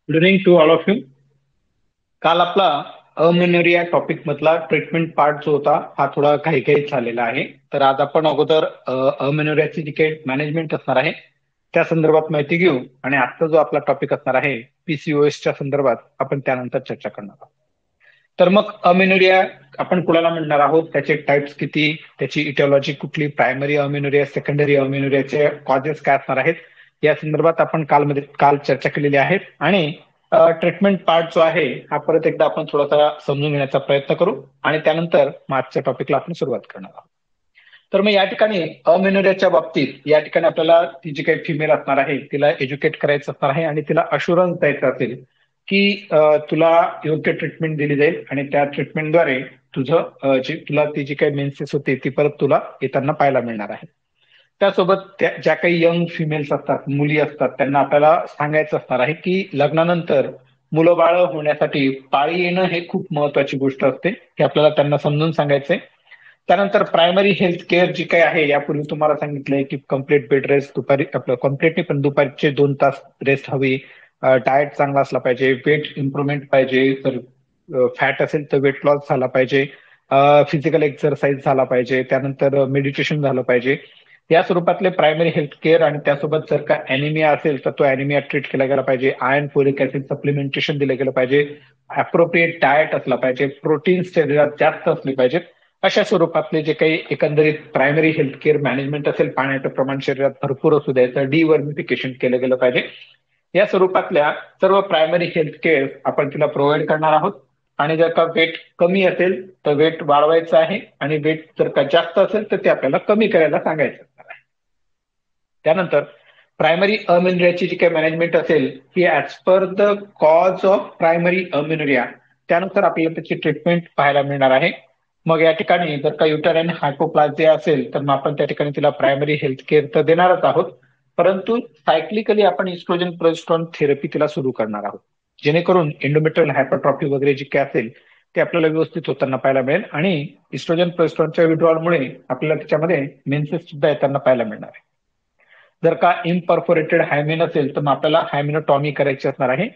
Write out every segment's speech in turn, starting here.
Good evening to all of you. काल आपला amenorrhea topic मधला ट्रीटमेंट पार्ट जो होता हा थोडा घाईघाईत झालेला आहे. तर आज आपण अगोदर अमेनोरियाची जी काही मॅनेजमेंट असणार आहे त्या संदर्भात माहिती घेऊ आणि आजचा जो आपला टॉपिक असणार आहे पीसीओएसच्या संदर्भात आपण त्यानंतर चर्चा करणार आहोत. तर मग अमेनोरिया आपण कुणाला म्हणणार आहोत, त्याचे टाइप्स किती, त्याची इटिओलॉजी कुठली, प्रायमरी अमेनोरिया, सेकंडरी अमेनोरियाचे कॉजेस काय असणार आहेत या संदर्भात आपण काल चर्चा केलेली आहे. आणि ट्रीटमेंट पार्ट जो आहे हा परत एकदा आपण थोडासा समजून घेण्याचा प्रयत्न करू आणि त्यानंतर मागच्या टॉपिकला आपण सुरुवात करणार आहोत. तर मग या ठिकाणी अमेनोरियाच्या बाबतीत या ठिकाणी आपल्याला ती जी काही फिमेल असणार आहे तिला एज्युकेट करायचं असणार आहे आणि तिला अशुरन्स द्यायचं असेल की तुला योग्य ट्रीटमेंट दिली जाईल आणि त्या ट्रीटमेंटद्वारे तुला ती जी काही मेन्सेस होती ती परत तुला येताना पाहायला मिळणार आहे. त्यासोबत ज्या काही यंग फिमेल्स असतात, मुली असतात, त्यांना आपल्याला सांगायचं असणार आहे की लग्नानंतर मुलं बाळ होण्यासाठी पाळी येणं हे खूप महत्वाची गोष्ट असते, की आपल्याला त्यांना समजून सांगायचंय. त्यानंतर प्रायमरी हेल्थ केअर जी काही आहे, यापूर्वी तुम्हाला सांगितलंय की कम्प्लीट बेड रेस्ट, दुपारी आपलं कम्प्लीट नाही पण दुपारचे 2 तास रेस्ट हवी, डाएट चांगला असला पाहिजे, वेट इम्प्रुव्हमेंट पाहिजे, तर फॅट असेल तर वेट लॉस झाला पाहिजे, फिजिकल एक्सरसाइज झाला पाहिजे, त्यानंतर मेडिटेशन झालं पाहिजे. या स्वरूपातले प्रायमरी हेल्थ केअर. आणि त्यासोबत जर का अॅनिमिया असेल तर तो अॅनिमिया ट्रीट केला गेला पाहिजे, आयर्न फोलिक ऍसिड सप्लिमेंटेशन दिलं गेलं पाहिजे, अप्रोप्रिएट डाएट असला पाहिजे, प्रोटीन शरीरात जास्त असले पाहिजेत. अशा स्वरूपातले जे काही एकंदरीत प्रायमरी हेल्थ केअर मॅनेजमेंट असेल, पाण्याचं प्रमाण शरीरात भरपूर असू द्यायचं, डिवर्मिफिकेशन केलं गेलं पाहिजे. या स्वरूपातल्या सर्व प्रायमरी हेल्थ केअर आपण तिला प्रोव्हाइड करणार आहोत. आणि जर का वेट कमी असेल तर वेट वाढवायचं आहे आणि वेट जर का जास्त असेल तर ते आपल्याला कमी करायला सांगायचं असणार आहे. त्यानंतर प्रायमरी अमेनोरियाची जी काही मॅनेजमेंट असेल ही as per the cause of primary amenorrhoea, त्यानुसार आपल्याला त्याची ट्रीटमेंट पाहायला मिळणार आहे. मग या ठिकाणी जर का युटराईन हायपोप्लाझिया असेल तर मग आपण त्या ठिकाणी तिला प्रायमरी हेल्थ केअर तर देणारच आहोत, परंतु सायक्लिकली आपण इस्ट्रोजन प्रोजेस्टेरॉन थेरपी तिला सुरू करणार आहोत, जेणेकरून एंडोमेट्रियल हायपरट्रॉफी वगैरे जी काय असेल ते आपल्याला व्यवस्थित होताना पाहायला मिळेल आणि इस्ट्रोजन प्रोजेस्टेरॉनच्या विड्रॉलमुळे आपल्याला त्याच्यामध्ये मेन्सेस सुद्धा येताना पाहायला मिळणार आहे. जर का इम्परफोरेटेड हायमेन असेल तर मग आपल्याला हायमेनोटॉमी करायची असणार आहे.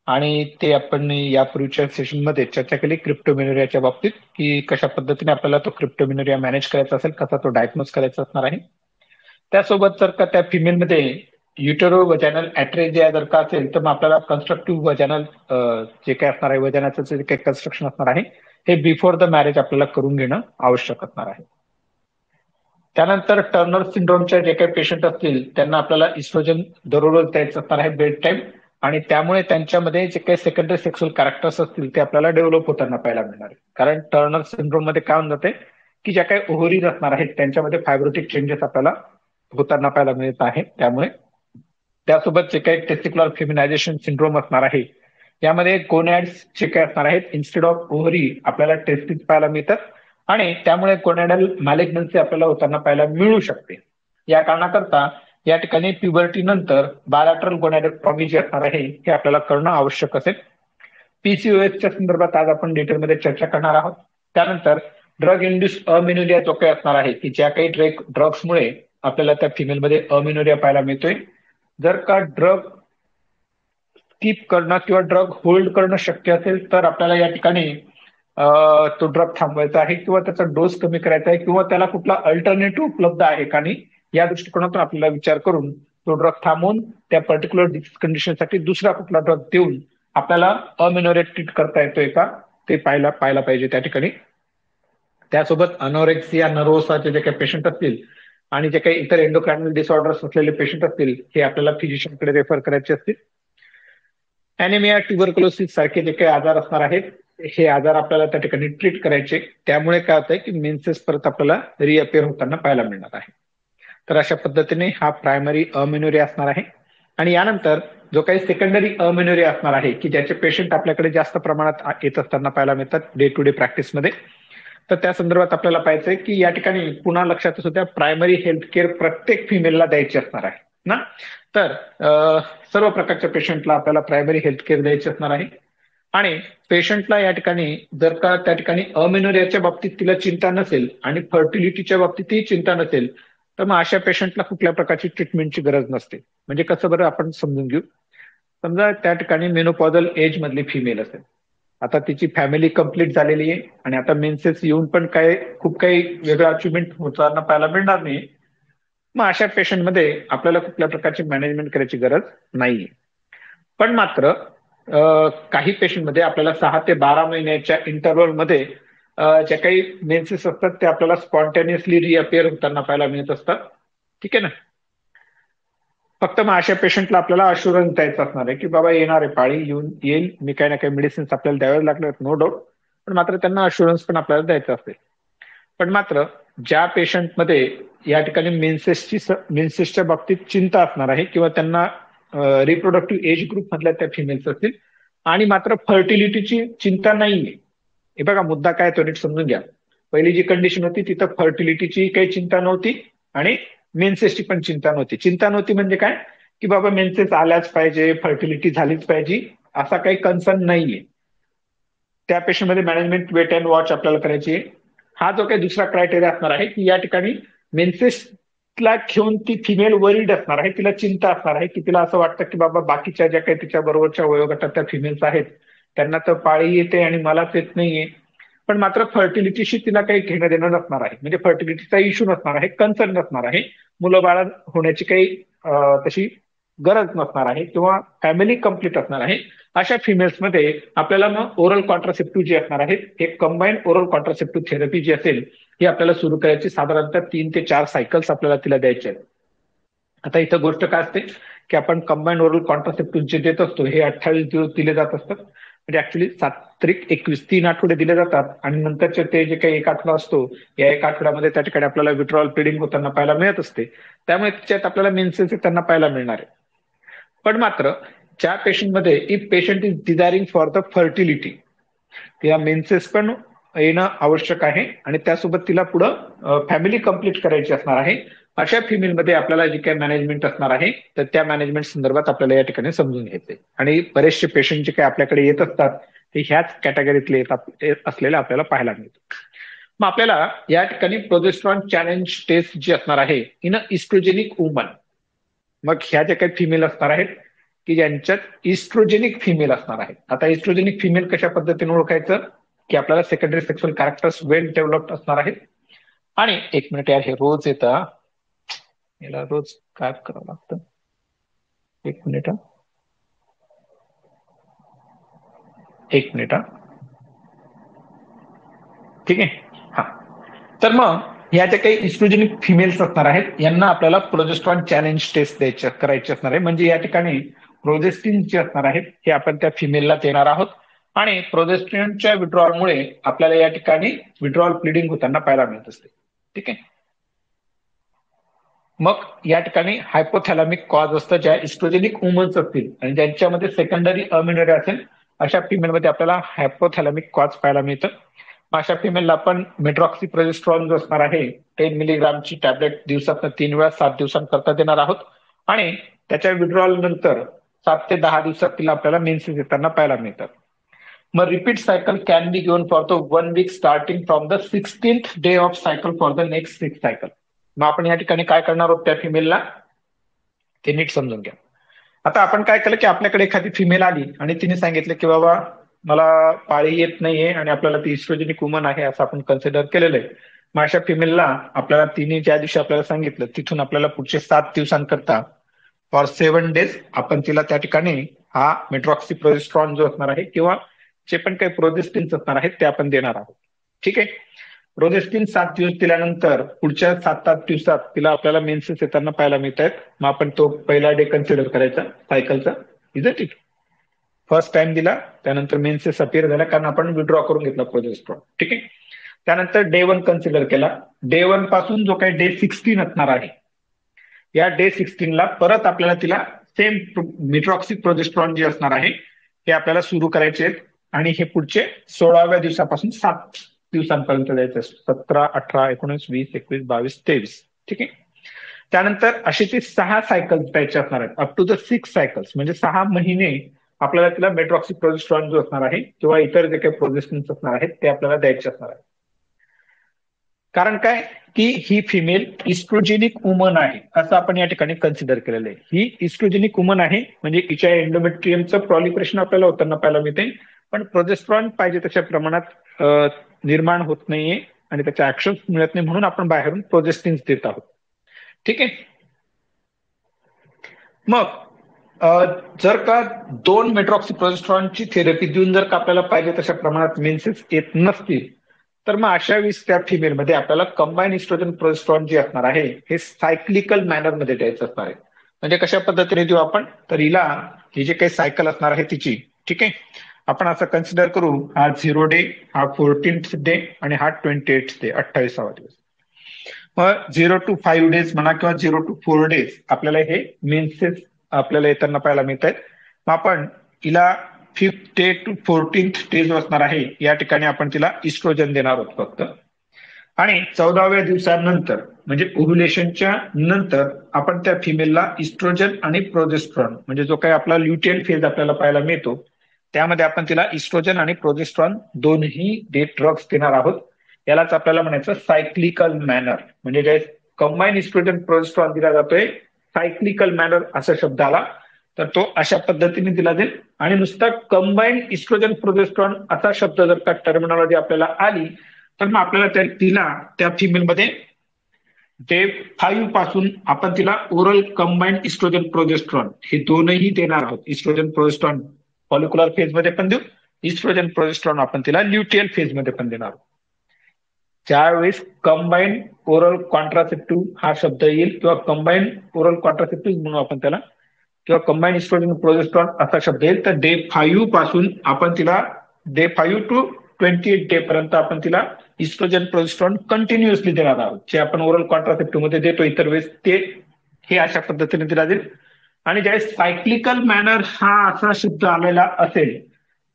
आणि ते आपण यापूर्वीच्या सेशनमध्ये चर्चा केली क्रिप्टोमिनोरियाच्या बाबतीत, की कशा पद्धतीने आपल्याला तो क्रिप्टोमिनोरिया मॅनेज करायचा असेल, कसा तो डायग्नोज करायचा असणार आहे. त्यासोबत जर का त्या फिमेलमध्ये युटेरो वजॅनल ऍट्रेजिया जर का असेल तर मग आपल्याला कन्स्ट्रक्टिव्ह वजॅनल जे काय असणार आहे, वजनाचं जे काही कन्स्ट्रक्शन असणार आहे हे बिफोर द मॅरेज आपल्याला करून घेणं आवश्यक असणार आहे. त्यानंतर टर्नर सिंड्रोमच्या जे काही पेशंट असतील त्यांना आपल्याला इस्ट्रोजन दररोज द्यायचं असणार आहे बेड टाइम, आणि त्यामुळे त्यांच्यामध्ये जे काही सेकंडरी सेक्शुअल कॅरेक्टर्स असतील ते आपल्याला डेव्हलप होताना पाहायला मिळणार आहे. कारण टर्नर सिंड्रोम मध्ये काय होऊन जाते की ज्या काही ओव्हरीज असणार आहेत त्यांच्यामध्ये फायब्रोटिक चेंजेस आपल्याला होताना पाहायला मिळत आहे. त्यामुळे त्यासोबत जे काही टेस्टिक्युलर फेमिनायझेशन सिंड्रोम असणार आहे यामध्ये गोनॅड्स जे काही असणार आहेत इन्स्टेड ऑफ ओव्हरी आपल्याला टेस्टिस पाहायला मिळतात आणि त्यामुळे गोनॅडल मॅलिग्नन्सी आपल्याला होताना पाहायला मिळू शकते. या कारणाकरता या ठिकाणी प्युबर्टी नंतर बायलॅटरल गोनॅडोट्रॉमी जे असणार आहे हे आपल्याला करणं आवश्यक असेल. पीसीओएसच्या संदर्भात आज आपण डिटेलमध्ये चर्चा करणार आहोत. त्यानंतर ड्रग इंड्युस अमेनोरिया जो काही असणार आहे की ज्या काही ड्रग्समुळे आपल्याला त्या फिमेलमध्ये अमेनोरिया पाहायला मिळतोय, जर का ड्रग स्किप करणं किंवा ड्रग होल्ड करणं शक्य असेल तर आपल्याला या ठिकाणी तो ड्रग थांबवायचा आहे किंवा त्याचा डोस कमी करायचा आहे किंवा त्याला कुठला अल्टरनेटिव्ह उपलब्ध आहे का नाही या दृष्टिकोनातून आपल्याला विचार करून तो ड्रग थांबवून त्या पर्टिक्युलर डिसीज कंडिशनसाठी दुसरा कुठला ड्रग देऊन आपल्याला अमेनोरिया ट्रीट करता येतोय का ते पाहायला पाहिजे त्या ठिकाणी. त्यासोबत अनोरेक्सिया नर्व्होसाचे जे काही पेशंट असतील आणि जे काही इतर एंडोक्रायनल डिसऑर्डर्स असलेले पेशंट असतील हे आपल्याला फिजिशियनकडे रेफर करायचे असतील. अॅनिमिया, ट्युबरक्लोसिस सारखे जे काही आजार असणार आहेत हे आजार आपल्याला त्या ठिकाणी ट्रीट करायचे, त्यामुळे काय होतंय की मेन्सेस परत आपल्याला रिअपिअर होताना पाहायला मिळणार आहे. तर अशा पद्धतीने हा प्रायमरी अमेनोरिया असणार आहे. आणि यानंतर जो काही सेकंडरी अमेनोरिया असणार आहे की ज्याचे पेशंट आपल्याकडे जास्त प्रमाणात येत असताना पाहायला मिळतात डे टू डे प्रॅक्टिसमध्ये, तर त्या संदर्भात आपल्याला पाहायचंय की या ठिकाणी पुन्हा लक्षात असू द्या प्रायमरी हेल्थ केअर प्रत्येक फिमेलला द्यायची असणार आहे ना. तर सर्व प्रकारच्या पेशंटला आपल्याला प्रायमरी हेल्थ केअर द्यायची असणार आहे. आणि पेशंटला या ठिकाणी जर का त्या ठिकाणी अमेनोरियाच्या बाबतीत तिला चिंता नसेल आणि फर्टिलिटीच्या बाबतीतही चिंता नसेल तर मग अशा पेशंटला कुठल्या प्रकारची ट्रीटमेंटची गरज नसते. म्हणजे कसं बरं आपण समजून घेऊ. समजा त्या ठिकाणी मेनोपॉझल एज मधली फिमेल असेल, आता तिची फॅमिली कंप्लीट झालेली आहे आणि आता मेन्सेस येऊन पण काय खूप काही वेगळं अचिव्हमेंट होताना पाहायला मिळणार नाही. मग अशा पेशंटमध्ये आपल्याला कुठल्या प्रकारची मॅनेजमेंट करायची गरज नाहीये. पण मात्र काही पेशंटमध्ये आपल्याला 6 ते 12 महिन्याच्या इंटरव्हलमध्ये ज्या काही मेन्सेस असतात ते आपल्याला स्पॉन्टेनियसली रिअपिअर होताना पाहायला मिळत असतात. ठीक आहे ना. फक्त मग अशा पेशंटला आपल्याला अशुरन्स द्यायचा असणार आहे की बाबा येणार आहे, पाळी येऊन येईल, मी काही ना काही मेडिसिन्स आपल्याला द्यावे लागणार, नो डाऊट. पण मात्र त्यांना अशुरन्स पण आपल्याला द्यायचा असेल. पण मात्र ज्या पेशंटमध्ये या ठिकाणी मेन्सेसच्या बाबतीत चिंता असणार आहे किंवा त्यांना रिप्रोडक्टिव्ह एज ग्रुप मधल्या त्या फिमेल्स असतील आणि मात्र फर्टिलिटीची चिंता नाहीये. हे बघा मुद्दा काय तो नीट समजून घ्या. पहिली जी कंडिशन होती तिथं फर्टिलिटीची काही चिंता नव्हती आणि मेन्सेसची पण चिंता नव्हती. चिंता नव्हती म्हणजे काय की बाबा मेन्सेस आल्याच पाहिजे, फर्टिलिटी झालीच पाहिजे, असा काही कन्सर्न नाहीये. त्या पेशंटमध्ये मॅनेजमेंट वेट अँड वॉच आपल्याला करायची आहे. हा जो काही दुसरा क्रायटेरिया असणार आहे की या ठिकाणी मेन्सेसला घेऊन ती फिमेल वरीड असणार आहे, तिला चिंता असणार आहे की तिला असं वाटतं की बाबा बाकीच्या ज्या काही तिच्या बरोबरच्या वयोगटात फिमेल्स आहेत त्यांना तर पाळी येते आणि मलाच येत नाहीये. पण मात्र फर्टिलिटीशी तिला काही घेणं देणं नसणार आहे, म्हणजे फर्टिलिटीचा इश्यू नसणार आहे, कन्सर्न नसणार आहे, मुलं बाळ होण्याची काही तशी गरज नसणार आहे किंवा फॅमिली कंप्लीट असणार आहे. अशा फिमेल्समध्ये आपल्याला मग ओरल कॉन्ट्रासेप्टिव्ह जे असणार आहेत, हे कंबाईंड ओरल कॉन्ट्रासेप्टिव्ह थेरपी जी असेल ही आपल्याला सुरू करायची. साधारणतः 3 ते 4 सायकल्स आपल्याला तिला द्यायचे आहेत. आता इथं गोष्ट काय असते की आपण कंबाईंड ओरल कॉन्ट्रासेप्टिव्ह जे देत असतो हे 28 दिवस दिले जात असतात. म्हणजे ऍक्च्युली 7 त्रिक 21 3 आठवडे दिले जातात आणि नंतरचे ते जे काही 1 आठवडा असतो या 1 आठवड्यामध्ये त्या ठिकाणी आपल्याला विड्रॉल ब्लिडिंग होताना पाहायला मिळत असते. त्यामुळे त्याच्यात आपल्याला मेन्सेस त्यांना पाहायला मिळणार आहे. पण मात्र ज्या पेशंटमध्ये if patient is desiring for the fertility, तिला मेन्सेस पण येणं आवश्यक आहे आणि त्यासोबत तिला पुढं फॅमिली कंप्लीट करायची असणार आहे. अशा फिमेलमध्ये आपल्याला जी काही मॅनेजमेंट असणार आहे तर त्या मॅनेजमेंट संदर्भात आपल्याला या ठिकाणी समजून घ्यायचे. आणि बरेचसे पेशंट जे काही आपल्याकडे येत असतात ते ह्याच कॅटेगरीतले येत असलेले आपल्याला पाहायला मिळतं. मग आपल्याला या ठिकाणी प्रोजेस्ट्रॉन चॅलेंज टेस्ट जी असणार आहे इन अ इस्ट्रोजेनिक वुमन. मग ह्या ज्या काही फिमेल असणार आहेत की ज्यांच्यात इस्ट्रोजेनिक फिमेल असणार आहेत. आता इस्ट्रोजेनिक फिमेल कशा पद्धतीने ओळखायचं की आपल्याला सेकंडरी सेक्शुअल कॅरेक्टर्स वेल डेव्हलप्ड असणार आहेत. आणि 1 मिनिट यार, हे रोज येतं, याला रोज काय करावं लागतं. 1 मिनिट, 1 मिनिट. ठीक आहे. हा, तर मग ह्या ज्या काही इस्ट्रोजेनिक फिमेल्स असणार आहेत यांना आपल्याला प्रोजेस्ट्रॉन चॅलेंज टेस्ट करायची असणार आहे. म्हणजे या ठिकाणी प्रोजेस्टिन जे असणार आहेत हे आपण त्या फिमेलला देणार आहोत आणि प्रोजेस्ट्रॉनच्या विड्रॉलमुळे आपल्याला या ठिकाणी विड्रॉल ब्लिडिंग होताना पाहायला मिळत असते. ठीक आहे. मग या ठिकाणी हायपोथॅलॅमिक कॉज असतं ज्या इस्ट्रोजेनिक वुमन्स असतील आणि ज्यांच्यामध्ये सेकंडरी अमिनोरिया असेल अशा फिमेलमध्ये आपल्याला हायपोथॅलॅमिक कॉज पाहायला मिळतं. अशा फिमेलला आपण मेट्रॉक्सीप्रोजेस्ट्रॉन जो असणार आहे 10 मिलीग्रामची टॅबलेट दिवसातून 3 वेळा 7 दिवसांकरता देणार आहोत आणि त्याच्या विड्रॉल नंतर 7 ते 10 दिवसात तिला आपल्याला मेन्सेस येताना पाहायला मिळतात. मग repeat cycle can be given for the 1 week starting from the 16th day of cycle for the next 6 cycle. मग आपण या ठिकाणी काय करणार आहोत त्या फिमेलला ते नीट समजून घ्या. आता आपण काय केलं की आपल्याकडे एखादी फिमेल आली आणि तिने सांगितलं की बाबा मला पाळी येत नाहीये आणि आपल्याला ती इस्ट्रोजेनिक वुमन आहे असं आपण कन्सिडर केलेलं आहे. मग अशा फिमेलला आपल्याला तिने ज्या दिवशी आपल्याला सांगितलं तिथून आपल्याला पुढचे 7 दिवसांकरता फॉर 7 डेज आपण तिला त्या ठिकाणी हा मेट्रॉक्सीप्रोजेस्ट्रॉन जो असणार आहे किंवा जे पण काही प्रोजेस्टिन्स असणार आहेत ते आपण देणार आहोत. ठीक आहे. प्रोजेस्टिन 7 दिवस दिल्यानंतर पुढच्या 7-8 दिवसात तिला आपल्याला मेन्सेस येताना पाहायला मिळत आहेत. मग आपण तो पहिला डे कन्सिडर करायचा सायकलचा. Is it? फर्स्ट टाइम दिला त्यानंतर मेन्सेस अपिअर झाला कारण आपण विड्रॉ करून घेतला प्रोजेस्ट्रॉन. ठीक आहे. त्यानंतर डे 1 कन्सिडर केला. डे 1 पासून जो काही डे 16 असणार आहे या डे 16ला परत आपल्याला तिला सेम मेट्रॉक्सीप्रोजेस्ट्रॉन जे असणार आहे हे आपल्याला सुरू करायचे आहेत आणि हे पुढचे 16व्या दिवसापासून 7 दिवसांपर्यंत द्यायचं. 17, 18, 19, 20, 21, 22, 23. ठीक आहे. त्यानंतर असे ते 6 सायकल्स द्यायचे असणार आहेत अप टू द 6 सायकल्स, म्हणजे 6 महिने आपल्याला तिला मेट्रॉक्सीप्रोजेस्ट्रॉन जो असणार आहे किंवा इतर जे काही प्रोजेस्टिन्स असणार आहेत ते आपल्याला द्यायचे असणार आहे. कारण काय की ही फिमेल इस्ट्रोजेनिक वुमन आहे असं आपण या ठिकाणी कन्सिडर केलेलं आहे. ही इस्ट्रोजेनिक वुमन आहे म्हणजे हिच्या एंडोमेट्रियमचं प्रॉलिफरेशन आपल्याला होताना पाहायला मिळते, पण प्रोजेस्ट्रॉन पाहिजे तशा प्रमाणात निर्माण होत नाहीये आणि त्याचे ऍक्शन्स मिळत नाही, म्हणून आपण बाहेरून प्रोजेस्टिन्स देत आहोत. ठीक आहे. मग जर का 2 मेट्रॉक्सीप्रोजेस्ट्रॉनची थेरपी देऊन जर का आपल्याला पाहिजे तशा प्रमाणात मेन्सेस येत नसतील, तर मग अशा वेळेस त्या फिमेलमध्ये आपल्याला कंबाईन इस्ट्रोजन प्रोजेस्ट्रॉन जे असणार आहे हे सायक्लिकल मॅनरमध्ये द्यायचं असणार आहे. म्हणजे कशा पद्धतीने देऊ आपण, तर हिला ही जे काही सायकल असणार आहे तिची, ठीक आहे, आपण असं कन्सिडर करू, हा 0 डे, हा 14th डे आणि हा 28th डे, 28वा दिवस. मग 0 to 5 डेज म्हणा किंवा 0 to 4 डेज आपल्याला हे मेन्सेस आपल्याला येताना पाहायला मिळत आहेत. मग आपण तिला 5th day to 14th day जो असणार आहे या ठिकाणी आपण तिला इस्ट्रोजन देणार आहोत फक्त. आणि 14व्या दिवसानंतर म्हणजे ओव्ह्युलेशनच्या नंतर आपण त्या फिमेलला इस्ट्रोजन आणि प्रोजेस्ट्रॉन म्हणजे जो काही आपला ल्युटियल फेज आपल्याला पाहायला मिळतो त्यामध्ये आपण तिला इस्ट्रोजन आणि प्रोजेस्ट्रॉन दोन्ही ड्रग्स देणार आहोत. यालाच आपल्याला म्हणायचं सायक्लिकल मॅनर. म्हणजे जे कंबाईन इस्ट्रोजन प्रोजेस्ट्रॉन दिला जातोय सायक्लिकल मॅनर असा शब्द आला तर तो अशा पद्धतीने दिला जाईल. आणि नुसता कंबाईन इस्ट्रोजन प्रोजेस्ट्रॉन असा शब्द जर का टर्मिनॉलॉजी आपल्याला आली तर मग आपल्याला तिला त्या फिमेलमध्ये डे 5 पासून आपण तिला ओरल कंबाईन्ड इस्ट्रोजन प्रोजेस्ट्रॉन हे दोनही देणार आहोत. इस्ट्रोजन प्रोजेस्ट्रॉन फॉलिक्युलर फेज मध्ये पण देऊ, इस्ट्रोजन प्रोजेस्ट्रॉन आपण तिला ल्युटियल फेज मध्ये पण देणार आहोत. ज्यावेळेस कंबाईन्ड ओरल कॉन्ट्रासेप्टिव्ह हा शब्द येईल किंवा कंबाईन्ड ओरल कॉन्ट्रासेप्टिव्ह म्हणून आपण त्याला, किंवा कंबाईन्ड इस्ट्रोजन प्रोजेस्ट्रॉन असा शब्द येईल, तर डे 5 पासून आपण तिला डे 5 to 28 डे पर्यंत आपण तिला इस्ट्रोजन प्रोजेस्ट्रॉन कंटिन्युअसली देणार आहोत. जे आपण ओरल कॉन्ट्रासेप्टिव्ह मध्ये देतो इतर वेळेस ते हे अशा पद्धतीने दिला जाईल. आणि ज्यावेळेस सायक्लिकल मॅनर हा असा शब्द आलेला असेल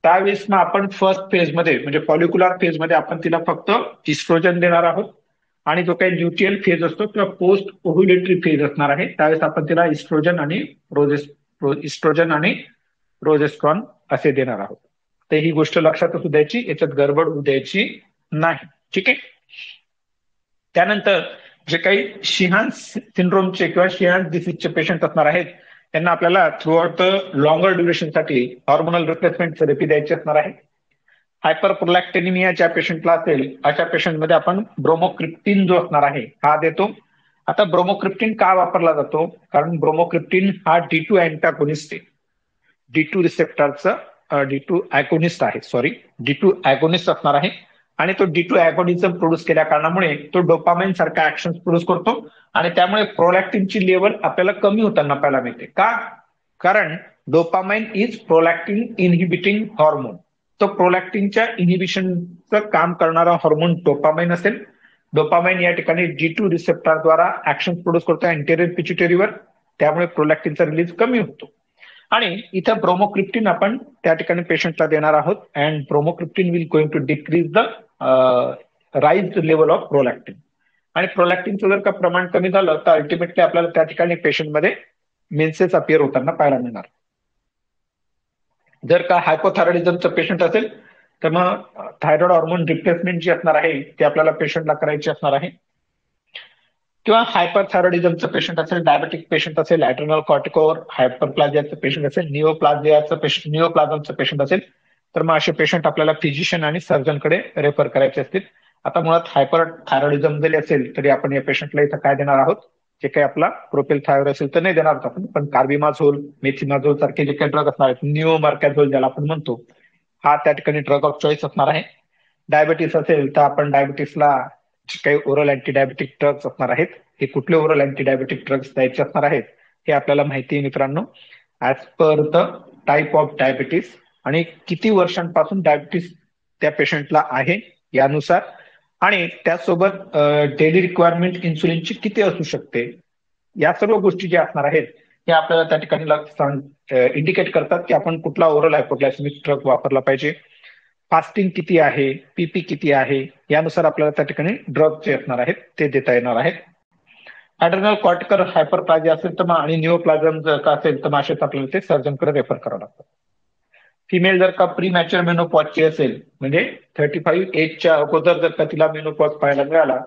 त्यावेळेस मग आपण फर्स्ट फेज मध्ये म्हणजे फॉलिक्युलर फेज मध्ये आपण तिला फक्त इस्ट्रोजन देणार आहोत. आणि जो काही ल्युटियल फेज असतो किंवा पोस्ट ओव्ह्युलेटरी फेज असणार आहे त्यावेळेस आपण तिला इस्ट्रोजन आणि प्रोजेस्ट्रॉन असे देणार आहोत. तर ही गोष्ट लक्षात असू द्यायची, याच्यात गडबड होऊ द्यायची नाही. ठीक आहे. त्यानंतर जे काही शिहान्स सिंड्रोमचे किंवा शिहान्स डिसीजचे पेशंट असणार आहेत त्यांना आपल्याला थ्रू आउट द लॉंगर ड्युरेशनसाठी हॉर्मोनल रिप्लेसमेंट थेरपी द्यायची असणार आहे. हायपरप्रोलॅक्टिनिमिया ज्या पेशंटला असेल अशा पेशंटमध्ये आपण ब्रोमोक्रिप्टिन जो असणार आहे हा देतो. आता ब्रोमोक्रिप्टिन का वापरला जातो, कारण ब्रोमोक्रिप्टिन हा D2 अँटागोनिस्ट आहे. D2 रिसेप्टरचं D2 अॅगोनिस्ट आहे, D2 अॅगोनिस्ट असणार आहे. आणि तो D2 अॅगोनिझम प्रोड्यूस केल्या कारणामुळे तो डोपामाइन सारखा ऍक्शन प्रोड्यूस करतो आणि त्यामुळे प्रोलॅक्टिनची लेवल आपल्याला कमी होताना पाहायला मिळते. का? कारण dopamine is prolactin inhibiting hormone. तो प्रोलॅक्टिनच्या इनहिबिशनचं काम करणारा हॉर्मोन डोपामाइन असेल. डोपामाइन या ठिकाणी D2 रिसेप्टरद्वारा ऍक्शन प्रोड्यूस करतो अँटेरियर पिट्युटरीवर, त्यामुळे प्रोलॅक्टिनचा रिलीज कमी होतो. आणि इथं ब्रोमोक्रिप्टिन आपण त्या ठिकाणी पेशंटला देणार आहोत. And bromocriptine will going to decrease the rise level of prolactin. आणि प्रोलॅक्टिनचं जर का प्रमाण कमी झालं तर अल्टिमेटली आपल्याला त्या ठिकाणी पेशंटमध्ये मेन्सेस अपियर होताना पाहायला मिळणार. जर का हायपोथायरॉइडिझमचं पेशंट असेल तर मग थायरॉइड हॉर्मोन रिप्लेसमेंट जी असणार आहे ती आपल्याला पेशंटला करायची असणार आहे. किंवा हायपरथायरॉइडिझमचं पेशंट असेल, डायबेटिक पेशंट असेल, ॲड्रेनल कॉर्टिकोर हायपरप्लाझियाचं पेशंट असेल, निओप्लाझमचं पेशंट असेल तर मग असे पेशंट आपल्याला फिजिशियन आणि सर्जनकडे रेफर करायचे असतील. आता मुळात हायपरथायरॉइडिझम जरी असेल तरी आपण या पेशंटला इथं काय देणार आहोत, जे काही आपला प्रोपेल थायरॉइड असेल तर नाही देणार आहोत आपण, पण कार्बिमाझोल, मेथिमाझोल सारखे जे काही ड्रग असणार आहेत, निओमार्कॅझोल ज्याला आपण म्हणतो, हा त्या ठिकाणी ड्रग ऑफ चॉईस असणार आहे. डायबिटीस असेल तर आपण डायबिटीसला जे काही ओरल अँटीडायबेटिक ड्रग्स असणार आहेत, हे कुठले ओरल अँटीडायबेटिक ड्रग्स द्यायचे असणार आहेत हे आपल्याला माहिती आहे मित्रांनो, as per the type of diabetes आणि किती वर्षांपासून डायबिटीस त्या पेशंटला आहे यानुसार, आणि त्यासोबत डेली रिक्वायरमेंट इन्सुलिनची किती असू शकते, या सर्व गोष्टी ज्या असणार आहेत हे आपल्याला त्या ठिकाणी इंडिकेट करतात की आपण कुठला ओरल हायपोग्लायसेमिक ड्रग वापरला पाहिजे, फास्टिंग किती आहे, पीपी किती आहे, यानुसार आपल्याला त्या ठिकाणी ड्रग जे असणार आहेत ते देता येणार आहेत. ॲड्रेनल कॉर्टिकल हायपरप्लाझिया असेल तर मग आणि निओप्लाझम जर का असेल तर मग असेच आपल्याला ते सर्जनकडे रेफर करावं लागतं. फिमेल जर का प्री मॅच्युअर मेनोपॉजची असेल म्हणजे 35 एजच्या अगोदर जर का तिला मेनोपॉज पाहायला मिळाला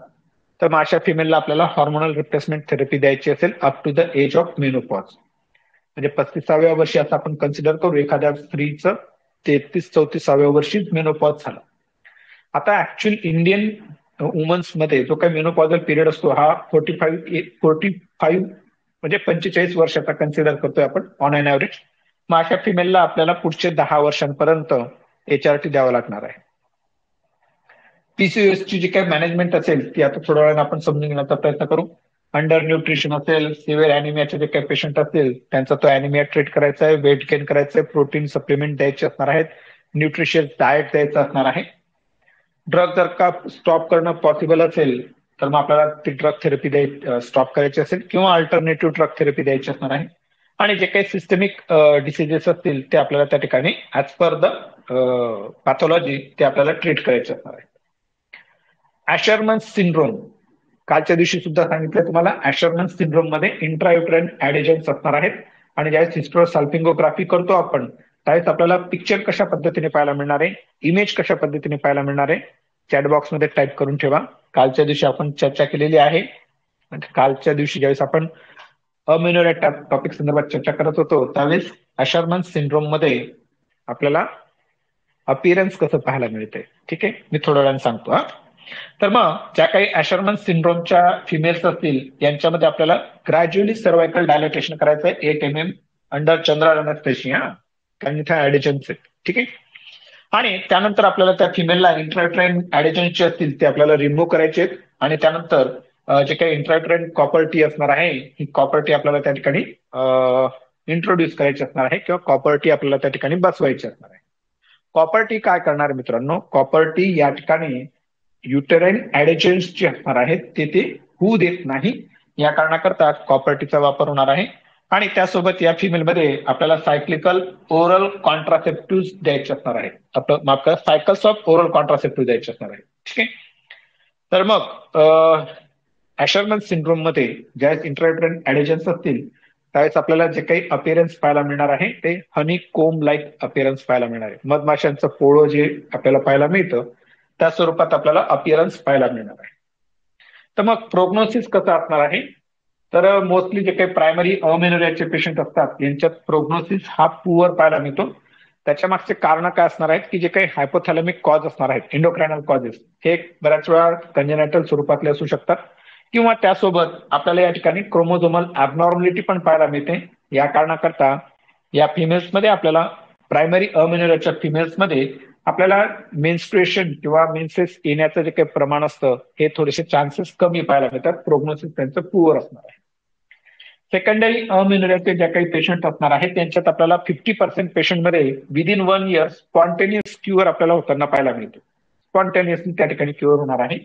तर मग अशा फिमेलला आपल्याला हॉर्मोनल रिप्लेसमेंट थेरपी द्यायची असेल up to the age of menopause. म्हणजे 35व्या वर्षी असं आपण कन्सिडर करू एखाद्या स्त्रीचं 33-34व्या वर्षी मेनोपॉज झाला. आता ऍक्च्युअल इंडियन वुमन्स मध्ये जो काही मेनोपॉझल पिरियड असतो हा 45 म्हणजे 45 वर्षाचा कन्सिडर करतोय आपण ऑन अन ऍव्हरेज. मग अशा फिमेलला आपल्याला पुढचे 10 वर्षांपर्यंत HRT द्यावा लागणार आहे. PCOS ची जी काही मॅनेजमेंट असेल ती आता थोड्या वेळाने आपण समजून घेण्याचा प्रयत्न करू. अंडर न्यूट्रिशन असेल, सिव्हिअर अॅनिमियाचे जे काही पेशंट असतील त्यांचा तो अॅनिमिया ट्रीट करायचा आहे, वेट गेन करायचं आहे, प्रोटीन सप्लिमेंट द्यायचे असणार आहेत, न्यूट्रिशियस डाएट द्यायचं असणार आहे. ड्रग जर का स्टॉप करणं पॉसिबल असेल तर मग आपल्याला ती ड्रग थेरपी स्टॉप करायची असेल किंवा अल्टरनेटिव्ह ड्रग थेरपी द्यायची असणार आहे. आणि जे काही सिस्टमिक डिसिजेस असतील ते आपल्याला त्या ठिकाणी ऍज पर द पॅथॉलॉजी ते आपल्याला ट्रीट करायचे असणार आहे. ऍशरमन सिंड्रोम कालच्या दिवशी सुद्धा सांगितलं तुम्हाला. ऍशरमन सिंड्रोम मध्ये इंट्रायुटराइन ऍडेजन्स असणार आहेत आणि ज्यावेळेस हिस्टेरोसाल्पिंगोग्राफी करतो आपण त्यावेळेस आपल्याला पिक्चर कशा पद्धतीने पाहायला मिळणार आहे, इमेज कशा पद्धतीने पाहायला मिळणार आहे, चॅट बॉक्स मध्ये टाईप करून ठेवा. कालच्या दिवशी आपण चर्चा केलेली आहे. कालच्या दिवशी ज्यावेळेस आपण अमेनोरिया टॉपिक संदर्भात चर्चा करत होतो त्यावेळेस ऍशरमन सिंड्रोम मध्ये आपल्याला अपिअरन्स कसं पाहायला मिळते. ठीक आहे, मी थोड्या वेळाने सांगतो हा. तर मग ज्या काही ऍशरमन सिंड्रोमच्या फिमेल्स असतील यांच्यामध्ये आपल्याला ग्रॅज्युअली सर्वायकल डायलेटेशन करायचं आहे 8 mm अंडर जनरल अनेस्थेशिया, कारण इथे ऍडिजन्स आहेत. ठीक आहे, आणि त्यानंतर आपल्याला त्या फिमेलला इंट्रायुटराइन ऍडिजन्स जे असतील ते आपल्याला रिमूव्ह करायचे आहेत आणि त्यानंतर जे काही इंट्रायुटराइन कॉपर टी असणार आहे ही कॉपर टी आपल्याला त्या ठिकाणी इंट्रोड्यूस करायची असणार आहे किंवा कॉपर टी आपल्याला त्या ठिकाणी बसवायची असणार आहे. कॉपर टी काय करणार मित्रांनो, कॉपर टी या ठिकाणी युटेराइन ऍडेजन्स जे असणार आहेत ते होऊ देत नाही. या कारणाकरता कॉपर टीचा वापर होणार आहे. आणि त्यासोबत या फिमेलमध्ये आपल्याला सायक्लिकल ओरल कॉन्ट्रासेप्टिव्ह द्यायचे असणार आहे. आपलं माफ करा, सायकल्स ऑफ ओरल कॉन्ट्रासेप्टिव्ह द्यायचे असणार आहे. ठीक आहे, तर मग ऍशरमन सिंड्रोम मध्ये ज्यावेळेस इंट्रायुटराइन ऍडेजन्स असतील त्यावेळेस आपल्याला जे काही अपिअरन्स पाहायला मिळणार आहे ते हनी कोम लाईक अपिअरन्स पाहायला मिळणार आहे. मधमाशांचं पोळं जे आपल्याला पाहायला मिळतं त्या स्वरूपात आपल्याला अपिअरन्स पाहायला मिळणार आहे. तर मग प्रोग्नोसिस कसं असणार आहे, तर मोस्टली जे काही प्रायमरी अमेनोरियाचे पेशंट असतात यांच्यात प्रोग्नोसिस हा पुअर पाहायला मिळतो. त्याच्या मागचे कारण काय असणार आहेत की जे काही हायपोथॅलॅमिक कॉज असणार आहेत, एंडोक्रायनल कॉजेस, हे बऱ्याच वेळा कंजेनायटल स्वरूपातले असू शकतात किंवा त्यासोबत आपल्याला या ठिकाणी क्रोमोझोमल ॲबनॉर्मॅलिटी पण पाहायला मिळते. या कारणाकरता या फिमेल्समध्ये आपल्याला प्रायमरी अमेनोरियाच्या फिमेल्समध्ये आपल्याला मेन्स्ट्रुएशन किंवा मेन्सेस येण्याचं जे काही प्रमाण असतं हे थोडेसे चान्सेस कमी पाहायला मिळतात. प्रोग्नोसिस त्यांचं पुअर असणार आहे. सेकंडरी अमेनोरियाचे ज्या काही पेशंट असणार आहेत त्यांच्यात आपल्याला 50% पेशंटमध्ये विदिन 1 year स्पॉन्टेनियस क्युअर आपल्याला होताना पाहायला मिळतो. स्पॉन्टेनियसली त्या ठिकाणी क्युअर होणार आहे.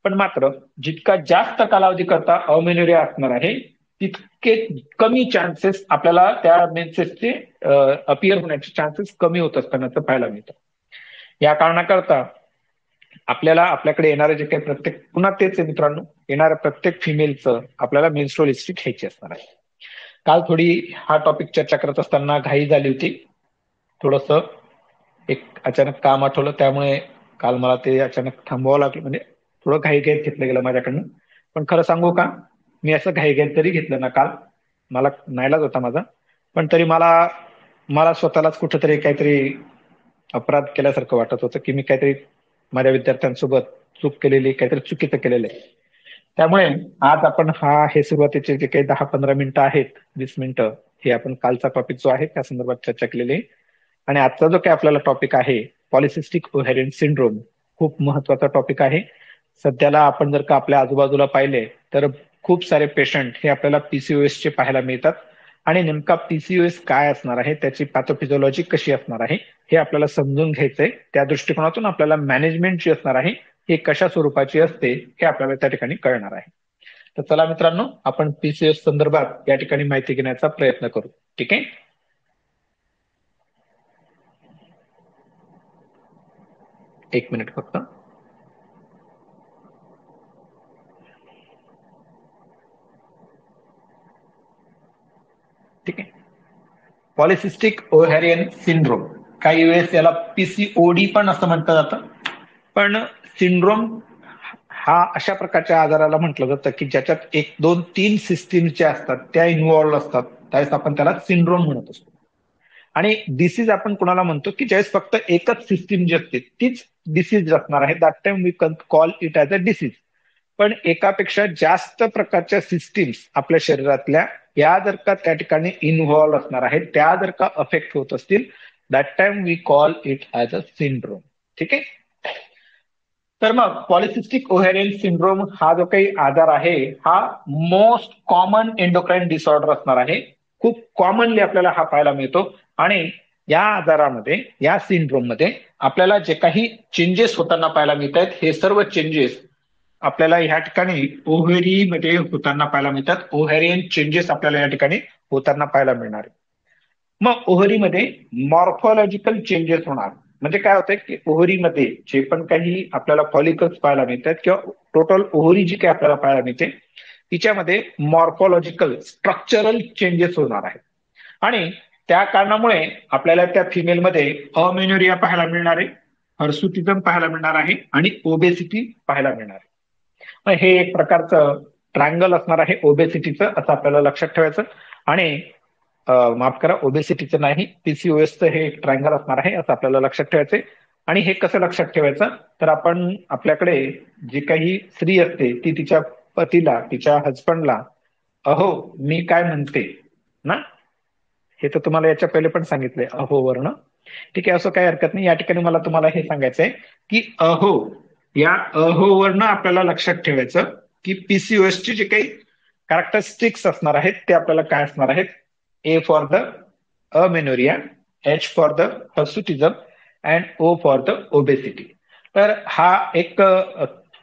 पण मात्र जितका जास्त कालावधी करता अमेनोरिया असणार आहे तितके कमी चान्सेस आपल्याला त्या मेन्सेसचे अपिअर होण्याचे चान्सेस कमी होत असताना पाहायला मिळतं. या कारणाकरता आपल्याला आपल्याकडे येणारे जे काही प्रत्येक, पुन्हा तेच आहे मित्रांनो, येणाऱ्या प्रत्येक फिमेलचं आपल्याला मेन्स्ट्रुअल हिस्ट्री घ्यायची असणार आहे. काल थोडी हा टॉपिक चर्चा करत असताना घाई झाली होती, थोडस एक अचानक काम आठवलं त्यामुळे काल मला ते अचानक थांबवावं लागलं, म्हणजे थोडं घाईघाईत घेतलं गेलं माझ्याकडनं. पण खरं सांगू का, मी असं घाईघाईत तरी घेतलं ना काल, मला नाईलाज होता माझा, पण तरी मला स्वतःलाच कुठेतरी काहीतरी अपराध केल्यासारखं वाटत होतं की मी काहीतरी माझ्या विद्यार्थ्यांसोबत चूक केलेली, काहीतरी चुकीचं केलेलं आहे. त्यामुळे आज आपण हे सुरुवातीचे जे काही 10-15 मिनिटं आहेत, 20 मिनिटं, हे आपण कालचा टॉपिक जो आहे त्या संदर्भात चर्चा केलेली आहे. आणि आजचा जो काही आपल्याला टॉपिक आहे पॉलिसिस्टिक ओव्हॅरियन सिंड्रोम, खूप महत्वाचा टॉपिक आहे. सध्याला आपण जर का आपल्या आजूबाजूला पाहिले तर खूप सारे पेशंट हे आपल्याला PCOS चे पाहायला मिळतात. आणि नेमका PCOS काय असणार आहे, त्याची पॅथोफिजिओलॉजी कशी असणार आहे हे आपल्याला समजून घ्यायचंय. त्या दृष्टिकोनातून आपल्याला मॅनेजमेंट जी असणार आहे हे कशा स्वरूपाची असते हे आपल्याला त्या ठिकाणी कळणार आहे. तर चला मित्रांनो, आपण PCOS संदर्भात या ठिकाणी माहिती घेण्याचा प्रयत्न करू. ठीक आहे, एक मिनिट फक्त. ठीक आहे, पॉलिसिस्टिक ओव्हॅरियन सिंड्रोम, काही वेळेस याला PCOD पण असं म्हटलं जातं. पण सिंड्रोम हा अशा प्रकारच्या आजाराला म्हटलं जातं की ज्याच्यात एक दोन तीन सिस्टीम ज्या असतात त्या इन्व्हॉल्व्ह असतात, त्यावेळेस आपण त्याला सिंड्रोम म्हणत असतो. आणि डिसीज आपण कुणाला म्हणतो की ज्यावेळेस फक्त एकच सिस्टीम जी असते तीच डिसीज असणार आहे, that time we can call it as a disease. पण एकापेक्षा जास्त प्रकारच्या सिस्टीम्स आपल्या शरीरातल्या या जर का त्या ठिकाणी इन्व्हॉल्व्ह असणार आहेत, त्या जर का अफेक्ट होत असतील, that time we call it as a syndrome. ठीक आहे. तर मग पॉलिसिस्टिक ओव्हॅरियन सिंड्रोम हा जो काही आजार आहे हा मोस्ट कॉमन एंडोक्राईन डिसऑर्डर असणार आहे. खूप कॉमनली आपल्याला हा पाहायला मिळतो. आणि या आजारामध्ये, या सिंड्रोम मध्ये आपल्याला जे काही चेंजेस होताना पाहायला मिळत आहेत, हे सर्व चेंजेस आपल्याला या ठिकाणी ओव्हरीमध्ये होताना पाहायला मिळतात. ओव्हॅरियन चेंजेस आपल्याला या ठिकाणी होताना पाहायला मिळणार आहे. मग ओव्हरीमध्ये मॉर्फॉलॉजिकल चेंजेस होणार. म्हणजे काय होतंय की ओव्हरीमध्ये जे पण काही आपल्याला फॉलिकल्स पाहायला मिळतात किंवा टोटल ओव्हरी जी काही आपल्याला पाहायला मिळते, तिच्यामध्ये मॉर्फॉलॉजिकल स्ट्रक्चरल चेंजेस होणार आहेत. आणि त्या कारणामुळे आपल्याला त्या फिमेलमध्ये अमेनोरिया पाहायला मिळणार आहे, हर्सुटिझम पाहायला मिळणार आहे आणि ओबेसिटी पाहायला मिळणार आहे. मग हे एक प्रकारचं ट्रायंगल असणार आहे ओबेसिटीचं, असं आपल्याला लक्षात ठेवायचं. आणि माफ करा, ओबेसिटीचं नाही, पीसीओएसचं हे एक ट्रायंगल असणार आहे असं आपल्याला लक्षात ठेवायचंय. आणि हे कसं लक्षात ठेवायचं, तर आपण आपल्याकडे जी काही स्त्री असते ती तिच्या पतीला, तिच्या हजबंडला अहो मी काय म्हणते ना, हे तर तुम्हाला याच्या पहिले पण सांगितलंय अहो वर्ण. ठीक आहे, असं काही हरकत नाही. या ठिकाणी मला तुम्हाला हे सांगायचंय की अहो, या अहो वर्ण आपल्याला लक्षात ठेवायचं की पीसीओएस ची जे काही कॅरेक्टरिस्टिक्स असणार आहेत ते आपल्याला काय असणार आहेत. A for the amenorrhoea, H for the hirsutism and O for the obesity. तर हा एक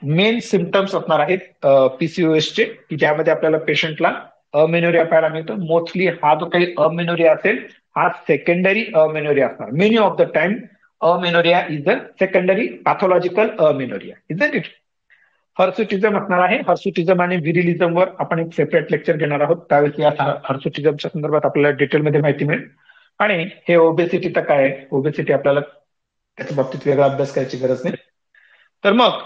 मेन सिम्पटम्स असणार आहेत पीसीओएसचे, की ज्यामध्ये आपल्याला पेशंटला अमेनोरिया पाहायला मिळतो. मोस्टली हा जो काही अमेनोरिया असेल हा सेकंडरी अमेनोरिया असणार. Many of the time amenorrhoea is a secondary pathological amenorrhoea, is it. Hirsutism असणार आहे. हर्सुटिझम आणि विरिलिझमवर आपण एक सेपरेट लेक्चर घेणार आहोत, त्यावेळेस या हर्सुटिझमच्या संदर्भात आपल्याला डिटेलमध्ये माहिती मिळेल. आणि हे ओबेसिटी तर काय आहे, ओबेसिटी आपल्याला त्याच्या बाबतीत वेगळा अभ्यास करायची गरज नाही. तर मग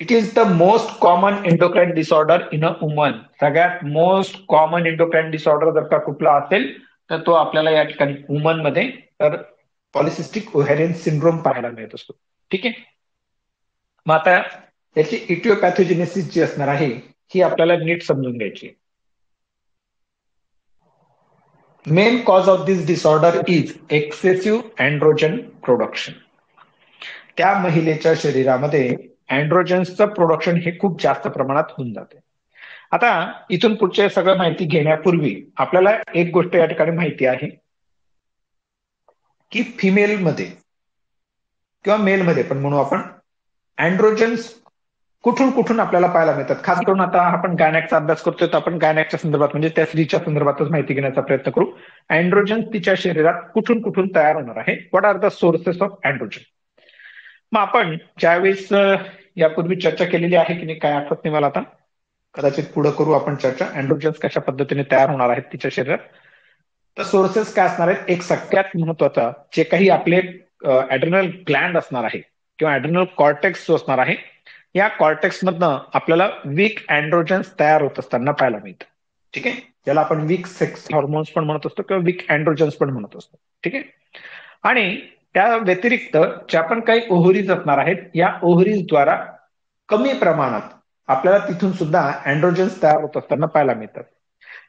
it is the most common endocrine disorder in a woman. सगळ्यात मोस्ट कॉमन एंडोक्राईन डिसऑर्डर जर का कुठला असेल तर तो आपल्याला या ठिकाणी वुमन मध्ये तर पॉलिसिस्टिक ओव्हॅरियन सिंड्रोम पाहायला मिळत असतो. ठीक आहे. मग आता त्याची इटिओपॅथोजेनेसिस जी असणार आहे ही आपल्याला नीट समजून घ्यायची. Main cause of this disorder is excessive androgen production. त्या महिलेच्या शरीरामध्ये अँड्रोजन्सचं प्रोडक्शन हे खूप जास्त प्रमाणात होऊन जाते. आता इथून पुढचे सगळं माहिती घेण्यापूर्वी आपल्याला एक गोष्ट या ठिकाणी माहिती आहे की फिमेलमध्ये किंवा मेलमध्ये पण म्हणू आपण, अँड्रोजन्स कुठून कुठून आपल्याला पाहायला मिळतात. खास करून आता आपण गायनॅकचा अभ्यास करतोय तर आपण गायनॅकच्या संदर्भात म्हणजे त्या स्त्रीच्या संदर्भातच माहिती घेण्याचा प्रयत्न करू. अँड्रोजन तिच्या शरीरात कुठून कुठून तयार होणार आहे, what are the sources of androgen. मग आपण ज्यावेळेस यापूर्वी चर्चा केलेली आहे की नाही काय आठवत नाही मला आता, कदाचित पुढे करू आपण चर्चा, अँड्रोजन्स कशा पद्धतीने तयार होणार आहेत तिच्या शरीरात. तर सोर्सेस काय असणार आहेत, एक सगळ्यात महत्वाचा जे काही आपले ॲड्रिनल ग्लँड असणार आहे किंवा ॲड्रिनल कॉर्टेक्स जो असणार आहे, या कॉर्टेक्स मधनं आपल्याला वीक अँड्रोजन्स तयार होत असताना पाहायला मिळतं. ठीक आहे, ज्याला आपण वीक सेक्स हॉर्मोन्स पण म्हणत असतो किंवा वीक अँड्रोजन्स पण म्हणत असतो. ठीक आहे. आणि त्या व्यतिरिक्त ज्या पण काही ओव्हरीज असणार आहेत, या ओव्हरीजद्वारा कमी प्रमाणात आपल्याला तिथून सुद्धा अँड्रोजन्स तयार होत असताना पाहायला मिळतात.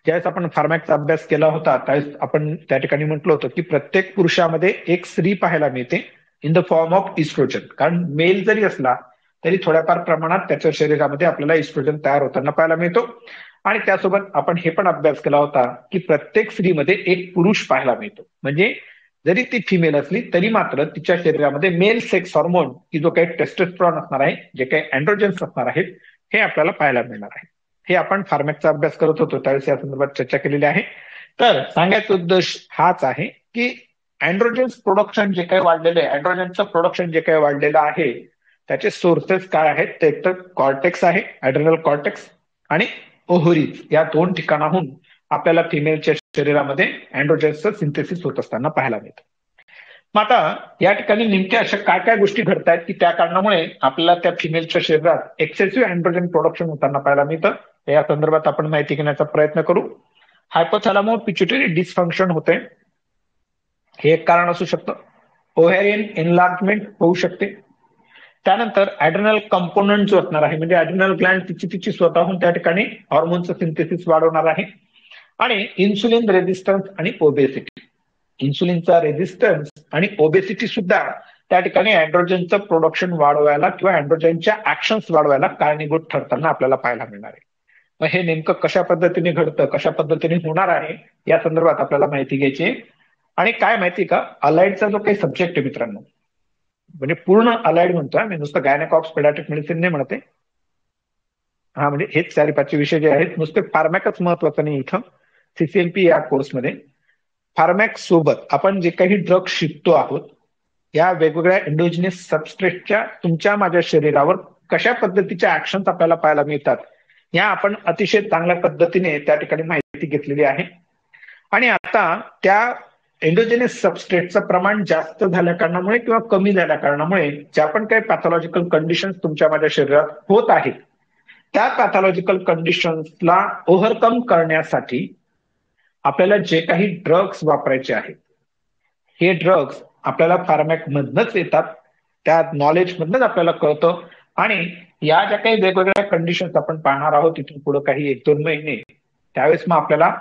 ज्यावेळेस आपण फार्मॅकचा अभ्यास केला होता त्यावेळेस आपण त्या ठिकाणी म्हटलं होतं की प्रत्येक पुरुषामध्ये एक स्त्री पाहायला मिळते in the form of estrogen. कारण मेल जरी असला तरी थोड्याफार प्रमाणात त्याच्या शरीरामध्ये आपल्याला इस्ट्रोजन तयार होताना पाहायला मिळतो. आणि त्यासोबत आपण हे पण अभ्यास केला होता की प्रत्येक स्त्रीमध्ये एक पुरुष पाहायला मिळतो. म्हणजे जरी ती फिमेल असली तरी मात्र तिच्या शरीरामध्ये मेल सेक्स हॉर्मोन की जो काही टेस्टोस्टेरॉन असणार आहे, जे काही अँड्रोजन्स असणार आहेत, हे आपल्याला पाहायला मिळणार आहे. हे आपण फार्मॅकचा अभ्यास करत होतो त्यावेळेस या संदर्भात चर्चा केलेली आहे. तर सांगायचा उद्देश हाच आहे की अँड्रोजन्स प्रोडक्शन जे काही वाढलेलं आहे, अँड्रोजनचं प्रोडक्शन जे काही वाढलेलं आहे, त्याचे सोर्सेस काय आहेत, ते एक तर कॉर्टेक्स आहे, ॲड्रिनल कॉर्टेक्स, आणि ओव्हरीज, या दोन ठिकाणाहून आपल्याला फिमेलच्या शरीरामध्ये अँड्रोजन्सचं सिंथेसिस होत असताना पाहायला मिळतं. मग आता या ठिकाणी नेमक्या अशा काय काय गोष्टी घडतायत की त्या कारणामुळे आपल्याला त्या फिमेलच्या शरीरात एक्सेसिव्ह अँड्रोजन प्रोडक्शन होताना पाहायला मिळतं. या संदर्भात आपण माहिती घेण्याचा प्रयत्न करू. हायपोथॅलामो पिट्युटरी डिसफंक्शन होते, हे एक कारण असू शकतं. ओव्हॅरियन एनलार्जमेंट होऊ शकते. त्यानंतर ऍड्रेनल कंपोनंट जो असणार आहे, म्हणजे ऍड्रेनल ग्लँड तिची स्वतःहून त्या ठिकाणी हॉर्मोनचं सिंथेसिस वाढवणार आहे. आणि इन्सुलिन रेझिस्टन्स आणि ओबेसिटी, इन्सुलिनचा रेझिस्टन्स आणि ओबेसिटी सुद्धा त्या ठिकाणी अँड्रोजनचं प्रोडक्शन वाढवायला किंवा अँड्रोजनच्या ऍक्शन्स वाढवायला कारणीभूत ठरताना आपल्याला पाहायला मिळणार आहे. मग हे नेमकं कशा पद्धतीने घडतं, कशा पद्धतीने होणार आहे, या संदर्भात आपल्याला माहिती घ्यायची आहे. आणि काय माहिती का, अलाइडचा जो काही सब्जेक्ट आहे मित्रांनो, म्हणजे पूर्ण अलाइड म्हणतोय मी, नुसतं गायनेकॉप्स पेडियाट्रिक मेडिसिन नाही म्हणते. हा म्हणजे हेच 4-5 विषय जे आहेत, नुसते फार्मॅकच महत्वाचं नाही इथं. सीसीएमपी या कोर्समध्ये फार्मॅक्स सोबत आपण जे काही ड्रग शिकतो आहोत, या वेगवेगळ्या एंडोजिनियस सबस्ट्रेटच्या तुमच्या माझ्या शरीरावर कशा पद्धतीच्या ऍक्शन्स आपल्याला पाहायला मिळतात, या आपण अतिशय चांगल्या पद्धतीने त्या ठिकाणी माहिती घेतलेली आहे. आणि आता त्या एंडोजेनियस सबस्ट्रेटचं प्रमाण जास्त झाल्या कारणामुळे किंवा कमी झाल्या कारणामुळे ज्या पण काही पॅथॉलॉजिकल कंडिशन्स तुमच्या माझ्या शरीरात होत आहेत, त्या पॅथॉलॉजिकल कंडिशन्सला ओव्हरकम करण्यासाठी आपल्याला जे काही ड्रग्स वापरायचे आहेत, हे ड्रग्स आपल्याला फार्मॅक मधनच येतात, त्या नॉलेज मधनच आपल्याला कळतं. आणि या ज्या काही वेगवेगळ्या कंडिशन्स आपण पाहणार आहोत इथून पुढे काही 1-2 महिने, त्यावेळेस मग आपल्याला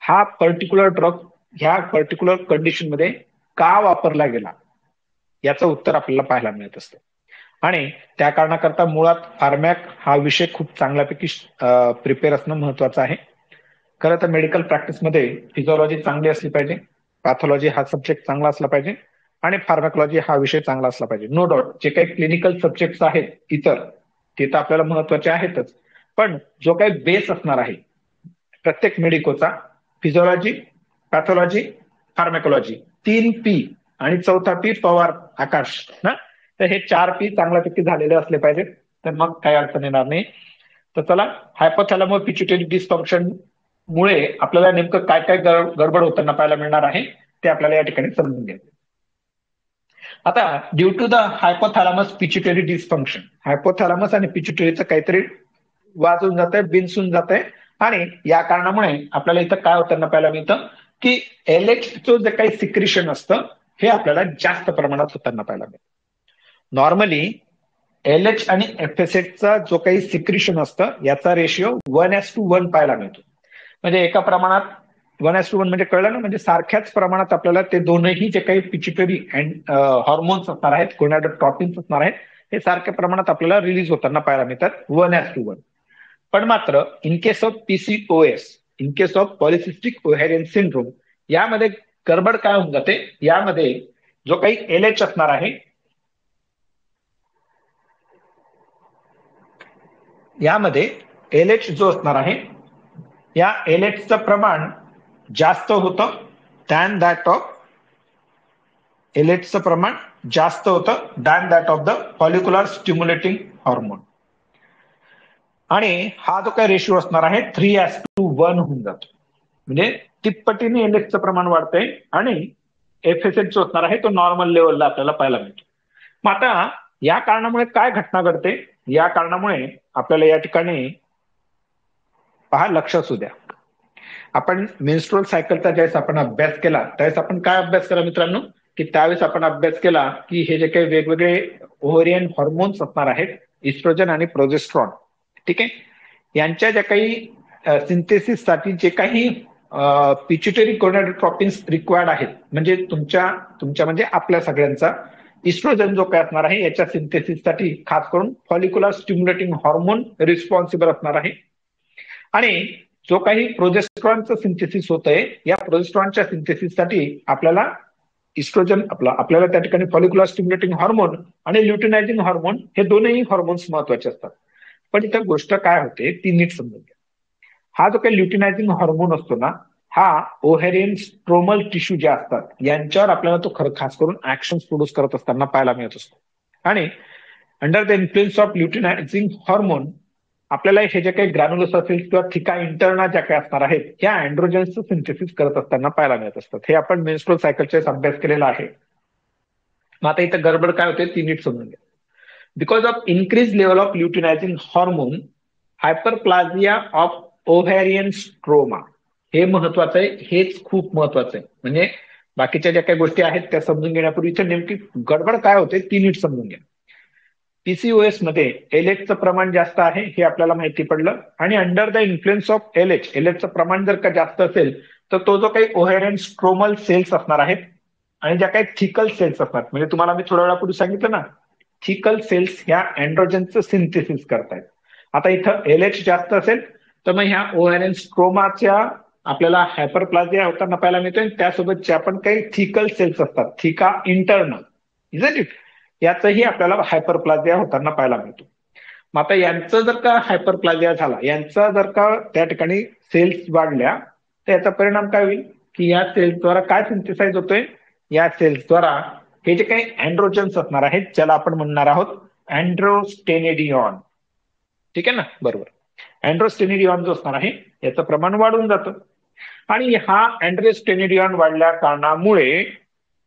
हा पर्टिक्युलर ड्रग ह्या पर्टिक्युलर कंडिशन मध्ये का वापरला गेला, याचं उत्तर आपल्याला पाहायला मिळत असतं. आणि त्या कारणाकरता मुळात फार्मॅक हा विषय खूप चांगल्यापैकी प्रिपेअर असणं महत्वाचं आहे. खरं तर मेडिकल प्रॅक्टिसमध्ये फिजिओलॉजी चांगली असली पाहिजे, पॅथॉलॉजी हा सब्जेक्ट चांगला असला पाहिजे, आणि फार्मॅकोलॉजी हा विषय चांगला असला पाहिजे. नो डाऊट जे काही क्लिनिकल सब्जेक्ट आहेत इतर, ते तर आपल्याला महत्वाचे आहेतच, पण जो काही बेस असणार आहे प्रत्येक मेडिकोचा, फिजिओलॉजी, पॅथॉलॉजी, फार्मॅकोलॉजी, 3P, आणि 4था P पवार आकाश ना, तर हे 4P चांगल्यापैकी झालेले असले पाहिजे, तर मग काही अडचण येणार नाही. तर चला, हायपोथॅलामो पिट्युटरी डिसफंक्शन मुळे आपल्याला नेमकं काय काय गडबड होताना पाहायला मिळणार आहे, ते आपल्याला या ठिकाणी समजून घ्यायचं. आता due to the hypothalamus pituitary dysfunction, hypothalamus आणि पिट्युटरीचं काहीतरी वाजून जात आहे, बिनसून जात आहे. आणि या कारणामुळे आपल्याला इथं काय होताना पाहायला मिळतं की एलएचचं जे काही सिक्रिशन असतं, हे आपल्याला जास्त प्रमाणात होताना पाहायला मिळतं. नॉर्मली एलएच आणि एफएसएचचा जो काही सिक्रिशन असतं, याचा रेशिओ 1:1 पाहायला मिळतो. म्हणजे एका प्रमाणात 1:1 म्हणजे कळलं ना, म्हणजे सारख्याच प्रमाणात आपल्याला ते दोनही जे काही पिट्युटरी अँड हॉर्मोन्स असणार आहेत, गोनाडोट्रोपिन्स असणार आहेत, हे सारख्या प्रमाणात आपल्याला रिलीज होताना पाहायला मिळतात 1:1. पण मात्र in case of PCOS, in case of polycystic ovarian syndrome, यामध्ये गडबड काय होऊन जाते, यामध्ये जो काही एलएच असणार आहे, यामध्ये एलएच जो असणार आहे, या एलएचचं प्रमाण जास्त होतं दॅन दॅट ऑफ, एलएचचं प्रमाण जास्त होतं than that of the follicular stimulating hormone. आणि हा जो काही रेशिओ असणार आहे 3:1 होऊन जातो, म्हणजे तिप्पटीने एलएचचं प्रमाण वाढतंय आणि एफएसएच जो असणार आहे तो नॉर्मल लेवलला आपल्याला पाहायला मिळतो. मग आता या कारणामुळे काय घटना घडते, या कारणामुळे आपल्याला या ठिकाणी पहा, लक्ष असू द्या, आपण मेन्स्ट्रुअल सायकलचा ज्यावेळेस आपण अभ्यास केला, त्यावेळेस आपण काय अभ्यास केला मित्रांनो, की त्यावेळेस आपण अभ्यास केला की हे जे काही वेगवेगळे ओव्हरियन हॉर्मोन्स असणार आहेत, इस्ट्रोजन आणि प्रोजेस्ट्रॉन, ठीक आहे, यांच्या ज्या काही सिंथेसिससाठी जे काही पिट्युटरी गोनाडोट्रोपिन्स रिक्वायर्ड आहेत, म्हणजे तुमच्या म्हणजे आपल्या सगळ्यांचा इस्ट्रोजन जो काय असणार आहे, याच्या सिंथेसिससाठी खास करून फॉलिक्युलर स्टिम्युलेटिंग हॉर्मोन रिस्पॉन्सिबल असणार आहे. आणि जो काही प्रोजेस्ट्रॉनचं सिंथेसिस होत आहे, या प्रोजेस्ट्रॉनच्या सिंथेसिससाठी आपल्याला इस्ट्रोजन आपल्याला त्या ठिकाणी फॉलिक्युलर स्टिम्युलेटिंग हॉर्मोन आणि ल्युटिनायझिंग हॉर्मोन, हे दोनही हॉर्मोन्स महत्वाचे असतात. पण इथं गोष्ट काय होते ती नीट समजून घ्या. हा जो काही ल्युटिनायझिंग हॉर्मोन असतो ना, हा ओव्हॅरियन स्ट्रोमल टिश्यू जे असतात, यांच्यावर आपल्याला तो खास करून ऍक्शन प्रोड्यूस करत असताना पाहायला मिळत असतो. आणि under the influence of luteinising hormone आपल्याला हे जे काही ग्रॅन्युलोस असेल किंवा थिका इंटरना ज्या काही असणार आहेत, या अँड्रोजन्सचं सिंथेसिस करत असताना पाहायला मिळत असतात. हे आपण मेन्स्ट्रुअल सायकलचा अभ्यास केलेला आहे. मग आता इथं गडबड काय होते ती नीट समजून घ्या. Because of increase level of luteinising hormone hyperplasia of ovarian stroma, हे महत्वाचं आहे, हेच खूप महत्वाचं आहे. म्हणजे बाकीच्या ज्या काही गोष्टी आहेत त्या समजून घेण्यापूर्वी इथं नेमकी गडबड काय होते ती नीट समजून घ्या. पीसीओएस मध्ये एलएचचं प्रमाण जास्त आहे हे आपल्याला माहिती पडलं, आणि अंडर द इन्फ्लुएन्स ऑफ एलएचचं प्रमाण जर का जास्त असेल तर तो जो काही ओव्हॅरियन स्ट्रोमल सेल्स असणार आहेत आणि ज्या काही थिकल सेल्स असतात, म्हणजे तुम्हाला मी थोड्या वेळापूर्वी सांगितलं ना, थिकल सेल्स ह्या अँड्रोजनचं सिंथेसिस करतायत. आता इथं एलएच जास्त असेल तर मग ह्या ओव्हॅरियन स्ट्रोमाच्या आपल्याला हायपरप्लाझिया होताना पाहायला मिळतोय. त्यासोबत ज्या पण काही थिकल सेल्स असतात, थिका इंटरनल, इज इट, याचंही आपल्याला हायपरप्लाझिया होताना पाहायला मिळतो. मग आता यांचं जर का हायपरप्लाझिया झाला, यांचा जर का त्या ठिकाणी सेल्स वाढल्या तर याचा परिणाम काय होईल की या सेल्सद्वारा काय सिंथेसाइज होतोय, या सेल्सद्वारा हे जे काही अँड्रोजन्स असणार आहेत ज्याला आपण म्हणणार आहोत अँड्रोस्टेनिडियॉन. ठीक आहे ना, बरोबर. अँड्रोस्टेनिडियॉन जो असणार आहे याचं प्रमाण वाढून जातं, आणि हा अँड्रोस्टेनिडियॉन वाढल्या कारणामुळे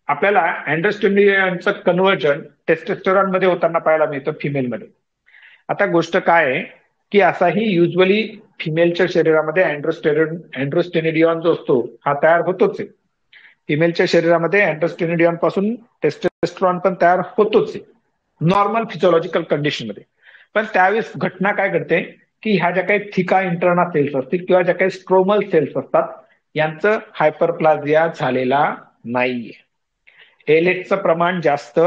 आपल्याला अँड्रोस्टेनिडियॉनचं कन्व्हर्जन टेस्टोस्टेरॉन मध्ये होताना पाहायला मिळतं फिमेलमध्ये. आता गोष्ट काय आहे की असाही युजली फिमेलच्या शरीरामध्ये अँड्रोस्टेनिडियॉन जो असतो हा तयार होतोच आहे. फिमेलच्या शरीरामध्ये अँड्रोस्टेनिडियॉन पासून टेस्टोस्टेरॉन पण तयार होतोच आहे नॉर्मल फिजिओलॉजिकल कंडिशनमध्ये. पण त्यावेळेस घटना काय घडते की ह्या ज्या काही थिका इंटरना सेल्स असतील किंवा ज्या काही स्ट्रोमल सेल्स असतात यांचं हायपरप्लाझिया झालेला नाहीये, एलएचचं प्रमाण जास्त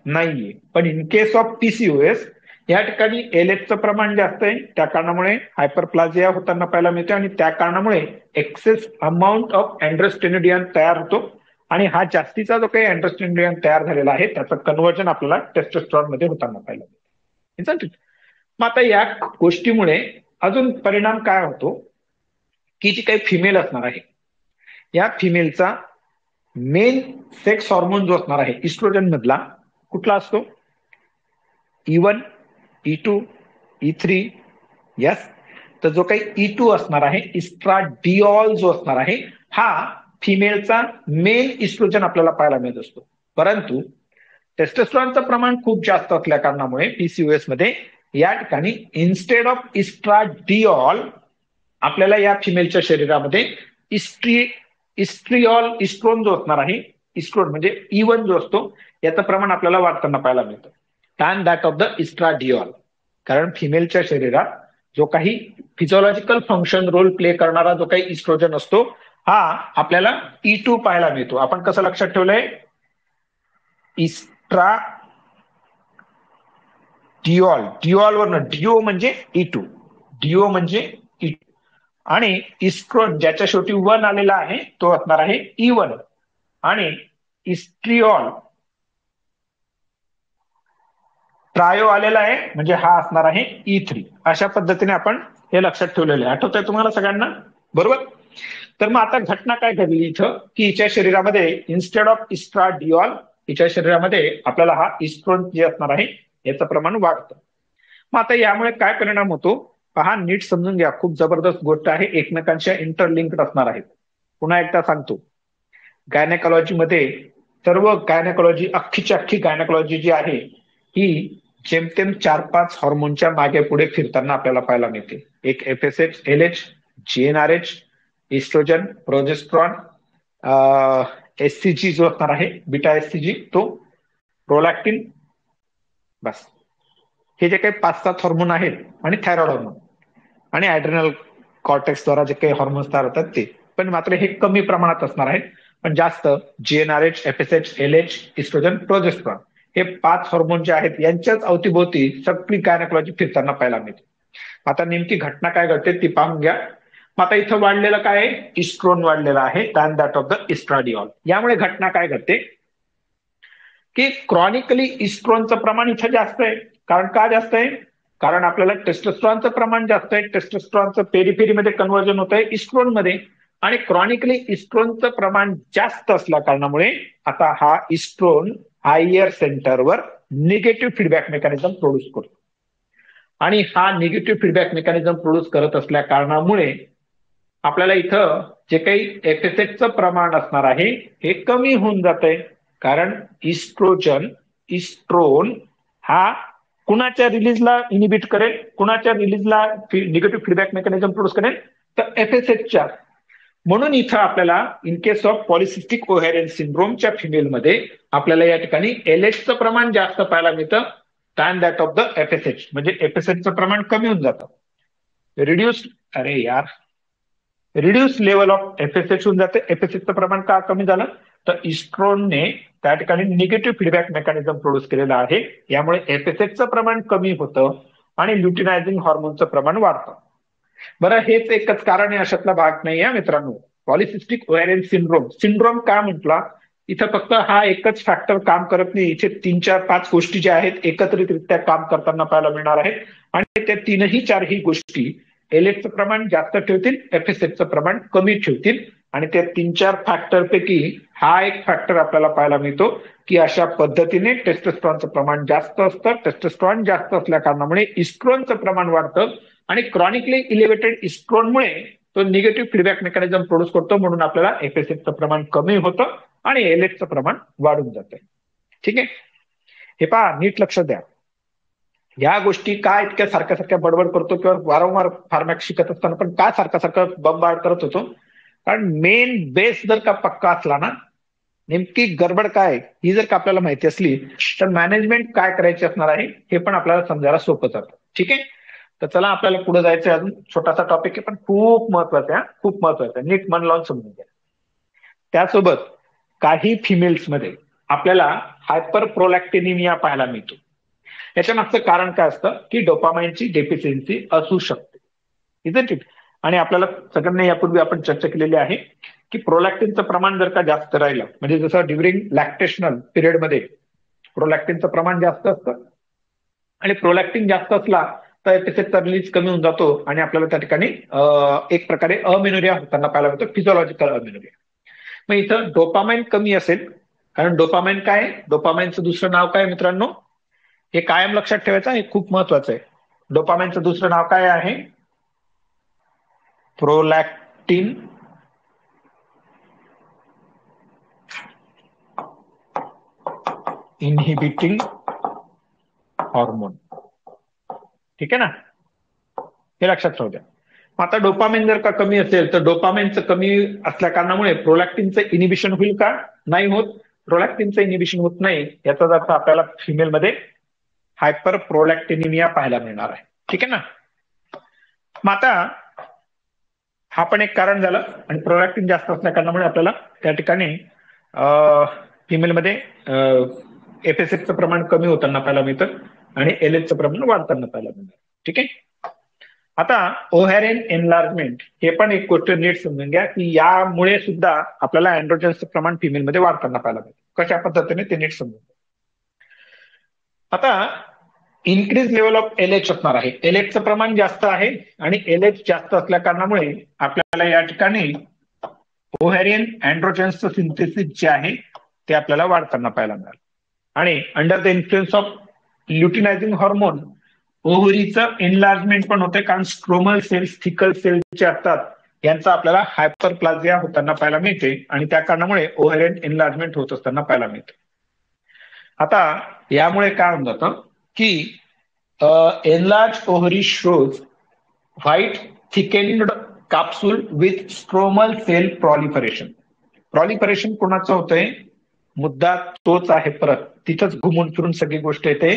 नाहीये. पण इन केस ऑफ पीसीओएस या ठिकाणी एलएचचं प्रमाण जास्त आहे, त्या कारणामुळे हायपरप्लाझिया होताना पाहायला मिळते, आणि त्या कारणामुळे एक्सेस अमाऊंट ऑफ अँड्रोस्टेनिडियन तयार होतो, आणि हा जास्तीचा जो काही अँड्रोस्टेनिडियन तयार झालेला आहे त्याचं कन्व्हर्जन आपल्याला टेस्टोस्टेरॉन मध्ये होताना पाहायला मिळते. मग आता या गोष्टीमुळे अजून परिणाम काय होतो की जी काही फिमेल असणार आहे या फिमेलचा मेन सेक्स हॉर्मोन जो असणार आहे इस्ट्रोजन मधला कुठला असतो, E1, E2, E3, यस. तर जो काही E2 असणार आहे इस्ट्राडिऑल जो असणार आहे हा फिमेलचा मेन इस्ट्रोजन आपल्याला पाहायला मिळत असतो. परंतु टेस्टोस्टेरॉनचं प्रमाण खूप जास्त असल्या कारणामुळे पीसीओएस मध्ये या ठिकाणी इन्स्टेड ऑफ इस्ट्राडिऑल आपल्याला या फिमेलच्या शरीरामध्ये इस्ट्रोन जो असणार आहे, इस्ट्रोन म्हणजे E1 जो असतो याचं प्रमाण आपल्याला वाढताना पाहायला मिळतं, अँड दॅट ऑफ द इस्ट्राडिऑल. कारण फिमेलच्या शरीरात जो काही फिजिओलॉजिकल फंक्शन रोल प्ले करणारा जो काही इस्ट्रोजन असतो हा आपल्याला E2 पाहायला मिळतो. आपण कसं लक्षात ठेवलंय, इस्ट्राडिऑल, डिऑल वरनं, डिओ म्हणजे E2, डिओ म्हणजे E2, आणि इस्ट्रोन ज्याच्या शेवटी 1 आलेला आहे तो असणार आहे E1, आणि इस्ट्रिऑल ट्रायो आलेला आहे म्हणजे हा असणार आहे E3. अशा पद्धतीने आपण हे लक्षात ठेवलेलं आहे. आठवतंय तुम्हाला सगळ्यांना, बरोबर? तर मग आता घटना काय घडली इथं की हिच्या शरीरामध्ये इन्स्टेड ऑफ इस्ट्राडिऑल हिच्या शरीरामध्ये आपल्याला हा इस्ट्रोन जे असणार आहे याचं प्रमाण वाढतं. मग आता यामुळे काय परिणाम होतो पहा, नीट समजून घ्या, खूप जबरदस्त गोष्ट आहे, एकमेकांच्या इंटरलिंक्ड असणार आहेत. पुन्हा एकदा सांगतो, गायनेकॉलॉजीमध्ये सर्व गायनेकॉलॉजी, अख्खीची अख्खी गायनेकॉलॉजी जी आहे ही जेमतेम 4-5 हॉर्मोनच्या मागे पुढे फिरताना आपल्याला पाहायला मिळते. एक FSH, LH, GnRH, estrogen, progesterone, SCG जो असणार आहे बीटा एससीजी, तो प्रोलॅक्टिन, बस. हे जे काही 5-7 हॉर्मोन आहेत, आणि थायरॉइड हॉर्मोन आणि ॲड्रिनल कॉर्टेक्सद्वारा जे काही हॉर्मोन्स तयार होतात ते, पण मात्र हे कमी प्रमाणात असणार आहेत. पण जास्त GnRH, FSH, LH, estrogen, progesterone हे 5 हॉर्मोन जे आहेत यांच्याच अवतीभोवती सगळी गायनेकॉलॉजी फिरताना पाहायला मिळते. आता नेमकी घटना काय घडते ती पाहून घ्या. आता इथं वाढलेलं काय आहे, इस्ट्रोन वाढलेला आहे, दॅन दॅट ऑफ द इस्ट्राडिऑल. यामुळे घटना काय घडते की क्रॉनिकली इस्ट्रोनचं प्रमाण इथं जास्त आहे. कारण का जास्त आहे, कारण आपल्याला टेस्टोस्टेरॉनचं प्रमाण जास्त आहे, टेस्टोस्टेरॉनचं पेरिफेरीमध्ये कन्व्हर्जन होत आहे इस्ट्रोनमध्ये, आणि क्रॉनिकली इस्ट्रोनचं प्रमाण जास्त असल्या कारणामुळे आता हा इस्ट्रोन हायर सेंटरवर निगेटिव्ह फीडबॅक मेकॅनिझम प्रोड्यूस करतो, आणि हा निगेटिव्ह फीडबॅक मेकॅनिझम प्रोड्यूस करत असल्या कारणामुळे आपल्याला इथं जे काही एफएसएचचं प्रमाण असणार आहे हे कमी होऊन जात आहे. कारण इस्ट्रोन हा कुणाच्या रिलीजला इनिबिट करेल, कुणाच्या रिलीजला निगेटिव्ह फीडबॅक मेकॅनिझम प्रोड्यूस करेल, तर एफएसएचच्या. म्हणून इथं आपल्याला in case of polycystic ovarian सिंड्रोमच्या फिमेलमध्ये आपल्याला या ठिकाणी एलएचचं प्रमाण जास्त पाहायला मिळतं than that of the FSH. म्हणजे एफएसएचचं प्रमाण कमी होऊन जातं. रिड्यूस लेवल ऑफ एफएसएच होऊन जाते. एफएसएचचं प्रमाण का कमी झालं, तर इस्ट्रोनने त्या ठिकाणी निगेटिव्ह फीडबॅक मेकॅनिझम प्रोड्यूस केलेलं आहे. यामुळे एफएसएचचं प्रमाण कमी होतं आणि ल्युटिनायझिंग हॉर्मोनचं प्रमाण वाढतं. बरं, हेच एकच कारण आहे अशातला भाग नाही आहे मित्रांनो. पॉलिसिस्टिक ओव्हॅरियन सिंड्रोम का म्हटला, इथं फक्त हा एकच फॅक्टर काम करत नाही. इथे 3, 4, 5 गोष्टी ज्या आहेत एकत्रितरित्या काम करताना पाहायला मिळणार आहेत. आणि त्या 3ही 4ही गोष्टी एलएचचं प्रमाण जास्त ठेवतील, एफएसएचचं प्रमाण कमी ठेवतील. आणि त्या 3-4 फॅक्टर पैकी हा एक फॅक्टर आपल्याला पाहायला मिळतो की अशा पद्धतीने टेस्टोस्टेरॉनचं प्रमाण जास्त असतं. टेस्टोस्टेरॉन जास्त असल्या कारणामुळे इस्ट्रोनचं प्रमाण वाढतं आणि क्रॉनिकली इलेव्हेटेड इस्ट्रोनमुळे तो निगेटिव्ह फीडबॅक मेकॅनिझम प्रोड्यूस करतो. म्हणून आपल्याला एफएसएचचं प्रमाण कमी होतं आणि एलएचचं प्रमाण वाढून जातं. ठीक आहे, हे पहा, नीट लक्ष द्या. या गोष्टी का इतक्या सारख्या बडबड करतो किंवा वारंवार फार्मॅक्स शिकत असताना पण का सारखं बंबाड करत होतो, कारण मेन बेस जर का पक्का असला ना, नेमकी गडबड काय ही जर का आपल्याला माहिती असली तर मॅनेजमेंट काय करायची असणार आहे हे पण आपल्याला समजायला सोपं जातं. ठीक आहे, तर चला आपल्याला पुढे जायचं. अजून छोटासा टॉपिक आहे पण खूप महत्वाचा आहे, खूप महत्वाचा आहे. नीट मन लावून समजून घ्या. त्यासोबत काही फिमेल्समध्ये आपल्याला हायपर प्रोलॅक्टिनिमिया पाहायला मिळतो. याच्या मागचं कारण काय असतं की डोपामाइनची डेफिशियन्सी असू शकते, इजंट इट. आणि आपल्याला सगळ्यांना यापूर्वी आपण चर्चा केलेली आहे की प्रोलॅक्टिनचं प्रमाण जर का जास्त राहिलं, म्हणजे जसं ड्युरिंग लॅक्टेशनल पिरियडमध्ये प्रोलॅक्टिनचं प्रमाण जास्त असतं आणि प्रोलॅक्टिन जास्त असला तर एफएसएचचा रिलीज कमी होऊन जातो आणि आपल्याला त्या ठिकाणी एक प्रकारे अमेनोरिया होताना पाहायला मिळतो, फिजिओलॉजिकल अमेनोरिया. मग इथं डोपामाइन कमी असेल, कारण डोपामाइन काय, डोपामाइनचं दुसरं नाव काय मित्रांनो, हे कायम लक्षात ठेवायचं, हे खूप महत्वाचं आहे. डोपामाइनचं दुसरं नाव काय आहे, प्रोलॅक्टिन इनहिबिटिंग हॉर्मोन. ठीक आहे ना, हे लक्षात राहू द्या. आता डोपामाइन जर का कमी असेल तर डोपामाइनचं कमी असल्या कारणामुळे प्रोलॅक्टिनचं इनिबिशन होईल का, नाही होत. प्रोलॅक्टिनचं इनिबिशन होत नाही, याचाच अर्थ आपल्याला फिमेलमध्ये हायपर प्रोलॅक्टिनिमिया पाहायला मिळणार आहे. ठीक आहे ना. मग आता हा पण एक कारण झालं आणि प्रोलॅक्टिन जास्त असल्या कारणामुळे आपल्याला त्या ठिकाणी फिमेलमध्ये एफएसएचचं प्रमाण कमी होताना पाहायला मिळतं आणि एलएचचं प्रमाण वाढताना पाहायला मिळतं. ठीक आहे. आता ओव्हॅरियन एनलार्जमेंट हे पण एक गोष्ट नीट समजून घ्या की यामुळे सुद्धा आपल्याला अँड्रोजन्सचं प्रमाण फिमेलमध्ये वाढताना पाहायला मिळतं. कशा पद्धतीने ते नीट समजून घ्या. आता इन्क्रीज लेवल ऑफ एलएच असणार आहे. एलएचचं प्रमाण जास्त आहे आणि एलएच जास्त असल्या कारणामुळे आपल्याला या ठिकाणी ओव्हॅरियन अँड्रोजन्सचं सिंथेसिस जे आहे ते आपल्याला वाढताना पाहायला मिळालं. आणि under the influence of luteinising hormone ओव्हरीचं एनलार्जमेंट पण होते, कारण स्ट्रोमल सेल्स थिकल सेल्स जे असतात यांचा आपल्याला हायपरप्लाझिया होताना पाहायला मिळते आणि त्या कारणामुळे ओव्हॅरियन एनलार्जमेंट होत असताना पाहायला मिळते. आता यामुळे काय होऊन जातं की enlarge ovary shows white thickened capsule with stromal cell proliferation. Proliferation कोणाचं होतंय, मुद्दा तोच आहे, परत तिथंच घुमून फिरून सगळी गोष्ट येते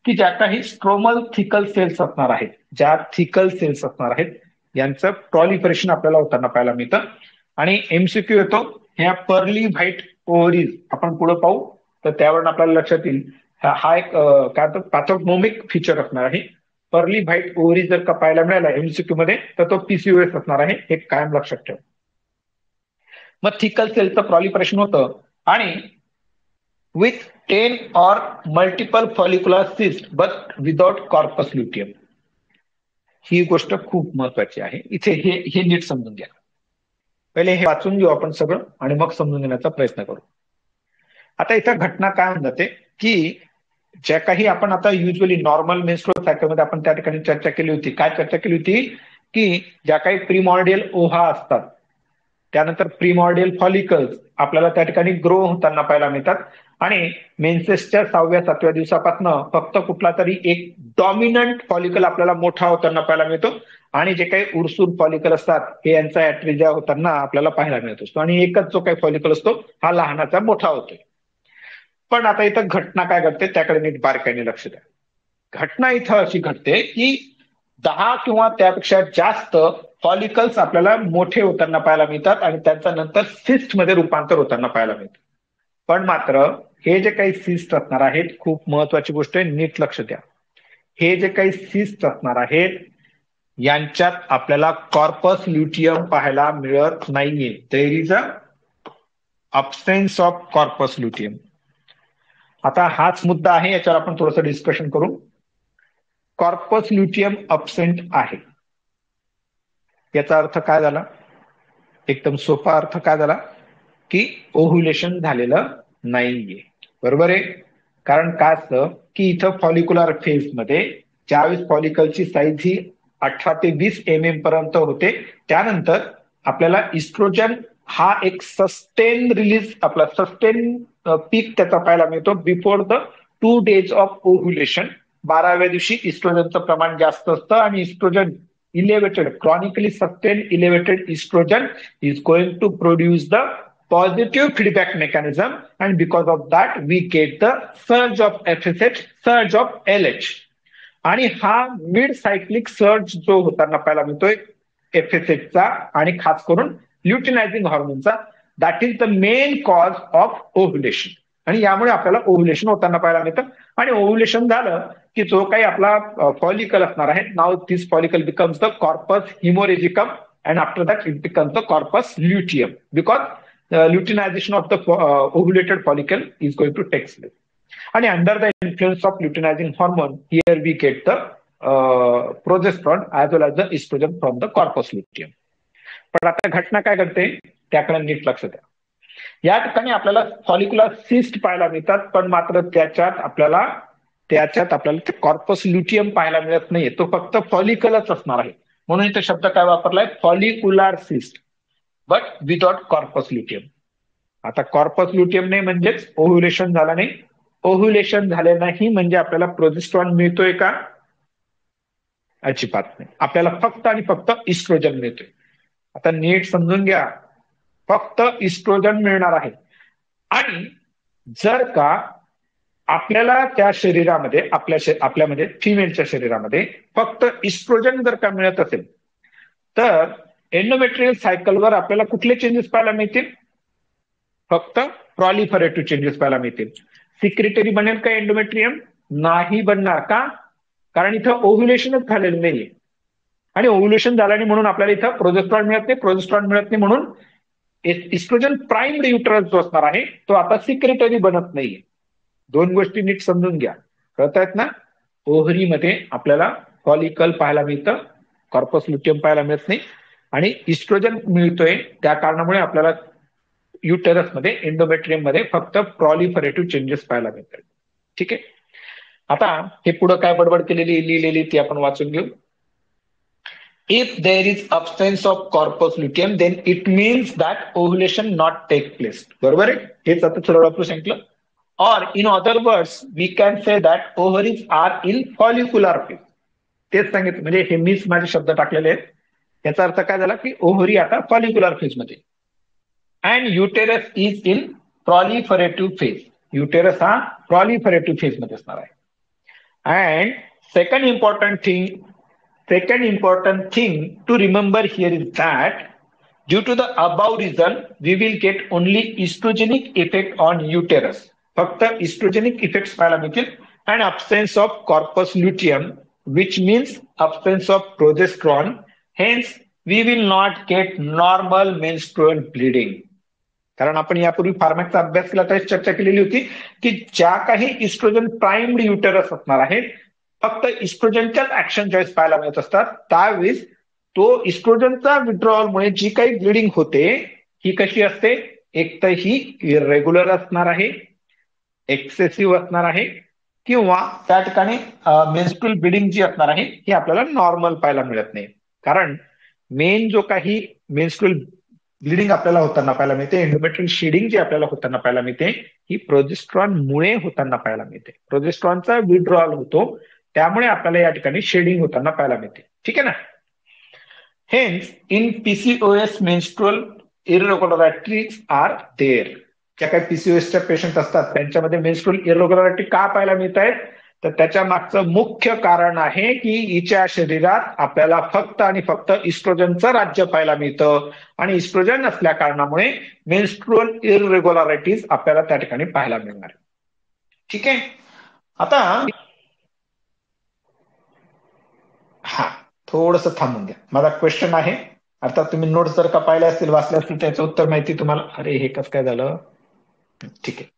की ज्या काही स्ट्रोमल थिकल सेल्स असणार आहेत, ज्या थिकल सेल्स असणार आहेत यांचं प्रॉलिफरेशन आपल्याला होताना पाहायला मिळतं. आणि एमसीक्यू येतो, ह्या पर्ली व्हाईट ओव्हरीज आपण पुढे पाहू तर त्यावरून आपल्याला लक्षात येईल हा एक काय पॅथोग्नोमिक फीचर असणार आहे. पर्ली व्हाईट ओव्हरीज जर का पाहायला मिळाला एमसीक्यू मध्ये तर तो पीसीओएस असणार आहे, हे कायम लक्षात ठेवा. मग थिकल सेलचं प्रॉलिफरेशन होतं आणि with 10 or multiple follicular cysts but without corpus luteum. ही गोष्ट खूप महत्वाची आहे. इथे हे नीट समजून घ्या. पहिले हे वाचून घेऊ आपण सगळं आणि मग समजून घेण्याचा प्रयत्न करू. आता इथं घटना काय होऊन जाते की ज्या काही आपण आता युजली नॉर्मल मेन्स्ट्रुअल सायकलमध्ये आपण त्या ठिकाणी चर्चा केली होती. काय चर्चा केली होती की ज्या काही प्रीमॉर्डियल ओव्हा असतात त्यानंतर प्रीमॉर्डियल फॉलिकल्स आपल्याला त्या ठिकाणी ग्रो होताना पाहायला मिळतात आणि मेन्सेसच्या 6व्या-7व्या दिवसापासून फक्त कुठला तरी एक डॉमिनंट फॉलिकल आपल्याला मोठा होताना पाहायला मिळतो आणि जे काही उरसूर फॉलिकल असतात हे यांचा ऍट्रिजा होताना आपल्याला पाहायला मिळत असतो आणि एकच जो काही फॉलिकल असतो हा लहानाचा मोठा होतोय. पण आता इथं घटना काय घडते त्याकडे नीट बारकाईने लक्ष द्या. घटना इथं अशी घडते की 10 किंवा त्यापेक्षा जास्त फॉलिकल्स आपल्याला मोठे होताना पाहायला मिळतात आणि त्यांचा नंतर सिस्ट मध्ये रूपांतर होताना पाहायला मिळतं. पण मात्र हे जे काही सिस्ट असणार आहेत, खूप महत्वाची गोष्ट आहे, नीट लक्ष द्या. हे जे काही सिस्ट असणार आहेत यांच्यात आपल्याला कॉर्पस ल्युटियम पाहायला मिळत नाहीये. There is a absence of corpus luteum. आता हाच मुद्दा आहे, याच्यावर आपण थोडंसं डिस्कशन करू. कॉर्पस ल्युटियम अब्सेंट आहे याचा अर्थ काय झाला? एकदम सोपा अर्थ काय झाला की ओव्ह्युलेशन झालेलं नाहीये. बरोबर आहे. कारण काय असतं की इथं फॉलिक्युलर फेज मध्ये ज्यावेळेस फॉलिकलची साईज ही 18 ते 20 mm पर्यंत होते, त्यानंतर आपल्याला इस्ट्रोजन हा एक सस्टेन रिलीज, आपला सस्टेन पीक त्याचा पाहायला मिळतो before the 2 days of ovulation. 12व्या दिवशी इस्ट्रोजनचं प्रमाण जास्त असतं आणि oestrogen elevated, chronically sustained elevated estrogen is going to produce the positive feedback mechanism, and because of that we get the surge of FSH, surge of LH. आणि हा mid cyclic surge जो होताना पाहायला मिळतोय एफएसएचचा आणि खास करून ल्युटिनायझिंग हॉर्मोनचा, that is the main cause of ovulation. आणि यामुळे आपल्याला ओव्ह्युलेशन होताना पाहायला मिळतं. आणि ओव्ह्युलेशन झालं की जो काही आपला फॉलिकल असणार आहे, now this follicle becomes the corpus haemorrhagicum and after that it becomes the corpus luteum because luteinisation of the ovulated follicle is going to take place. आणि under the influence of luteinising hormone here we get the progesterone as well as the oestrogen from the corpus luteum. पण आता घटना काय घडते त्याकडे नीट लक्ष द्या. या ठिकाणी आपल्याला फॉलिक्युलर सिस्ट पाहायला मिळतात, पण मात्र त्याच्यात आपल्याला ते कॉर्पस ल्युटियम पाहायला मिळत नाहीये. तो फक्त फॉलिकलच असणार आहे. म्हणून इथे शब्द काय वापरलाय? Follicular cyst but without corpus luteum. आता कॉर्पस ल्युटियम नाही म्हणजेच ओव्ह्युलेशन झालं नाही. ओव्ह्युलेशन झाले नाही म्हणजे आपल्याला प्रोजेस्ट्रॉन मिळतोय का? अजिबात नाही. आपल्याला फक्त आणि फक्त इस्ट्रोजन मिळतोय. आता नीट समजून घ्या, फक्त इस्ट्रोजन मिळणार आहे. आणि जर का आपल्याला त्या शरीरामध्ये आपल्यामध्ये फिमेलच्या शरीरामध्ये फक्त इस्ट्रोजन जर का मिळत असेल तर एंडोमेट्रियल सायकलवर आपल्याला कुठले चेंजेस पाहायला मिळतील? फक्त प्रॉलिफरेटिव्ह चेंजेस पाहायला मिळतील. सिक्रेटरी बनेल का एंडोमेट्रियम? नाही बनणार. का? कारण इथं ओव्ह्युलेशनच झालेलं नाहीये. आणि ओव्ह्युलेशन झालं नाही म्हणून आपल्याला इथं प्रोजेस्ट्रॉन मिळत नाही. प्रोजेस्ट्रॉन मिळत नाही म्हणून इस्ट्रोजन प्राइम्ड युटरस जो असणार आहे तो आता सिक्रेटरी बनत नाहीये. दोन गोष्टी नीट समजून घ्या. कळतायत ना? ओव्हरीमध्ये आपल्याला फॉलिकल पाहायला मिळतं, कॉर्पस ल्युटियम पाहायला मिळत नाही. आणि इस्ट्रोजन मिळतोय त्या कारणामुळे आपल्याला युटेरस मध्ये, एंडोमेट्रियम मध्ये फक्त प्रॉलिफरेटिव्ह चेंजेस पाहायला मिळतात. ठीक आहे. आता हे पुढे काय बडबड केलेली लिहिलेली ती आपण वाचून घेऊ. If there is absence of corpus luteum, then it means that ovulation not take place. बरोबर आहे? हेच आता थोडं आपण सांगितलं. Or in other words, we can say that ovaries are in follicular phase. तेच सांगितलं, म्हणजे हे मीच माझे शब्द टाकलेले आहेत. याचा अर्थ काय झाला की ओव्हरी आता फॉलिक्युलर फेज मध्ये and uterus is in proliferative phase. Uterus हा प्रॉलिफरेटिव्ह फेज मध्ये असणार आहे. And second important thing to remember here is that due to the above reason we will get only estrogenic effect on uterus. फक्त estrogenic effects पाहायला मिळतील and absence of corpus luteum, which means absence of progesterone. Hence we will not get normal menstrual bleeding. कारण आपण यापूर्वी फार्मॅकचा अभ्यास केला त्याची चर्चा केलेली होती की ज्या काही इस्ट्रोजन प्राइम्ड युटेरस असणार आहे फक्त इस्ट्रोजनच्याच ऍक्शन ज्यावेळेस पाहायला मिळत असतात त्यावेळेस तो इस्ट्रोजनचा विड्रॉलमुळे जी काही ब्लिडिंग होते ही कशी असते? एक तर ही इरेग्युलर असणार आहे, एक्सेसिव्ह असणार आहे, किंवा त्या ठिकाणी मेन्स्ट्रुअल ब्लिडिंग जी असणार आहे ही आपल्याला नॉर्मल पाहायला मिळत नाही. कारण मेन जो काही मेन्स्ट्रुअल ब्लिडिंग आपल्याला होताना पाहायला मिळते, एंडोमेट्रियल शेडिंग जी आपल्याला होताना पाहायला मिळते ही प्रोजेस्ट्रॉनमुळे होताना पाहायला मिळते. प्रोजेस्ट्रॉनचा विड्रॉल होतो, त्यामुळे आपल्याला या ठिकाणी शेडिंग होताना पाहायला मिळते. ठीक आहे ना. Hence in PCOS menstrual irregularities are there. ज्या काही पीसीओएसच्या पेशंट असतात त्यांच्यामध्ये मेन्स्ट्रुअल इरेग्युलॅरिटी का पाहायला मिळत आहेत, तर त्याच्या मागचं मुख्य कारण आहे की हिच्या शरीरात आपल्याला फक्त आणि फक्त इस्ट्रोजनचं राज्य पाहायला मिळतं आणि इस्ट्रोजन असल्या कारणामुळे मेन्स्ट्रुअल इरेग्युलॅरिटीज आपल्याला त्या ठिकाणी पाहायला मिळणार. ठीक आहे. आता हा थोडस थांबून घ्या, माझा क्वेश्चन आहे. अर्थात तुम्ही नोट्स जर का पाहिल्या असतील, वाचल्या असतील, त्याचं उत्तर माहिती तुम्हाला. अरे हे कसं काय झालं. ठीक आहे.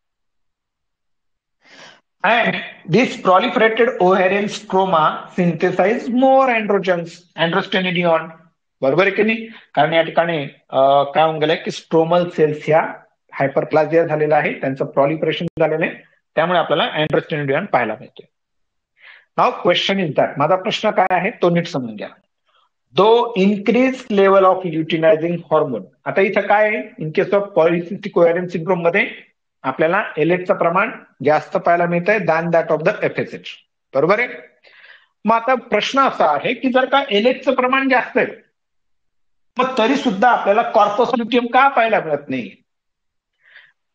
And this proliferated ovarian stroma synthesize more androgens, androstenedione. बरोबर आहे की नाही. कारण या ठिकाणी काय होऊन गेलंय की स्ट्रोमल सेल्स ह्या हायपरप्लाझिया झालेला आहे, त्यांचं प्रॉलिफरेशन झालेलं आहे, त्यामुळे आपल्याला अँड्रोस्टेनिडियन पाहायला मिळतोय. नाव क्वेश्चन इज दॅट, माझा प्रश्न काय आहे तो नीट समजून घ्या. Though increase level of luteinising hormone. आता इथं काय आहे, in case of polycystic ovarian syndrome मध्ये आपल्याला एलएचचं प्रमाण जास्त पाहायला मिळत आहे than that of the FSH. बरोबर आहे. मग आता प्रश्न असा आहे की जर का एलएचचं प्रमाण जास्त आहे, मग तरी सुद्धा आपल्याला कॉर्पस ल्युटियम का पाहायला मिळत नाही.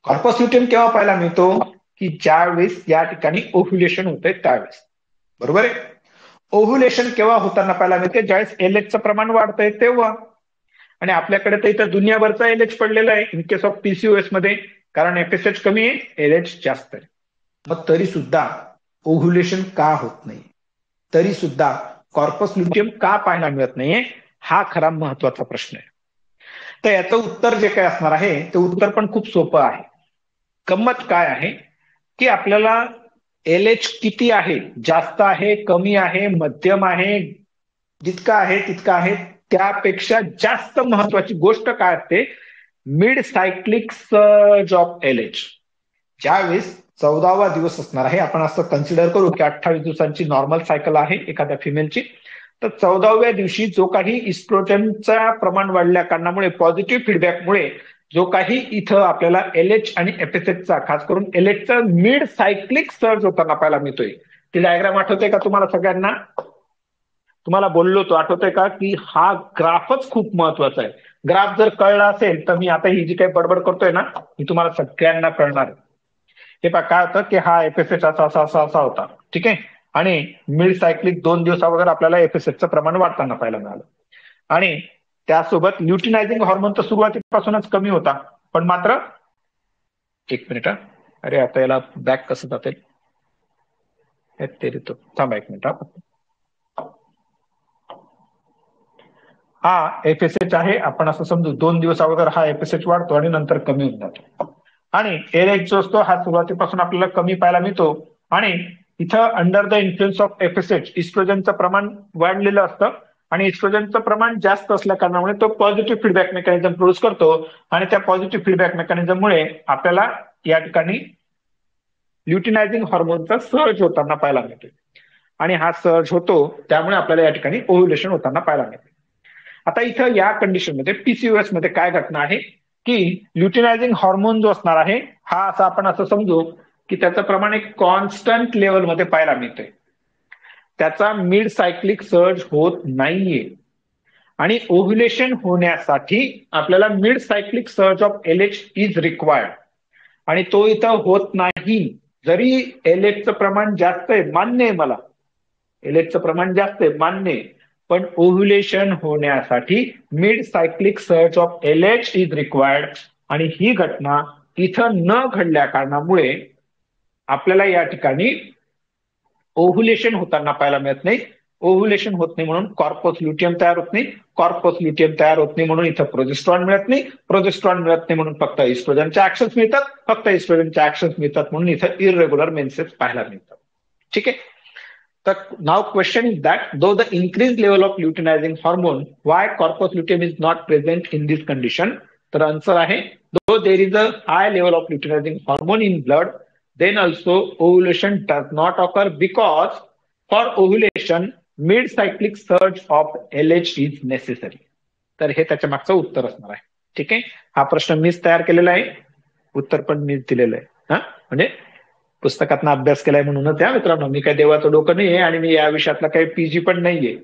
कॉर्पस ल्युटियम केव्हा पाहायला मिळतो की ज्यावेळेस या ठिकाणी ओव्ह्युलेशन होतंय त्यावेळेस. बरोबर आहे. ओव्ह्युलेशन केव्हा होताना पाहायला मिळते, ज्यावेळेस एलएचचं प्रमाण वाढतंय तेव्हा. आणि आपल्याकडे तर इथं दुनियाभरचा एलएच पडलेला आहे इन केस ऑफ पीसीओएस मध्ये, कारण एफएसएच कमी आहे, एलएच जास्त आहे. मग तरी सुद्धा ओव्ह्युलेशन का होत नाही, तरी सुद्धा कॉर्पस ल्युटियम का पाहायला मिळत नाहीये, हा खरा महत्वाचा प्रश्न आहे. तर याचं उत्तर जे काय असणार आहे ते उत्तर पण खूप सोपं आहे. गंमत काय आहे की आपल्याला एलएच किती आहे, जास्त आहे, कमी आहे, मध्यम आहे, जितका आहे तितका आहे, त्यापेक्षा जास्त महत्वाची गोष्ट काय असते, mid cyclic surge of LH. ज्यावेळेस 14वा दिवस असणार आहे, आपण असं कन्सिडर करू की 28 दिवसांची नॉर्मल सायकल आहे एखाद्या फिमेलची, तर 14व्या दिवशी जो काही इस्ट्रोजनचा प्रमाण वाढल्या कारणामुळे पॉझिटिव्ह फीडबॅकमुळे जो काही इथं आपल्याला एलएच आणि एफएसएचचा, खास करून एलएचचा मिड सायक्लिक सर्ज होताना पाहायला मिळतोय. ती डायग्राम आठवते का तुम्हाला सगळ्यांना. तुम्हाला बोललो तो आठवतोय का की हा ग्राफच खूप महत्वाचा आहे. ग्राफ जर कळला असेल तर मी आता ही जी काही बडबड करतोय ना ही तुम्हाला सगळ्यांना कळणार आहे. हे पहा काय होतं की हा एफएसएच असा असा असा असा होता. ठीक आहे. आणि मिड सायक्लिक 2 दिवस अगोदर आपल्याला एफएसएचचं प्रमाण वाढताना पाहायला मिळालं. आणि त्यासोबत ल्युटिनायझिंग हॉर्मोन तर सुरुवातीपासूनच कमी होता, पण मात्र एक मिनिट, अरे आता याला बॅक कसं जाते ते देतो, थांबा एक मिनिट. हा एफएसएच आहे, आपण असं समजू 2 दिवस अगोदर हा एफएसएच वाढतो आणि नंतर कमी होऊन जातो. आणि एलएच जो असतो हा सुरुवातीपासून आपल्याला कमी पाहायला मिळतो. आणि इथं under the influence of FSH इस्ट्रोजनचं प्रमाण वाढलेलं असतं आणि इस्ट्रोजनचं प्रमाण जास्त असल्या कारणामुळे तो पॉझिटिव्ह फीडबॅक मेकॅनिझम प्रोड्यूस करतो आणि त्या पॉझिटिव्ह फीडबॅक मेकॅनिझममुळे आपल्याला या ठिकाणी ल्युटिनायझिंग हॉर्मोनचा सर्ज होताना पाहायला मिळतो. आणि हा सर्ज होतो त्यामुळे आपल्याला या ठिकाणी ओव्ह्युलेशन होताना पाहायला मिळते. आता इथं या कंडिशनमध्ये पीसीओएस मध्ये काय घटना आहे की ल्युटिनायझिंग हॉर्मोन जो असणार आहे हा असं आपण असं समजू की त्याचं प्रमाण एक कॉन्स्टंट लेवलमध्ये पाहायला मिळतंय. त्याचा मिड सायक्लिक सर्ज होत नाहीये आणि ओव्ह्युलेशन होण्यासाठी आपल्याला mid cyclic surge of LH is required आणि तो इथं होत नाही. जरी एलएचचं प्रमाण जास्त आहे, मान्य आहे मला, एलएचचं प्रमाण जास्त आहे मान्य आहे, पण ओव्ह्युलेशन होण्यासाठी mid cyclic surge of LH is required आणि ही घटना इथं न घडल्या कारणामुळे आपल्याला या ठिकाणी ओव्ह्युलेशन होताना पाहायला मिळत नाही. ओव्ह्युलेशन होत नाही म्हणून कॉर्पस ल्युटियम तयार होत नाही, कॉर्पस ल्युटियम तयार होत नाही म्हणून इथं प्रोजेस्ट्रॉन मिळत नाही, प्रोजेस्ट्रॉन मिळत नाही म्हणून फक्त इस्ट्रोजनच्या ऍक्शन्स मिळतात, फक्त इस्ट्रोजनच्या ऍक्शन्स मिळतात म्हणून इथं इरेग्युलर मेन्सेस पाहायला मिळतात. ठीक आहे. तर now question is that though the increased level of luteinising hormone why corpus luteum is not present in this condition. तर आन्सर आहे though there is a high level of luteinising hormone in blood, then also ovulation does not occur because for ovulation mid cyclic surge of LH is necessary. तर हे त्याच्या मागचं उत्तर असणार आहे. ठीक आहे. हा प्रश्न मीच तयार केलेला आहे, उत्तर पण मीच दिलेलं आहे. हा म्हणजे पुस्तकातनं अभ्यास केलाय म्हणूनच त्या मित्रांनो, मी काय देवाचं डोकं नाहीये आणि मी या विषयातला काही पीजी पण नाहीये.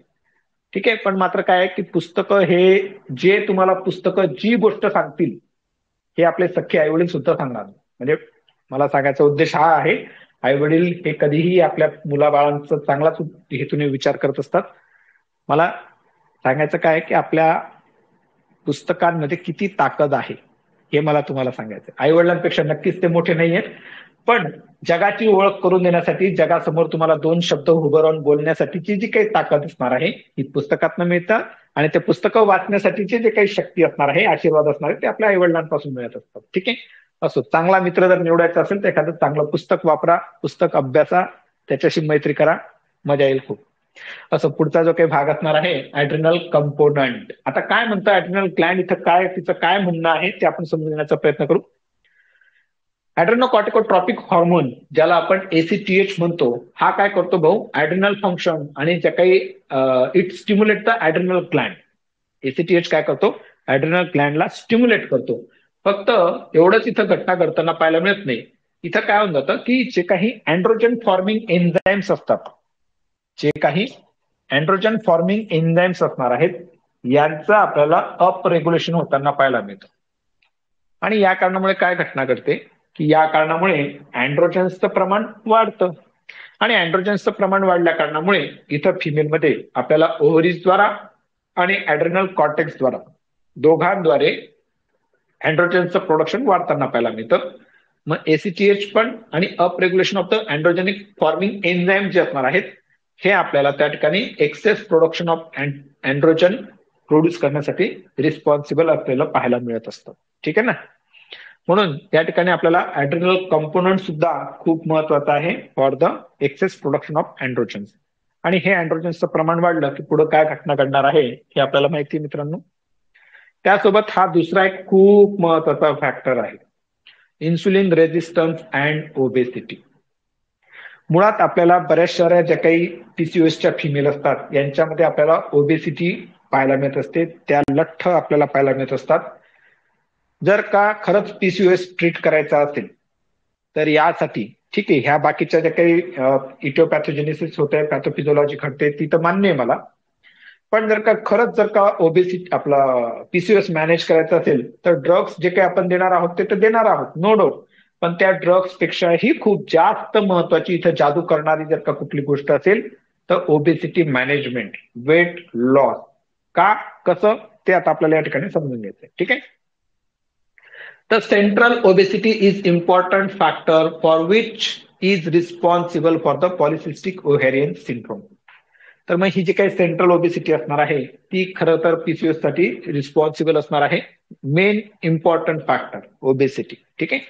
ठीक आहे. पण मात्र काय आहे की पुस्तकं हे जे तुम्हाला पुस्तकं जी गोष्ट सांगतील हे आपले सख्खे आईवडील सुद्धा सांगणार. म्हणजे मला सांगायचा उद्देश हा आहे, आईवडील हे कधीही आपल्या मुलाबाळांचा चांगलाच हेतूने विचार करत असतात. मला सांगायचं काय की आपल्या पुस्तकांमध्ये किती ताकद आहे हे मला तुम्हाला सांगायचं. आई वडिलांपेक्षा नक्कीच ते मोठे नाहीयेत, पण जगाची ओळख करून देण्यासाठी, जगासमोर तुम्हाला दोन शब्द उभं राहून बोलण्यासाठीची जी काही ताकद असणार आहे ही पुस्तकातनं मिळतं, आणि ते पुस्तकं वाचण्यासाठीचे जे काही शक्ती असणार आहे, आशीर्वाद असणार आहे, ते आपल्या आई वडिलांपासून मिळत असतात. ठीक आहे. असो, चांगला मित्र जर निवडायचा असेल तर एखादं चांगलं पुस्तक वापरा, पुस्तक अभ्यासा, त्याच्याशी मैत्री करा, मजा येईल खूप. असं पुढचा जो काही भाग असणार आहे, ऍड्रिनल कंपोनंट. आता काय म्हणतं ऍड्रिनल ग्लँड, इथं काय तिचं काय म्हणणं आहे ते आपण समजून घेण्याचा प्रयत्न करू. ऍड्रेनोकॉर्टिकोट्रॉपिक हॉर्मोन, ज्याला आपण एसीटीएच म्हणतो, हा काय करतो भाऊ, ऍड्रिनल फंक्शन आणि ज्या काही it stimulate the adrenal gland. ACTH काय करतो, ऍड्रिनल ग्लँडला स्टिम्युलेट करतो. फक्त एवढंच इथं घटना घडताना पाहायला मिळत नाही. इथं काय होऊन जातं की जे काही अँड्रोजन फॉर्मिंग एन्झाईम्स असतात, जे काही अँड्रोजन फॉर्मिंग एन्झाईम्स असणार आहेत, यांचं आपल्याला अपरेग्युलेशन होताना पाहायला मिळतं. आणि या कारणामुळे काय घटना घडते की या कारणामुळे अँड्रोजन्सचं प्रमाण वाढतं, आणि अँड्रोजन्सचं प्रमाण वाढल्या कारणामुळे इथं फिमेलमध्ये आपल्याला ओव्हरीजद्वारा आणि ऍड्रिनल कॉर्टेक्सद्वारा दोघांद्वारे अँड्रोजन्सचं प्रोडक्शन वाढताना पाहायला मिळतं. मग एसीटीएच पण आणि अपरेग्युलेशन ऑफ द अँड्रोजेनिक फॉर्मिंग एन्झाईम जे असणार आहेत, हे आपल्याला त्या ठिकाणी access production of androgen produce करण्यासाठी रिस्पॉन्सिबल आपल्याला पाहायला मिळत असतं. ठीक आहे ना. म्हणून या ठिकाणी आपल्याला ऍड्रिनल कंपोनंट सुद्धा खूप महत्वाचं आहे for the excess production of androgens. आणि हे अँड्रोजन्सचं प्रमाण वाढलं की पुढे काय घटना घडणार आहे हे आपल्याला माहिती आहे मित्रांनो. त्यासोबत हा दुसरा एक खूप महत्वाचा फॅक्टर आहे, इन्सुलिन रेझिस्टन्स अँड ओबेसिटी. मुळात आपल्याला बऱ्याचशा ज्या काही पीसीओएसच्या फिमेल असतात यांच्यामध्ये आपल्याला ओबेसिटी पाहायला मिळत असते, त्या लठ्ठ आपल्याला पाहायला मिळत असतात. जर का खरंच पीसीओएस ट्रीट करायचा असेल तर यासाठी ठीक आहे, ह्या बाकीच्या ज्या काही इटिओपॅथोजेनेसिस होते, पॅथोफिजिओलॉजी घडते, ती तर मान्य आहे मला. पण जर का खरंच जर का ओबेसिटी आपला पीसीओएस मॅनेज करायचा असेल तर ड्रग्स जे काही आपण देणार आहोत ते तर देणार आहोत, नो डाऊट. पण त्या ड्रग्स पेक्षाही खूप जास्त महत्वाची इथं जादू करणारी जर का कुठली गोष्ट असेल तर ओबेसिटी मॅनेजमेंट, वेट लॉस. का, कसं, ते आता आपल्याला या ठिकाणी समजून घ्यायचंय. ठीक आहे. The central obesity is important factor for which is responsible for the polycystic ovarian syndrome. तर मग ही जी काही सेंट्रल ओबेसिटी असणार आहे ती खरं तर पीसीओएस साठी रिस्पॉन्सिबल असणार आहे, मेन इम्पॉर्टंट फॅक्टर ओबेसिटी. ठीक आहे.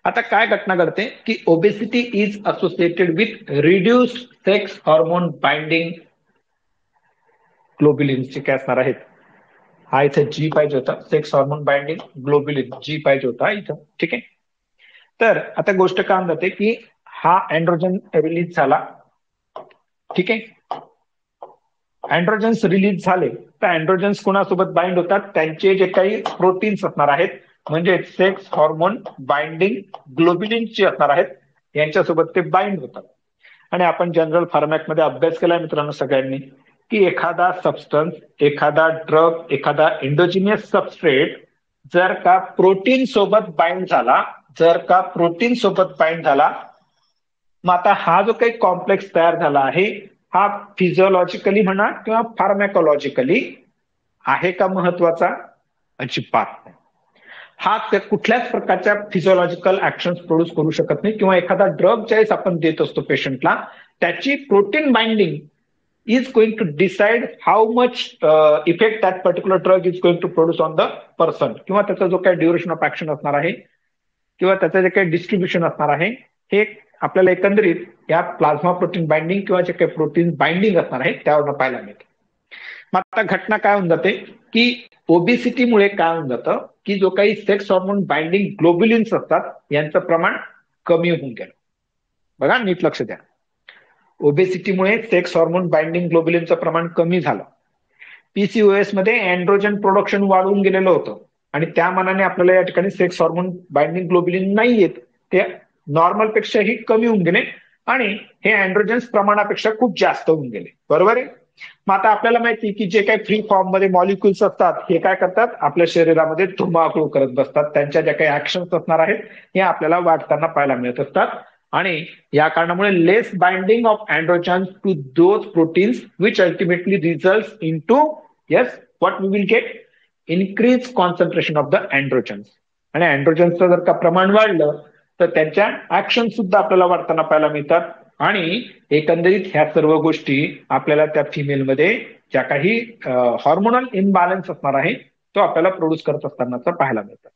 आता काय घटना घडते की obesity is associated with reduced sex hormone binding ग्लोब्युलिन्सचे काय असणार आहेत, हा इथं जी पाहिजे होता, सेक्स हॉर्मोन बाइंडिंग ग्लोब्युलिन जी पाहिजे होता इथं. ठीक आहे. तर आता गोष्ट काय जाते की हा अँड्रोजन रिलीज झाला. ठीक आहे. अँड्रोजन्स रिलीज झाले तर अँड्रोजन्स कोणासोबत बाइंड होतात, त्यांचे जे काही प्रोटीन्स असणार आहेत म्हणजे सेक्स हॉर्मोन बाइंडिंग ग्लोब्युलिन्स जे असणार आहेत यांच्यासोबत ते बाइंड होतात. आणि आपण जनरल फार्मॅकमध्ये अभ्यास केलाय मित्रांनो सगळ्यांनी की एखादा सबस्टन्स, एखादा ड्रग, एखादा एंडोजिनियस सबस्ट्रेट जर का प्रोटीन सोबत बाइंड झाला, जर का प्रोटीन सोबत बाइंड झाला, मग आता हा जो काही कॉम्प्लेक्स तयार झाला आहे हा फिजिओलॉजिकली म्हणा किंवा फार्मॅकोलॉजिकली आहे का महत्वाचा, अजिबात नाही. हा कुठल्याच प्रकारच्या फिजिओलॉजिकल ऍक्शन प्रोड्यूस करू शकत नाही, किंवा एखादा ड्रग ज्यावेळेस आपण देत असतो पेशंटला त्याची protein binding is going to decide how much effect that particular drug is going to produce on the person, किंवा त्याचा जो काही ड्युरेशन ऑफ ऍक्शन असणार आहे किंवा त्याचं जे काही डिस्ट्रीब्युशन असणार आहे हे आपल्याला एकंदरीत या प्लाझ्मा प्रोटीन बाइंडिंग किंवा जे काही प्रोटीन बाइंडिंग असणार आहे त्यावरून पाहायला मिळते. मग आता घटना काय होऊन जाते की ओबेसिटीमुळे काय होऊन जातं की जो काही सेक्स हॉर्मोन बाइंडिंग ग्लोब्युलिन्स असतात यांचं प्रमाण कमी होऊन गेलं. बघा नीट लक्ष द्या, ओबेसिटीमुळे सेक्स हॉर्मोन बाइंडिंग ग्लोब्युलिनचं प्रमाण कमी झालं, पीसीओएस मध्ये अँड्रोजन प्रोडक्शन वाढून गेलेलं होतं आणि त्या मानाने आपल्याला या ठिकाणी सेक्स हॉर्मोन बाइंडिंग ग्लोबुलिन नाही येत, ते नॉर्मल पेक्षाही कमी होऊन गेले आणि हे अँड्रोजन्स प्रमाणापेक्षा खूप जास्त होऊन गेले. बरोबर आहे. मग आता आपल्याला माहिती की जे काही फ्री फॉर्म मध्ये मॉलिक्युल्स असतात हे काय करतात, आपल्या शरीरामध्ये धुमाकूळ करत बसतात. त्यांच्या ज्या काही ऍक्शन्स असणार आहेत हे आपल्याला वाढताना पाहायला मिळत असतात आणि या कारणामुळे less binding of androgens to those proteins which ultimately result in to yes what we will get increase concentration of the androgens. आणि अँड्रोजन्सचं जर का प्रमाण वाढलं तर त्यांच्या ऍक्शन सुद्धा आपल्याला वाढताना पाहायला मिळतात आणि एकंदरीत ह्या सर्व गोष्टी आपल्याला त्या फिमेलमध्ये ज्या काही हॉर्मोनल इम्बॅलन्स असणार आहे तो आपल्याला प्रोड्यूस करत असतानाचा पाहायला मिळतात.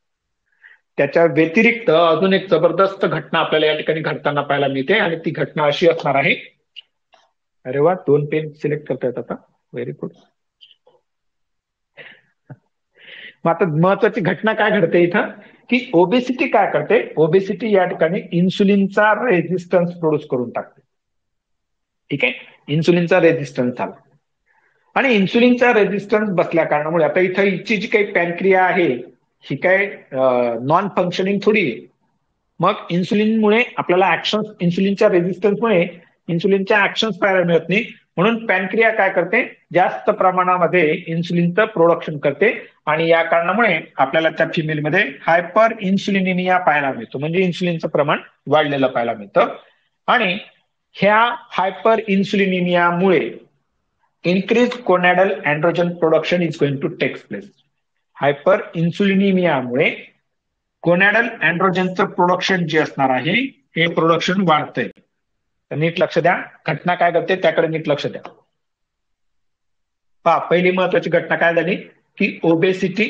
त्याच्या व्यतिरिक्त अजून एक जबरदस्त घटना आपल्याला या ठिकाणी घडताना पाहायला मिळते आणि ती घटना अशी असणार आहे. अरे वा, 2 पेन सिलेक्ट करता येतात आता, व्हेरी गुड. मग आता महत्वाची घटना काय घडते इथं की ओबेसिटी काय करते, ओबेसिटी या ठिकाणी इन्सुलिनचा रेझिस्टन्स प्रोड्यूस करून टाकते. ठीक आहे, इन्सुलिनचा रेझिस्टन्स झाला आणि इन्सुलिनचा रेझिस्टन्स बसल्या कारणामुळे आता इथं हिची जी काही पॅनक्रिया आहे ही काय नॉन फंक्शनिंग थोडी आहे. मग इन्सुलिनमुळे आपल्याला ऍक्शन, इन्सुलिनच्या रेझिस्टन्समुळे इन्सुलिनच्या ऍक्शन्स पाहायला मिळत नाही, म्हणून पॅनक्रिया काय करते, जास्त प्रमाणामध्ये इन्सुलिनचं प्रोडक्शन करते आणि या कारणामुळे आपल्याला त्या फिमेलमध्ये हायपर इन्सुलिनिमिया पाहायला मिळतो, म्हणजे इन्सुलिनचं प्रमाण वाढलेलं पाहायला मिळतं. आणि ह्या हायपर इन्सुलिनिमियामुळे increase gonadal androgen production is going to take place. Hyper इन्सुलिनिमियामुळे कोनॅडल अँड्रोजनचं प्रोडक्शन जे असणार आहे हे प्रोडक्शन वाढतंय. तर नीट लक्ष द्या, घटना काय घडते त्याकडे नीट लक्ष द्या. पहा, पहिली महत्वाची घटना काय झाली की ओबेसिटी,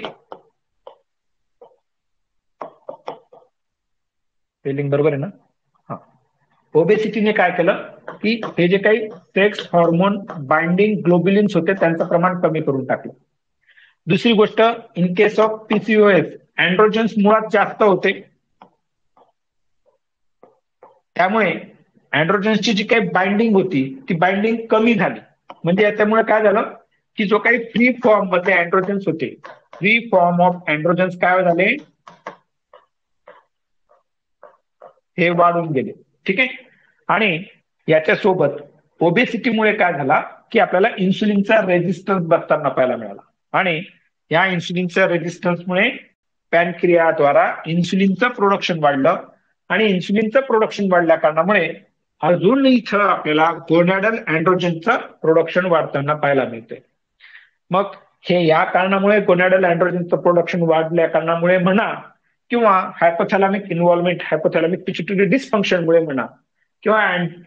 स्पेलिंग बरोबर आहे ना, हा, ओबेसिटीने काय केलं की हे जे काही सेक्स हॉर्मोन बाइंडिंग ग्लोब्युलिन्स होते त्यांचं प्रमाण कमी करून टाकलं. दुसरी गोष्ट, इन केस ऑफ पीसीओएस अँड्रोजन्स मुळात जास्त होते, त्यामुळे अँड्रोजन्सची जी काही बाइंडिंग होती ती बाइंडिंग कमी झाली. म्हणजे याच्यामुळे काय झालं की जो काही फ्री फॉर्म मध्ये अँड्रोजन्स होते, फ्री फॉर्म ऑफ अँड्रोजन्स काय झाले, हे वाढून गेले. ठीक आहे, आणि याच्यासोबत ओबेसिटीमुळे काय झाला की आपल्याला इन्सुलिनचा रेझिस्टन्स बसताना पाहायला मिळाला आणि या इन्सुलिनच्या रेझिस्टन्समुळे पॅनक्रियाद्वारा इन्सुलिनचं प्रोडक्शन वाढलं आणि इन्सुलिनचं प्रोडक्शन वाढल्या कारणामुळे अजून इथं आपल्याला गोनॅडल अँड्रोजनचं प्रोडक्शन वाढताना पाहायला मिळते. मग हे या कारणामुळे गोनॅडल अँड्रोजनचं प्रोडक्शन वाढल्या कारणामुळे म्हणा किंवा हायपोथॅलॅमिक इन्व्हॉल्वमेंट, हायपोथॅलॅमिक पिट्युटरी डिस्फंक्शनमुळे म्हणा किंवा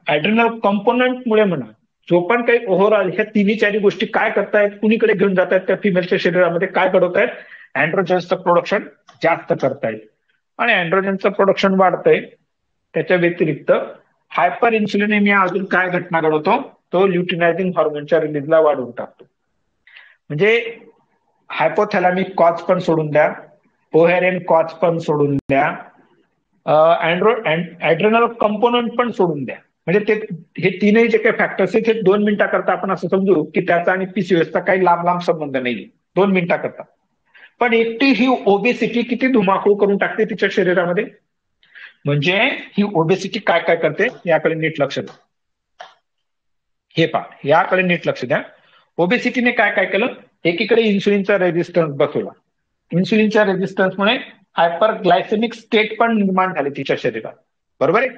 ॲड्रिनल कंपोनंटमुळे म्हणा, जो पण काही ओव्हरऑल ह्या तिन्ही चारी गोष्टी काय करतायत, कुणीकडे घेऊन जात आहेत, त्या फिमेलच्या शरीरामध्ये काय घडवत आहेत, अँड्रोजन्सचं प्रोडक्शन जास्त करतायत आणि अँड्रोजनचं प्रोडक्शन वाढतंय. त्याच्या व्यतिरिक्त हायपर इन्सुलिनेमिया अजून काय घटना घडवतो, तो ल्युटिनायझिंग हॉर्मोनच्या रिलीजला वाढवून टाकतो. म्हणजे हायपोथॅलॅमिक कॉज पण सोडून द्या, कोहेरेंट कॉज पण सोडून द्या, ॲड्रिनल कंपोनंट पण सोडून द्या. म्हणजे ते हे तीनही जे काही फॅक्टर्स आहेत हे 2 मिनिटाकरता आपण असं समजू की त्याचा आणि पीसीओएसचा काही लांब लांब संबंध नाही, 2 मिनिटाकरता. पण एकटी ही ओबेसिटी किती धुमाकूळ करून टाकते तिच्या शरीरामध्ये. म्हणजे ही ओबेसिटी काय काय करते याकडे नीट लक्ष द्या. हे पहा, याकडे नीट लक्ष द्या. ओबेसिटीने काय काय केलं, एकीकडे इन्सुलिनचा रेझिस्टन्स बसवला, इन्सुलिनच्या रेझिस्टन्समुळे हायपर ग्लायसेमिक स्टेट पण निर्माण झाले तिच्या शरीरात. बरोबर आहे.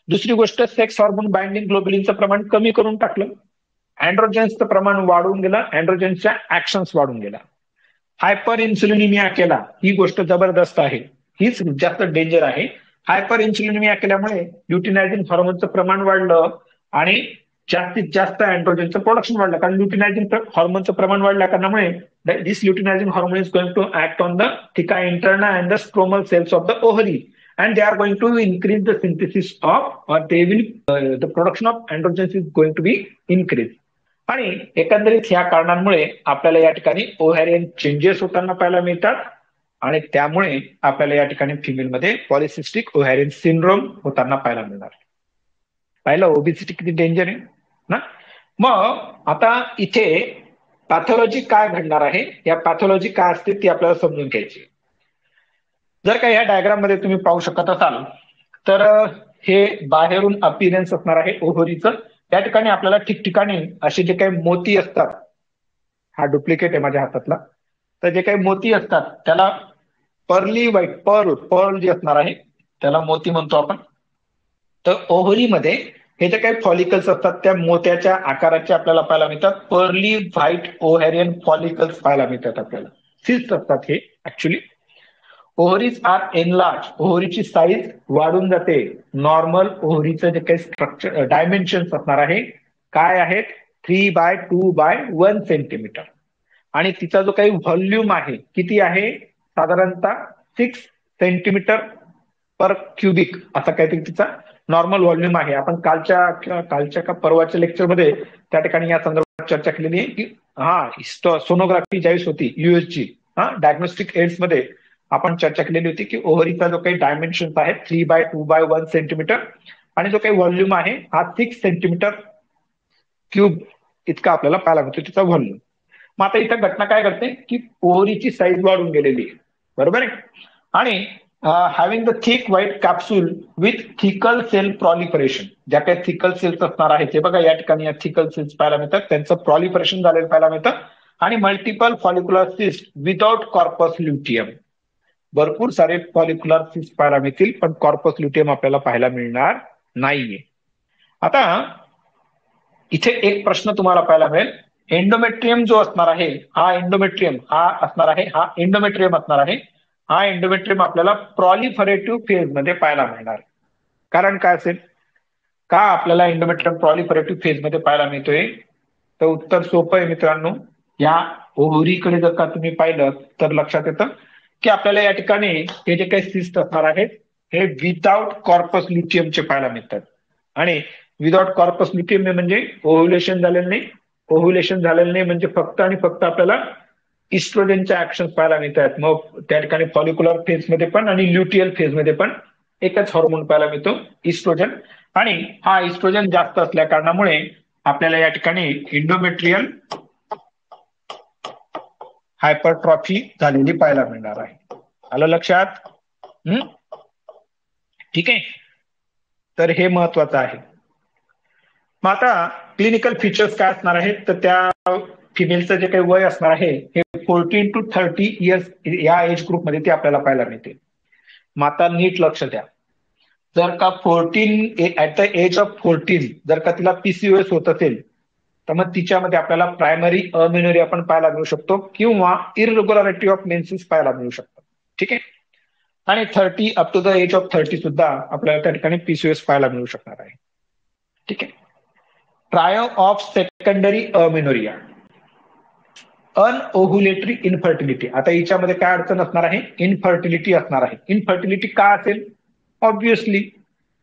दुसरी गोष्ट, सेक्स हॉर्मोन बाइंडिंग ग्लोबुलिनचं प्रमाण कमी करून टाकलं, अँड्रोजन्सचं प्रमाण वाढून गेलं, अँड्रोजन्सच्या ऍक्शन्स वाढून गेला, हायपर इन्सुलिनिमिया केला. ही गोष्ट जबरदस्त आहे, हीच जास्त डेंजर आहे. हायपर इन्सुलिनिमिया केल्यामुळे ल्युटिनायझिंग हॉर्मोनचं प्रमाण वाढलं आणि जास्तीत जास्त अँड्रोजनचं प्रोडक्शन वाढलं, कारण ल्युटिनायझिंग हॉर्मोनचं प्रमाण वाढल्या कारणामुळे this luteinising hormone is going to act on the theca interna and the stromal cells of the ovary and they are going to increase the synthesis of, or they will the production of androgens is going to be increased. आणि एकंदरीत ह्या कारणांमुळे आपल्याला या ठिकाणी ovarian changes होताना पाहायला मिळतात आणि त्यामुळे आपल्याला या ठिकाणी फिमेलमध्ये पॉलिसिस्टिक ओव्हॅरियन सिंड्रोम होताना पाहायला मिळणार. पाहिलं ओबेसिटी किती डेंजर आहे ना. मग आता इथे पॅथॉलॉजी काय घडणार आहे, या पॅथॉलॉजी काय असते ती आपल्याला समजून घ्यायची. जर का या डायग्राम मध्ये तुम्ही पाहू शकत असाल तर हे बाहेरून अपिअरन्स असणार आहे ओव्हरीचं. त्या ठिकाणी आपल्याला ठिकठिकाणी असे जे काही मोती असतात, हा डुप्लिकेट आहे माझ्या हातातला, तर जे काही मोती असतात त्याला पर्ली व्हाईट पर्ल जे असणार आहे त्याला मोती म्हणतो आपण. तर ओव्हरीमध्ये हे जे काही फॉलिकल्स असतात त्या मोत्याच्या आकाराचे आपल्याला पाहायला मिळतात. पर्ली व्हाईट ओव्हॅरियन फॉलिकल्स पाहायला मिळतात आपल्याला. सिस्ट असतात हे ऍक्च्युली. ओव्हरीज आर एनलार्ज, ओव्हरीची साईज वाढून जाते. नॉर्मल ओव्हरीचं जे काही स्ट्रक्चर डायमेन्शन असणार आहे काय आहेत, 3/2/1 सेंटीमीटर. आणि तिचा जो काही व्हॉल्यूम आहे किती आहे, साधारणतः 6 सेंटीमीटर पर क्युबिक असा काहीतरी तिचा नॉर्मल व्हॉल्यूम आहे. आपण कालच्या का परवाच्या लेक्चरमध्ये त्या ठिकाणी या संदर्भात चर्चा केलेली आहे की सोनोग्राफी ज्यावेळेस होती यूएसची, डायग्नोस्टिक एड्स मध्ये आपण चर्चा केलेली होती की ओव्हरीचा जो काही डायमेन्शन आहे 3/2/1 सेंटीमीटर आणि जो काही व्हॉल्यूम आहे हा 6 सेंटीमीटर क्यूब इतका आपल्याला पाहायला मिळतो तिचा व्हॉल्यूम. मग आता इथं घटना काय करते की ओव्हरीची साईज वाढून गेलेली आहे, बरोबर आहे. आणि having the thick white capsule with thecal cell proliferation, ज्या काही थिकल सेल्स असणार आहेत ते बघा या ठिकाणी या थिकल सेल्स पाहायला मिळतात, त्यांचं प्रॉलिफरेशन झालेलं पाहायला मिळतं. आणि multiple follicular cyst without corpus luteum, भरपूर सारे फॉलिक्युलर सिस्ट पाहायला मिळतील पण कॉर्पस ल्युटियम आपल्याला पाहायला मिळणार नाहीये. आता इथे एक प्रश्न तुम्हाला पाहायला मिळेल, एंडोमेट्रियम जो असणार आहे हा एंडोमेट्रियम असणार आहे. हा एंडोमेट्रियम आपल्याला प्रॉलिफरेटिव्ह फेज मध्ये पाहायला मिळणार. कारण काय असेल, का आपल्याला एंडोमेट्रियम प्रॉलिफरेटिव्ह फेज मध्ये पाहायला मिळतोय, तर उत्तर सोपं आहे मित्रांनो. या ओव्हरीकडे जर का तुम्ही पाहिलं तर लक्षात येतं की आपल्याला या ठिकाणी हे जे काही सिस्ट असणार आहेत हे विदाउट कॉर्पस ल्युटियमचे पाहायला मिळतात. आणि विदाउट कॉर्पस ल्युटियम म्हणजे ओव्ह्युलेशन झालेलं नाही. ओव्ह्युलेशन झालेलं नाही म्हणजे फक्त आणि फक्त आपल्याला इस्ट्रोजनच्या ऍक्शन पाहायला मिळतात. मग त्या ठिकाणी फॉलिक्युलर फेजमध्ये पण आणि ल्युटियल फेजमध्ये पण एकच हॉर्मोन पाहायला मिळतो, इस्ट्रोजन. आणि हा इस्ट्रोजन जास्त असल्या कारणामुळे आपल्याला या ठिकाणी इंडोमेट्रियल हायपरट्रॉफी झालेली पाहायला मिळणार आहे. आलं लक्षात? ठीक आहे, तर हे महत्वाचं आहे. मग आता क्लिनिकल फीचर्स काय असणार आहेत, तर त्या फिमेलचं जे काही वय असणार आहे हे 14 to 30 इयर्स या एज ग्रुपमध्ये ते आपल्याला पाहायला मिळते. मग आता नीट लक्ष द्या, जर का 14 ऍट द एज ऑफ 14 जर का तिला पीसीओएस होत असेल तर मग तिच्यामध्ये आपल्याला प्रायमरी अमेनोरिया पण पाहायला मिळू शकतो किंवा इररेग्युलरिटी ऑफ मेन्सेस पाहायला मिळू शकतो. ठीक आहे. आणि 30 up to the age of 30 सुद्धा आपल्याला त्या ठिकाणी पीसीओएस पाहायला मिळू शकणार आहे. ठीक आहे. Trio of secondary amenorrhoea, anovulatory infertility. आता हिच्यामध्ये काय अडचण असणार आहे, इनफर्टिलिटी असणार आहे. इनफर्टिलिटी का असेल, ऑब्व्हियसली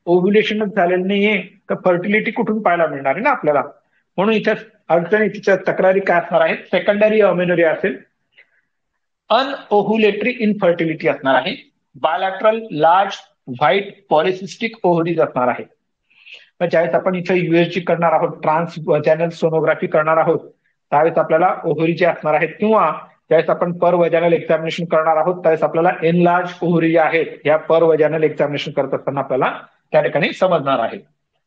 ओव्ह्युलेशनच झालेलं नाहीये तर फर्टिलिटी कुठून पाहायला मिळणार आहे ना आपल्याला. म्हणून इथे अडचणी तिच्या तक्रारी काय असणार आहेत, सेकंडरी अमेनोरिया असेल, अनओव्हुलेटरी इनफर्टिलिटी असणार आहे, बायलॅटरल लार्ज व्हाईट पॉलिसिस्टिक ओव्हरीज असणार आहे. ज्यावेळेस आपण इथे युएसजी करणार आहोत, ट्रान्स वॅजानल सोनोग्राफी करणार आहोत, त्यावेळेस आपल्याला ओव्हरी जे असणार आहेत किंवा ज्यावेळेस आपण पर वॅजानल एक्झामिनेशन करणार आहोत त्यावेळेस आपल्याला एनलार्ज ओव्हरी ज्या आहेत या पर वॅजानल एक्झामिनेशन करत असताना आपल्याला त्या ठिकाणी समजणार आहे.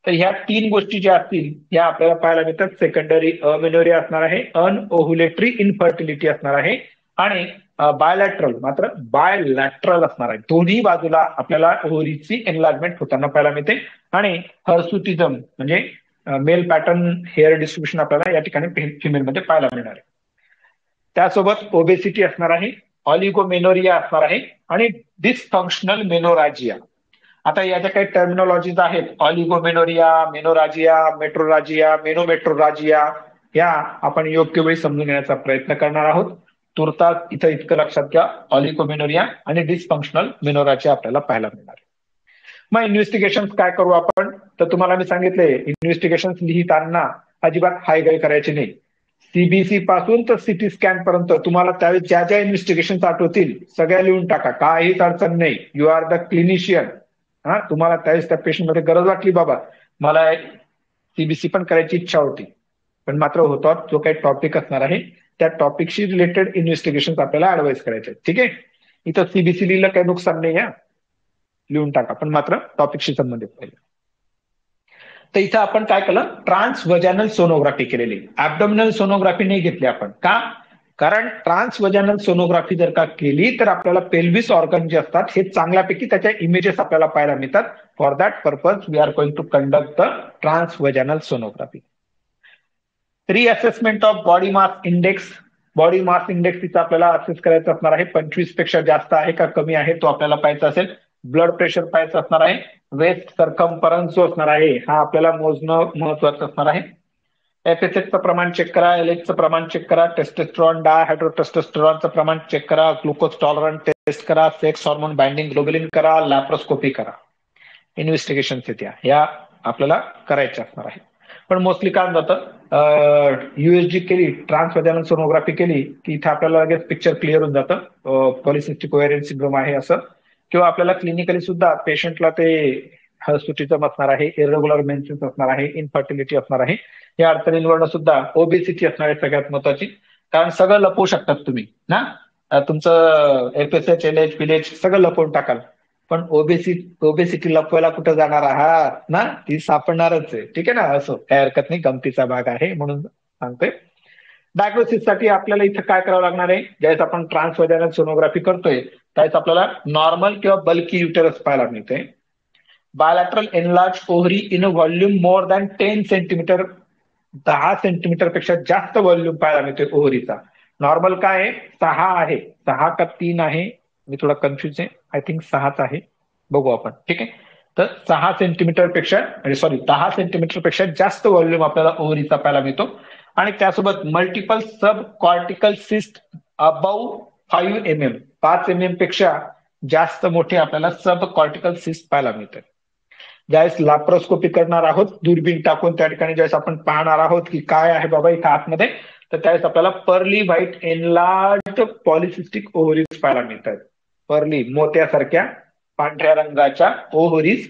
तर ह्या 3 गोष्टी ज्या असतील या आपल्याला पाहायला मिळतात. सेकंडरी अमेनोरिया असणार आहे, अनओव्हुलेटरी इनफर्टिलिटी असणार आहे आणि बायलॅटरल मात्र बायलॅटरल असणार आहे. दोन्ही बाजूला आपल्याला ओव्हरीची एनलार्जमेंट होताना पाहायला मिळते. आणि हर्सुटिझम म्हणजे मेल पॅटर्न हेअर डिस्ट्रीब्युशन आपल्याला या ठिकाणी फिमेलमध्ये पाहायला मिळणार आहे. त्यासोबत ओबेसिटी असणार आहे, ऑलिगोमेनोरिया असणार आहे आणि डिसफंक्शनल मेनोरॅजिया. आता या ज्या काही टर्मिनॉलॉजीज आहेत, ऑलिगोमेनोरिया, मेनोराजिया, मेट्रोराजिया, मेनोमेट्रोराजिया, या आपण योग्य वेळी समजून घेण्याचा प्रयत्न करणार आहोत. तुर्तास इथं इतकं लक्षात घ्या, ऑलिगोमेनोरिया आणि डिसफंक्शनल मेनोराजिया आपल्याला पाहायला मिळणार. मग इन्व्हेस्टिगेशन काय करू आपण, तर तुम्हाला मी सांगितले इन्व्हेस्टिगेशन लिहिताना अजिबात हायगाय करायची नाही. सीबीसी पासून तर सिटी स्कॅन पर्यंत तुम्हाला त्यावेळेस ज्या ज्या इन्व्हेस्टिगेशन आठवतील सगळ्या लिहून टाका, काहीच अडचण नाही. You are the clinician. तुम्हाला त्यावेळेस त्या पेशंट मध्ये गरज वाटली, बाबा मला सीबीसी पण करायची इच्छा होती, पण मात्र होता जो काही टॉपिक असणार आहे त्या टॉपिकशी रिलेटेड इन्व्हेस्टिगेशन आपल्याला ऍडवाइस करायचे. ठीक आहे. इथं सीबीसी लिहिलं काही नुकसान नाही आहे, लिहून टाका, पण मात्र टॉपिकशी संबंधित पाहिजे. तर इथं आपण काय केलं, ट्रान्सव्हॅजानल सोनोग्राफी केलेली. ऍब्डोमिनल सोनोग्राफी नाही घेतली आपण. का? कारण ट्रान्सव्हॅजानल सोनोग्राफी जर का केली तर आपल्याला पेल्विस ऑर्गन जे असतात हे चांगल्यापैकी त्याच्या इमेजेस आपल्याला पाहायला मिळतात. For that purpose we are going to conduct the transvaginal sonography. Reassessment of body mass index. Body mass index तिचा आपल्याला असेस करायचा असणार आहे. 25 पेक्षा जास्त आहे का कमी आहे तो आपल्याला पाहायचा असेल. ब्लड प्रेशर पाहायचं असणार आहे. वेस्ट सर्कम्फरन्स जो असणार आहे हा आपल्याला मोजणं महत्वाचं असणार आहे. एफएसएचचं प्रमाण चेक करा, एलएचचं प्रमाण चेक करा, टेस्टोस्टेरॉन डायहायड्रोटेस्टोस्टेरॉनचं प्रमाण चेक करा, ग्लुकोज टॉलरंट टेस्ट करा, सेक्स हॉर्मोन बाइंडिंग ग्लोबुलिन करा, लॅप्रोस्कोपी करा. इन्व्हेस्टिगेशन या आपल्याला करायच्या असणार आहे. पण मोस्टली काय जातं, युएसजी केली, ट्रान्सव्हॅजानल सोनोग्राफी केली की इथे आपल्याला लगेच पिक्चर क्लिअर होऊन जातं, पॉलिसिस्टिक ओव्हॅरियन सिंड्रोम आहे असं. किंवा आपल्याला क्लिनिकली सुद्धा पेशंटला ते हर्सुटिझम असणार आहे, इरेग्युलर मेन्सेस असणार आहे, इनफर्टिलिटी असणार आहे. या अडचणींवरनं सुद्धा ओबेसिटी असणार आहे सगळ्यात महत्वाची. कारण सगळं लपवू शकतात तुम्ही ना, तुमचं एफएसएच, एलएच, पिलेच सगळं लपवून टाकाल. पण ओबेसिटी लपवायला कुठं जाणार आहात ना, ती सापडणारच आहे. ठीक आहे ना, असो काही हरकत नाही, गमतीचा भाग आहे म्हणून सांगतोय. डायग्नोसिससाठी आपल्याला इथं काय करावं लागणार आहे, ज्यावेळेस आपण ट्रान्सव्हॅजानल सोनोग्राफी करतोय त्यावेळेस आपल्याला नॉर्मल किंवा बल्की युटेरस पाहायला मिळते. Bilateral enlarge ovary in a volume more than 10 centimetre, 10 centimetre पेक्षा जास्त व्हॉल्यूम पाहायला मिळते ओव्हरीचा. नॉर्मल काय आहे, 6 आहे, 6 का 3 आहे, मी थोडा कन्फ्युज आहे, आय थिंक 6च आहे, बघू आपण. ठीक आहे, तर 6 सेंटीमीटर पेक्षा, सॉरी 10 सेंटीमीटर पेक्षा जास्त व्हॉल्यूम आपल्याला ओव्हरीचा पाहायला मिळतो. आणि त्यासोबत multiple sub cortical cyst about 5 mm, 5 mm पेक्षा जास्त मोठे आपल्याला सब कॉर्टिकल सिस्ट पाहायला मिळतात. ज्यावेळेस लॅप्रोस्कोपी करणार आहोत, दुर्बीण टाकून त्या ठिकाणी ज्यावेळेस आपण पाहणार आहोत की काय आहे बाबा इथं आतमध्ये, तर त्यावेळेस आपल्याला पर्ली व्हाईट एनलार्ज पॉलिसिस्टिक ओव्हरीज पाहायला मिळतात. पर्ली मोत्यासारख्या पांढऱ्या रंगाच्या ओव्हरीज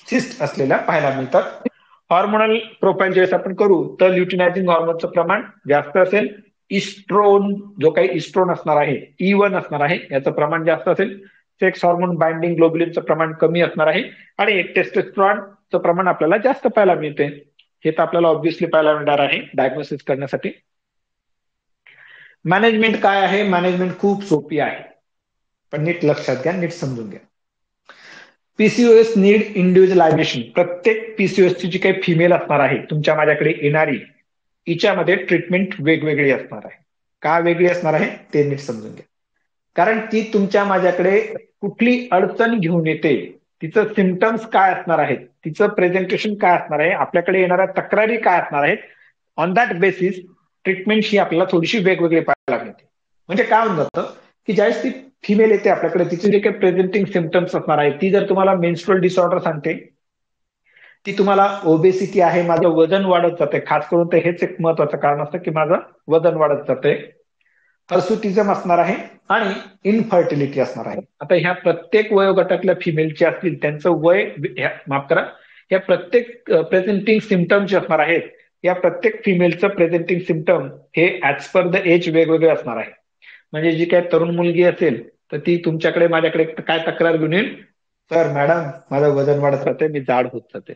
सिस्ट असलेल्या पाहायला मिळतात. हॉर्मोनल प्रोफाईल ज्यावेळेस आपण करू तर ल्युटिनायझिंग हॉर्मोनचं प्रमाण जास्त असेल. इस्ट्रोन, जो काही इस्ट्रोन असणार आहे, E1 असणार आहे, याचं प्रमाण जास्त असेल. सेक्स हॉर्मोन बाइंडिंग ग्लोबुलिनचं प्रमाण कमी असणार आहे. आणि टेस्टोस्टेरॉनचं प्रमाण आपल्याला जास्त पाहायला मिळते. हे तर आपल्याला ऑब्व्हियसली पाहायला मिळणार आहे डायग्नोसिस करण्यासाठी. मॅनेजमेंट काय आहे, मॅनेजमेंट खूप सोपी आहे, पण नीट लक्षात घ्या, नीट समजून घ्या. PCOS need individualization. प्रत्येक पीसीओएसची जी काही फिमेल असणार आहे तुमच्या माझ्याकडे येणारी, हिच्यामध्ये ट्रीटमेंट वेगवेगळी असणार आहे. का वेगळी असणार आहे ते नीट समजून घ्या. कारण ती तुमच्या माझ्याकडे कुठली अडचण घेऊन येते, तिचं सिम्पटम्स काय असणार आहेत, तिचं प्रेझेंटेशन काय असणार आहे, आपल्याकडे येणाऱ्या तक्रारी काय असणार आहेत, ऑन दॅट बेसिस ट्रीटमेंट ही आपल्याला थोडीशी वेगवेगळी पाहायला मिळते. म्हणजे काय होऊन जातं की ज्यावेळेस ती फिमेल येते आपल्याकडे, तिचे जे काही प्रेझेंटिंग सिम्पटम्स असणार आहेत, ती जर तुम्हाला मेन्स्ट्रुअल डिसऑर्डर सांगते, ती तुम्हाला ओबेसिटी आहे, माझं वजन वाढत जाते, खास करून तर हेच एक महत्वाचं कारण असतं की माझं वजन वाढत जाते, हर्सुटिझम असणार आहे आणि इनफर्टिलिटी असणार आहे. आता ह्या प्रत्येक वयोगटातल्या फिमेलचे असतील त्यांचं वय, माफ करा, या प्रत्येक प्रेझेंटिंग सिम्पटम जे असणार आहेत, या प्रत्येक फिमेलचं प्रेझेंटिंग सिम्पटम हे ऍज पर द एज वेगवेगळे असणार आहे. म्हणजे जी काय तरुण मुलगी असेल तर ती तुमच्याकडे माझ्याकडे काय तक्रार घेऊन येईल, तर मॅडम माझं वजन वाढत जाते, मी जाड होत जाते.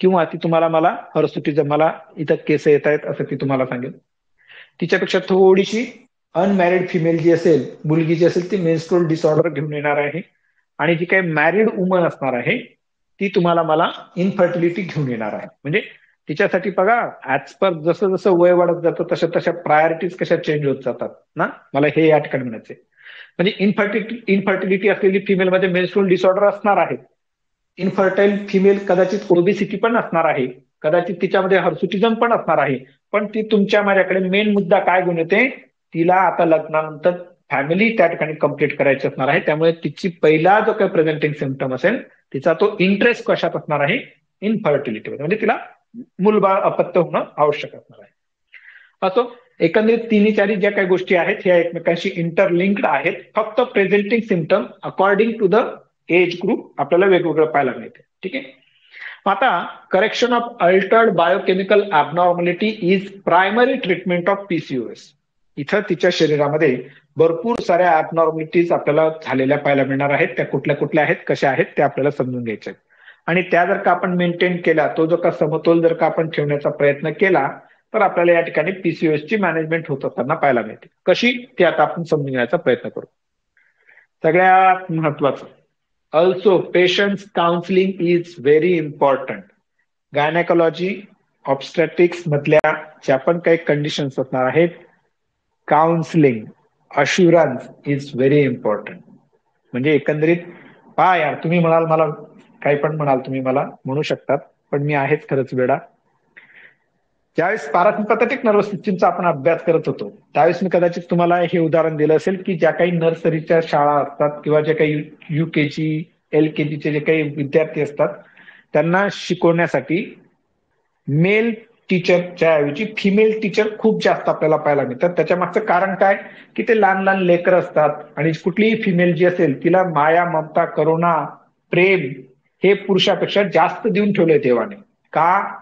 किंवा ती तुम्हाला मला हर्सुटिझम, मला इथं केस येत आहेत असं ती तुम्हाला सांगेल. तिच्यापेक्षा थोडीशी अनमॅरिड फिमेल जी असेल, मुलगी जी असेल, ती मेन्स्ट्रुअल डिसऑर्डर घेऊन येणार आहे. आणि जी काही मॅरिड वुमन असणार आहे ती तुम्हाला मला इनफर्टिलिटी घेऊन येणार आहे. म्हणजे तिच्यासाठी बघा, ऍज पर जसं जसं वय वाढत जातं तशा तशा प्रायोरिटीज कशा चेंज होत जातात ना, मला हे या ठिकाणी म्हणायचंय. म्हणजे इनफर्टिलिटी असलेली फिमेलमध्ये मेन्स्ट्रुअल डिसऑर्डर असणार आहे. इनफर्टाईल फिमेल कदाचित ओबेसिटी पण असणार आहे, कदाचित तिच्यामध्ये हर्सुटिझम पण असणार आहे. पण ती तुमच्या माझ्याकडे मेन मुद्दा काय घेऊन येते, तिला आता लग्नानंतर फॅमिली त्या ठिकाणी कंप्लीट करायची असणार आहे. त्यामुळे तिची पहिला जो काही प्रेझेंटिंग सिम्पटम असेल, तिचा तो इंटरेस्ट कशात असणार आहे, इनफर्टिलिटीमध्ये, म्हणजे तिला मूलबाळ अपत्य होणं आवश्यक असणार आहे. असो, एकंदरीत तिन्ही चारी ज्या काही गोष्टी आहेत ह्या एकमेकांशी इंटरलिंक्ड आहेत. फक्त presenting symptom according to the age group आपल्याला वेगवेगळं पाहायला मिळते. ठीक आहे, आता correction of altered biochemical abnormality is primary treatment of PCOS. इथं तिच्या शरीरामध्ये भरपूर साऱ्या ऍबनॉर्मलिटीज आपल्याला झालेल्या पाहायला मिळणार आहेत. त्या कुठल्या कुठल्या आहेत, कशा आहेत, ते आपल्याला समजून घ्यायच्या आहेत. आणि त्या जर का आपण मेंटेन केल्या, तो जर का समतोल जर का आपण ठेवण्याचा प्रयत्न केला, तर आपल्याला या ठिकाणी पीसीओएस ची मॅनेजमेंट होत असताना पाहायला मिळते. कशी, ते आता आपण समजून घेण्याचा प्रयत्न करू. सगळ्यात महत्वाचं, also patients counselling is very important. Gynaecology, obstetrics मधल्या ज्या पण काही कंडिशन्स असणार आहेत, counselling, assurance is very important. म्हणजे एकंदरीत पहा यार, तुम्ही म्हणाल मला, काही पण म्हणाल तुम्ही, मला म्हणू शकतात, पण मी आहेच खरंच वेडा. ज्यावेळेस पॅरासिम्पॅथेटिक नर्वस सिस्टीमचा आपण अभ्यास करत होतो, त्यावेळेस मी कदाचित तुम्हाला हे उदाहरण दिलं असेल की ज्या काही नर्सरीच्या शाळा असतात किंवा जे काही युकेजी, LKGचे जे काही विद्यार्थी असतात, त्यांना शिकवण्यासाठी मेल टीचरच्या ऐवजी फिमेल टीचर खूप जास्त आपल्याला पाहायला मिळतात. त्याच्या मागचं कारण काय, की ते लहान लहान लेकर असतात आणि कुठलीही फिमेल जी असेल तिला माया, ममता, करुणा, प्रेम हे पुरुषापेक्षा जास्त देऊन ठेवलंय देवाने. का?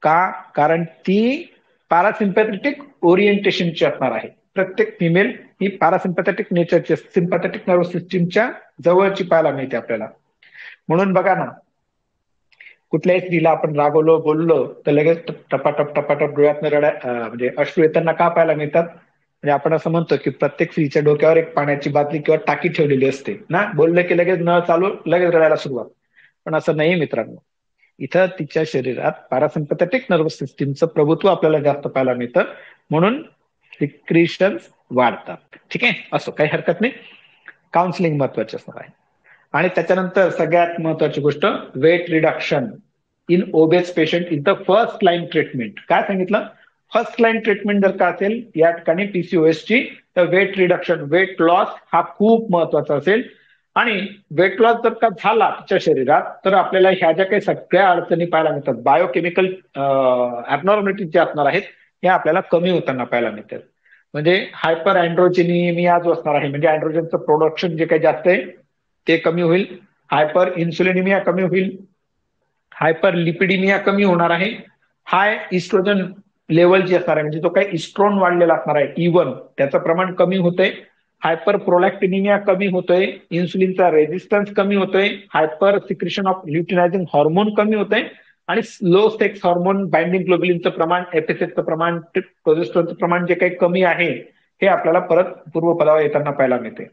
कारण ती पॅरासिम्पॅथेटिक ओरिएंटेशनची असणार आहे. प्रत्येक फिमेल ही पॅरासिम्पॅथेटिक नेचरची, सिम्पॅथेटिक नर्वस सिस्टीमच्या जवळची पाहायला मिळते आपल्याला. म्हणून बघा ना, कुठल्याही स्त्रीला आपण रागवलो, बोललो, तर लगेच टपाटप टपाटप डोळ्यातनं म्हणजे अश्रू येताना का पाहायला मिळतात? म्हणजे आपण असं म्हणतो की प्रत्येक स्त्रीच्या डोक्यावर एक पाण्याची बादली किंवा टाकी ठेवलेली असते ना, बोललं की लगेच नळ चालू, लगेच रडायला सुरुवात. पण असं नाही मित्रांनो, इथं तिच्या शरीरात पॅरासिम्पॅथेटिक नर्वस सिस्टीमचं प्रभुत्व आपल्याला जास्त पाहायला मिळतं, म्हणून सिक्रिशन्स वाढतात. ठीक आहे, असं काही हरकत नाही. काउन्सिलिंग महत्वाचे असणार आहे. आणि त्याच्यानंतर सगळ्यात महत्वाची गोष्ट, weight reduction in obese patient is the first line treatment. काय सांगितलं? फर्स्ट लाईन ट्रीटमेंट जर का असेल या ठिकाणी पीसीओएस ची, तर वेट रिडक्शन, वेट लॉस हा खूप महत्वाचा असेल. आणि वेट लॉस जर का झाला तिच्या शरीरात, तर आपल्याला ह्या ज्या काही सगळ्या अडचणी पाहायला मिळतात, बायोकेमिकल ऍबनॉर्मलिटीज ज्या असणार आहेत, ह्या आपल्याला कमी होताना पाहायला मिळतात. म्हणजे हायपर अँड्रोजेनिमिया जो असणार आहे, म्हणजे अँड्रोजनचं प्रोडक्शन जे काही जास्त आहे ते कमी होईल. हायपर इन्सुलिनिमिया कमी होईल. हायपर लिपिडिमिया कमी होणार आहे. हाय इस्ट्रोजन लेवल जी असणार आहे, म्हणजे जो काही इस्ट्रॉन वाढलेला असणार आहे E1, त्याचं प्रमाण कमी होतंय. हायपर प्रोलॅक्टिनिमिया कमी होतोय. इन्सुलिनचा रेझिस्टन्स कमी होतोय. Hyper secretion of luteinising hormone कमी होतंय. आणि लो सेक्स हॉर्मोन, बाइंडिंग ग्लोबुलिनचं प्रमाण, एफएसएचचं प्रमाण, प्रोजेस्टेरॉनचं प्रमाण जे काही कमी आहे, हे आपल्याला परत पूर्वपदावर येताना पाहायला मिळते.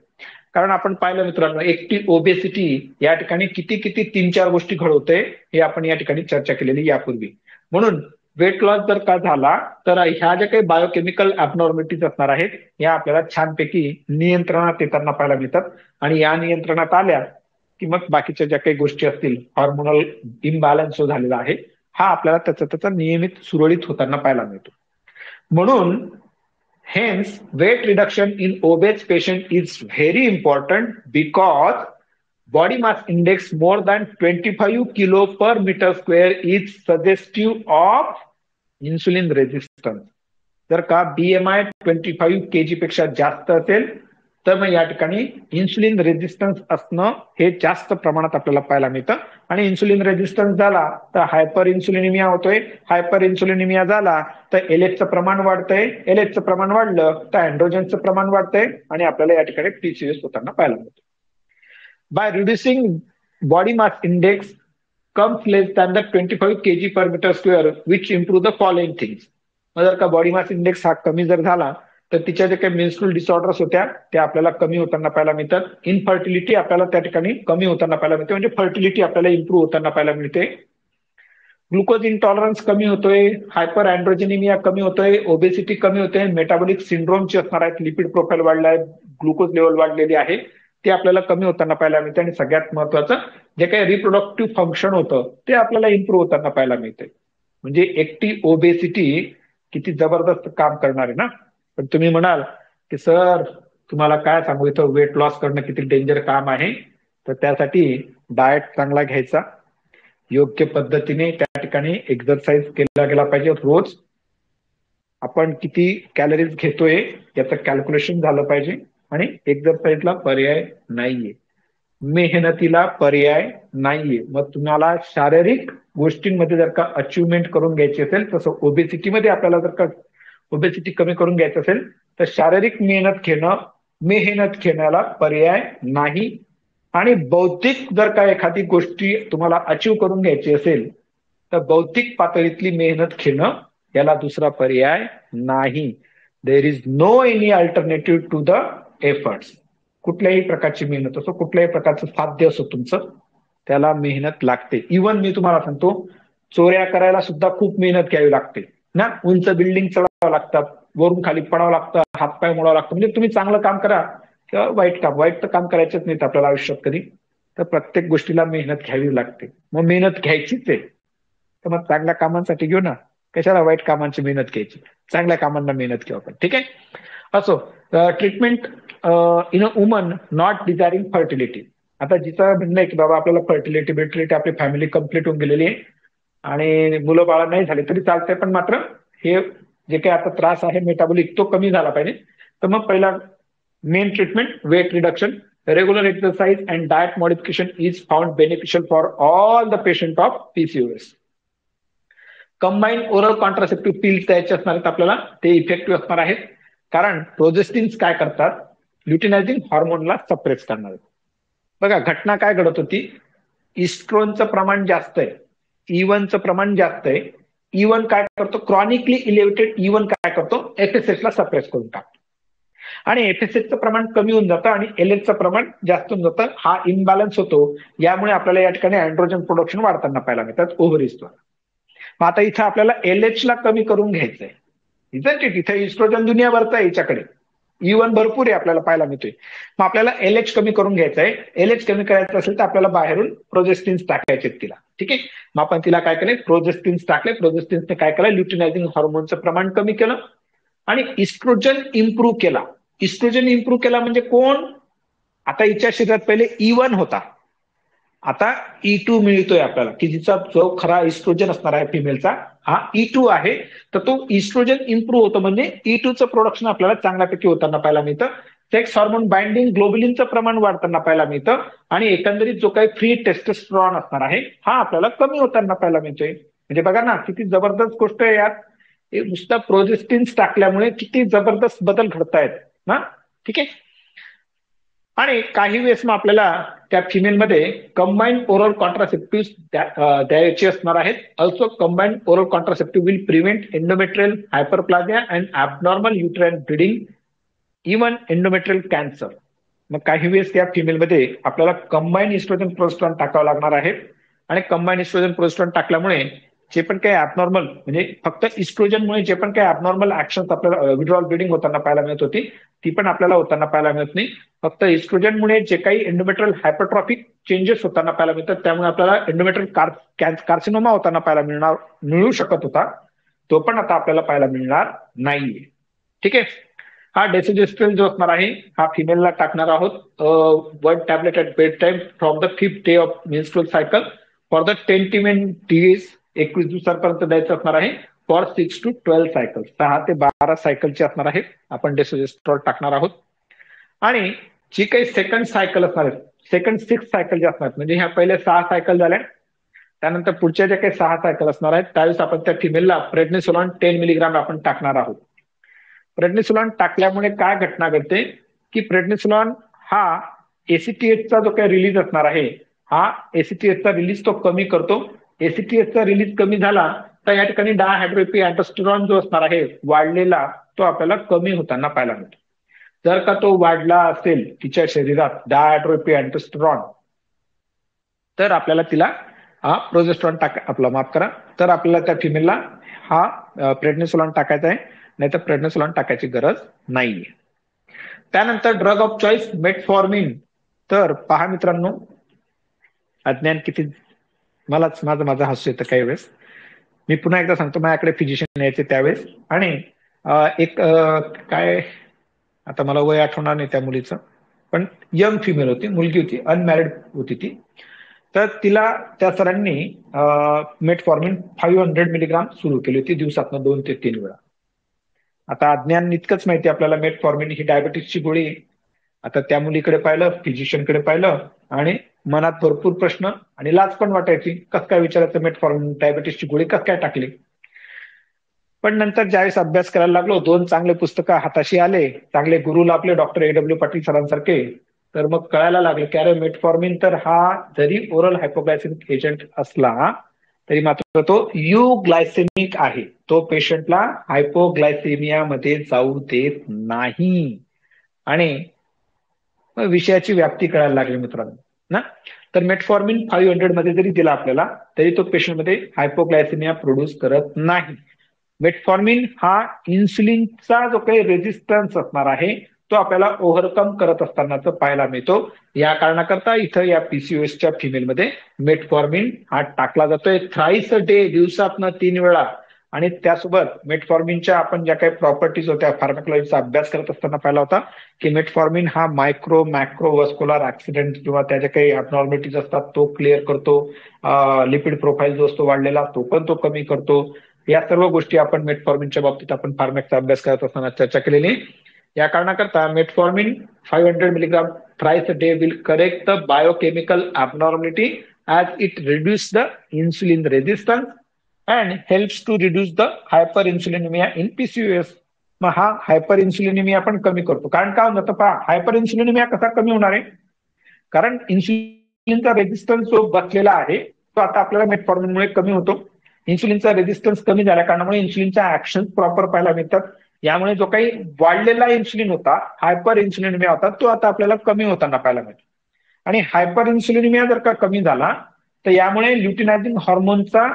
कारण आपण पाहिलं मित्रांनो, एकटी ओबेसिटी या ठिकाणी किती किती 3-4 गोष्टी घडवते, हे आपण या ठिकाणी चर्चा केलेली यापूर्वी. म्हणून वेट लॉस जर का झाला, तर ह्या ज्या काही बायोकेमिकल ऍबनॉर्मलिटीज असणार आहेत, या आपल्याला छानपैकी नियंत्रणात येताना पाहायला मिळतात. आणि या नियंत्रणात आल्या की मग बाकीच्या ज्या काही गोष्टी असतील, हॉर्मोनल इम्बॅलन्स जो झालेला आहे, हा आपल्याला त्याचा नियमित सुरळीत होताना पाहायला मिळतो. म्हणून hence weight reduction in obese patient is very important because body mass index more than 25 kilo per meter square is suggestive of insulin resistance. जर का BMI 25 kg पेक्षा जास्त असेल, तर मग या ठिकाणी इन्सुलिन रेजिस्टन्स असणं हे जास्त प्रमाणात आपल्याला पाहायला मिळतं. आणि इन्सुलिन रेजिस्टन्स झाला तर हायपर इन्सुलिनिमिया होतोय. हायपर इन्सुलिनिमिया झाला तर एलएचचं प्रमाण वाढतंय. एलएचचं प्रमाण वाढलं तर अँड्रोजनचं प्रमाण वाढतंय आणि आपल्याला या ठिकाणी पीसीओएस होताना पाहायला मिळतं. By reducing body mass index comes less than the 25 kg per meter square which improve the following things. जर का बॉडी मास इंडेक्स हा कमी जर झाला, तर तिच्या ज्या काही मेन्स्ट्रुअल डिसऑर्डर्स होत्या त्या आपल्याला कमी होताना पाहायला मिळतात. इनफर्टिलिटी आपल्याला त्या ठिकाणी कमी होताना पाहायला मिळते, म्हणजे फर्टिलिटी आपल्याला इम्प्रूव्ह होताना पाहायला मिळते. ग्लुकोज इंटॉलरन्स कमी होतोय. हायपर अँड्रोजेनिमिया कमी होतोय. ओबेसिटी कमी होते. मेटाबॉलिक सिंड्रोमचे असणार आहेत, लिपिड प्रोफाईल वाढलाय, ग्लुकोज लेवल वाढलेली आहे, ते आपल्याला कमी होताना पाहायला मिळते. आणि सगळ्यात महत्वाचं, जे काही रिप्रोडक्टिव्ह फंक्शन होतं ते आपल्याला इम्प्रूव्ह होताना पाहायला मिळते. म्हणजे एकटी ओबेसिटी किती जबरदस्त काम करणार आहे ना. पण तुम्ही म्हणाल की सर तुम्हाला काय सांगू, इथं वेट लॉस करणं किती डेंजर काम आहे. तर त्यासाठी डाएट चांगला घ्यायचा, योग्य पद्धतीने त्या ठिकाणी एक्सरसाइज केला गेला पाहिजे. रोज आपण किती कॅलरीज घेतोय याचं कॅल्क्युलेशन झालं पाहिजे. आणि एक्सरसाइजला पर्याय नाहीये, मेहनतीला पर्याय नाहीये. मग तुम्हाला शारीरिक गोष्टींमध्ये जर का अचिव्हमेंट करून घ्यायची असेल, तसं ओबेसिटीमध्ये आपल्याला जर का ओबेसिटी कमी करून घ्यायचं असेल, तर शारीरिक मेहनत घेणं मेहनत घेण्याला पर्याय नाही. आणि बौद्धिक जर का एखादी गोष्टी तुम्हाला अचीव करून घ्यायची असेल तर बौद्धिक पातळीतली मेहनत घेणं याला दुसरा पर्याय नाही. There is no any alternative to the efforts. कुठल्याही प्रकारची मेहनत असो, कुठल्याही प्रकारचं साध्य असो तुमचं, त्याला मेहनत लागते. इव्हन मी तुम्हाला सांगतो, चोऱ्या करायला सुद्धा खूप मेहनत घ्यावी लागते ना. उंच बिल्डिंग चढावं लागतात, वरून खाली पडावं लागतं, हातपाय मोडावं लागतं. म्हणजे तुम्ही चांगलं काम करा किंवा वाईट तर काम करायचंच नाही आपल्याला आयुष्यात कधी. तर प्रत्येक गोष्टीला मेहनत घ्यावी लागते. मग मेहनत घ्यायचीच आहे तर मग चांगल्या कामांसाठी घेऊ ना. कशाला वाईट कामांची मेहनत घ्यायची, चांगल्या कामांना मेहनत घेऊ आपण. ठीक आहे. असो, treatment in a woman not desiring fertility. आता जिचं म्हणणं आहे की बाबा आपल्याला फर्टिलिटी आपली फॅमिली कम्प्लीट होऊन गेलेली आहे आणि मुलं बाळा नाही झाले तरी चालतंय, पण मात्र हे जे काही आता त्रास आहे मेटाबॉलिक तो कमी झाला पाहिजे. तर मग पहिला main treatment weight reduction. Regular exercise and diet modification is found beneficial for all the patient of PCOS. Combine oral contraceptive pills द्यायचे असणार आहेत आपल्याला, ते इफेक्टिव्ह असणार आहेत. कारण प्रोजेस्टिन्स काय करतात, ल्युटिनायझिंग हॉर्मोनला सप्रेस करणार आहेत. बघा घटना काय घडत होती, इस्ट्रोनचं प्रमाण जास्त आहे, E1चं प्रमाण जास्त आहे. E1 काय करतो, क्रॉनिकली इलेव्हेटेड E1 काय करतो, एफएसएचला सप्रेस करून टाकतो आणि एफएसएचचं प्रमाण कमी होऊन जातं आणि एलएचचं प्रमाण जास्त होऊन जातं. हा इनबॅलन्स होतो. यामुळे आपल्याला या ठिकाणी अँड्रोजन प्रोडक्शन वाढताना पाहायला मिळतात ओव्हरीजद्वारा. मग आता इथं आपल्याला एलएच ला कमी करून घ्यायचंय. इथं इस्ट्रोजन दुनियाभरचा आहे याच्याकडे, E1 भरपूर आहे आपल्याला पाहायला मिळतोय. मग आपल्याला एलएच कमी करून घ्यायचं आहे. एलएच कमी करायचं असेल तर आपल्याला बाहेरून प्रोजेस्टिन्स टाकायचे तिला. ठीक आहे. मग आपण तिला काय केलंय, प्रोजेस्टिन्स टाकले. प्रोजेस्टिन्सने काय केलं, ल्युटिनायझिंग हॉर्मोनचं प्रमाण कमी केलं आणि इस्ट्रोजन इम्प्रूव्ह केला. इस्ट्रोजन इम्प्रूव्ह केला म्हणजे कोण, आता हिच्या शरीरात पहिले E1 होता, आता E2 मिळतोय आपल्याला, की जिचा जो खरा इस्ट्रोजन असणार आहे फिमेलचा हा E2 आहे. तर तो इस्ट्रोजन इम्प्रूव्ह होतो म्हणजे E2चं प्रोडक्शन आपल्याला चांगल्यापैकी होताना पाहायला मिळतं. सेक्स हॉर्मोन बाइंडिंग ग्लोबुलिनचं प्रमाण वाढताना पाहायला मिळतं आणि एकंदरीत जो काही फ्री टेस्टोस्टेरॉन असणार आहे हा आपल्याला कमी होताना पाहायला मिळतोय. म्हणजे बघा ना किती जबरदस्त गोष्ट आहे यात. नुसतं प्रोजेस्टिन्स टाकल्यामुळे किती जबरदस्त बदल घडतायत ना. ठीक आहे. आणि काही वेळेस मग आपल्याला त्या फिमेलमध्ये कंबाईन्ड ओरल कॉन्ट्रासेप्टिव्ह द्यायचे असणार आहेत. Also combined oral contraceptive will prevent endometrial hyperplasia and abnormal uterine bleeding, even endometrial cancer. मग काही वेळेस त्या फिमेलमध्ये आपल्याला कंबाईन इस्ट्रोजन प्रोजेस्टेरॉन टाकावं लागणार आहे आणि कंबाईन इस्ट्रोजन प्रोजेस्टेरॉन टाकल्यामुळे जे पण काही ॲबनॉर्मल म्हणजे फक्त इस्ट्रोजनमुळे जे पण काही ॲबनॉर्मल ऍक्शन आपल्याला विड्रॉल ब्लिडिंग होताना पाहायला मिळत होती ती पण आपल्याला होताना पाहायला मिळत नाही. फक्त इस्ट्रोजनमुळे जे काही एंडोमेट्रियल हायपरट्रॉफिक चेंजेस होताना पाहायला मिळतात त्यामुळे आपल्याला एंडोमेट्रियल कार्सिनोमा होताना मिळू शकत होता, तो पण आता आपल्याला पाहायला मिळणार नाहीये. ठीक आहे. हा डेसिजेस्ट्रेल जो असणार आहे हा फिमेलला टाकणार आहोत. 1 tablet at bed time from the 5th day of menstrual cycle for the 10 days, 21 दिवसांपर्यंत द्यायचं असणार आहे. फॉर 6 to 12 सायकल, 6 ते 12 सायकलची असणार आहे. आपण डेसिजेस्ट्रॉल टाकणार आहोत. आणि जी काही सेकंड सायकल असणार आहे, सेकंड 6 सायकल जे असणार म्हणजे ह्या पहिल्या 6 सायकल झाल्या, त्यानंतर पुढच्या ज्या काही 6 सायकल असणार आहेत त्यावेळेस आपण त्या फिमेलला प्रेडनिसोलॉन 10 मिलीग्राम आपण टाकणार आहोत. प्रेडनिसोलॉन टाकल्यामुळे काय घटना घडते की प्रेडनिसोलॉन हा एसीटीएचचा जो काही रिलीज असणार आहे हा एसीटीएचचा रिलीज तो कमी करतो. एसीटीएचचा रिलीज कमी झाला तर या ठिकाणी डायहायड्रोपी अँटेस्टेरॉन जो असणार आहे वाढलेला तो आपल्याला कमी होताना पाहायला मिळतो. जर का तो वाढला असेल तिच्या शरीरात डायहायड्रोपी अँटेस्टेरॉन तर आपल्याला तिला हा प्रोजेस्टेरॉन तर आपल्याला त्या फिमेलला हा प्रेडनिसोलॉन टाकायचा आहे, नाही तर प्रेडनिसोलॉन टाकायची गरज नाहीये. त्यानंतर ड्रग ऑफ चॉईस मेटफॉर्मिन. तर पहा मित्रांनो, अज्ञान किती माझं हास्य येतं काही वेळेस. मी पुन्हा एकदा सांगतो, माझ्याकडे फिजिशियन यायचे त्यावेळेस आणि एक काय आता मला वय आठवणार नाही त्या मुलीचं, पण यंग फिमेल होती, मुलगी होती, अनमॅरिड होती ती. तर तिला त्या सरांनी मेटफॉर्मिन 500 मिलीग्राम सुरू केली होती दिवसातनं 2 ते 3 वेळा. आता अज्ञान इतकंच माहिती आपल्याला मेटफॉर्मिन ही डायबिटीसची गोळी आहे. आता त्या मुलीकडे पाहिलं, फिजिशियनकडे पाहिलं आणि मनात भरपूर प्रश्न आणि लाज पण वाटायची, कस काय विचारायचं मेटफॉर्मिन डायबिटीसची गोळी कस काय टाकली. पण नंतर ज्यावेळेस अभ्यास करायला लागलो, 2 चांगले पुस्तकं हाताशी आले, चांगले गुरु लाभले डॉक्टर A.W. पाटील सरांसारखे, तर मग कळायला लागले की अरे मेटफॉर्मिन तर हा जरी ओरल हायपोग्लायसेमिक एजंट असला तरी मात्र तो युग्लायसेमिक आहे. तो पेशंटला हायपोग्लायसेमियामध्ये जाऊ देत नाही. आणि विषयाची व्याप्ती कळायला लागली मित्रांनो ना. तर मेटफॉर्मिन 500 मध्ये जरी दिला आपल्याला तरी तो पेशंटमध्ये हायपोग्लायसेमिया प्रोड्यूस करत नाही. मेटफॉर्मिन हा इन्सुलिनचा जो काही रेजिस्टन्स असणार आहे तो आपल्याला ओव्हरकम करत असतानाच पाहायला मिळतो. या कारणाकरता इथं या पीसीओएसच्या फिमेलमध्ये मेटफॉर्मिन हा टाकला जातोय थ्राईस अ डे, दिवसातनं 3 वेळा. आणि त्यासोबत मेटफॉर्मिनच्या आपण ज्या काही प्रॉपर्टीज होत्या फार्माकोलॉजीचा अभ्यास करत असताना पाहिला होता की मेटफॉर्मिन हा मायक्रो मॅक्रो वस्कुलर ऍक्सिडेंट किंवा त्या ज्या काही अबनॉर्मलिटीज असतात तो क्लिअर करतो. लिपिड प्रोफाईल जो असतो वाढलेला तो पण तो कमी करतो. या सर्व गोष्टी आपण मेटफॉर्मिनच्या बाबतीत आपण फार्मॅकचा अभ्यास करत असताना चर्चा केलेली. या कारणाकरता metformin 500 milligram thrice a day will correct the biochemical abnormality as it reduce the insulin resistance and helps to reduce the hyperinsulinemia in PCOS. मग हा हायपर इन्सुलिनिमिया पण कमी करतो. कारण काय होतं पहा, हायपर इन्सुलिनिमिया कसा कमी होणार आहे? कारण इन्सुलिनचा रेजिस्टन्स जो बसलेला आहे तो आता आपल्याला मेटफॉर्मिनमुळे कमी होतो. इन्सुलिनचा रेजिस्टन्स कमी झाल्या कारणामुळे इन्सुलिनच्या ऍक्शन प्रॉपर पाहायला मिळतात. यामुळे जो काही वाढलेला इन्सुलिन होता, हायपर इन्सुलिनिमिया होता, तो आता आपल्याला कमी होताना पाहायला मिळतो. आणि हायपर इन्सुलिनिमिया जर का कमी झाला तर यामुळे ल्युटिनायझिंग हॉर्मोनचा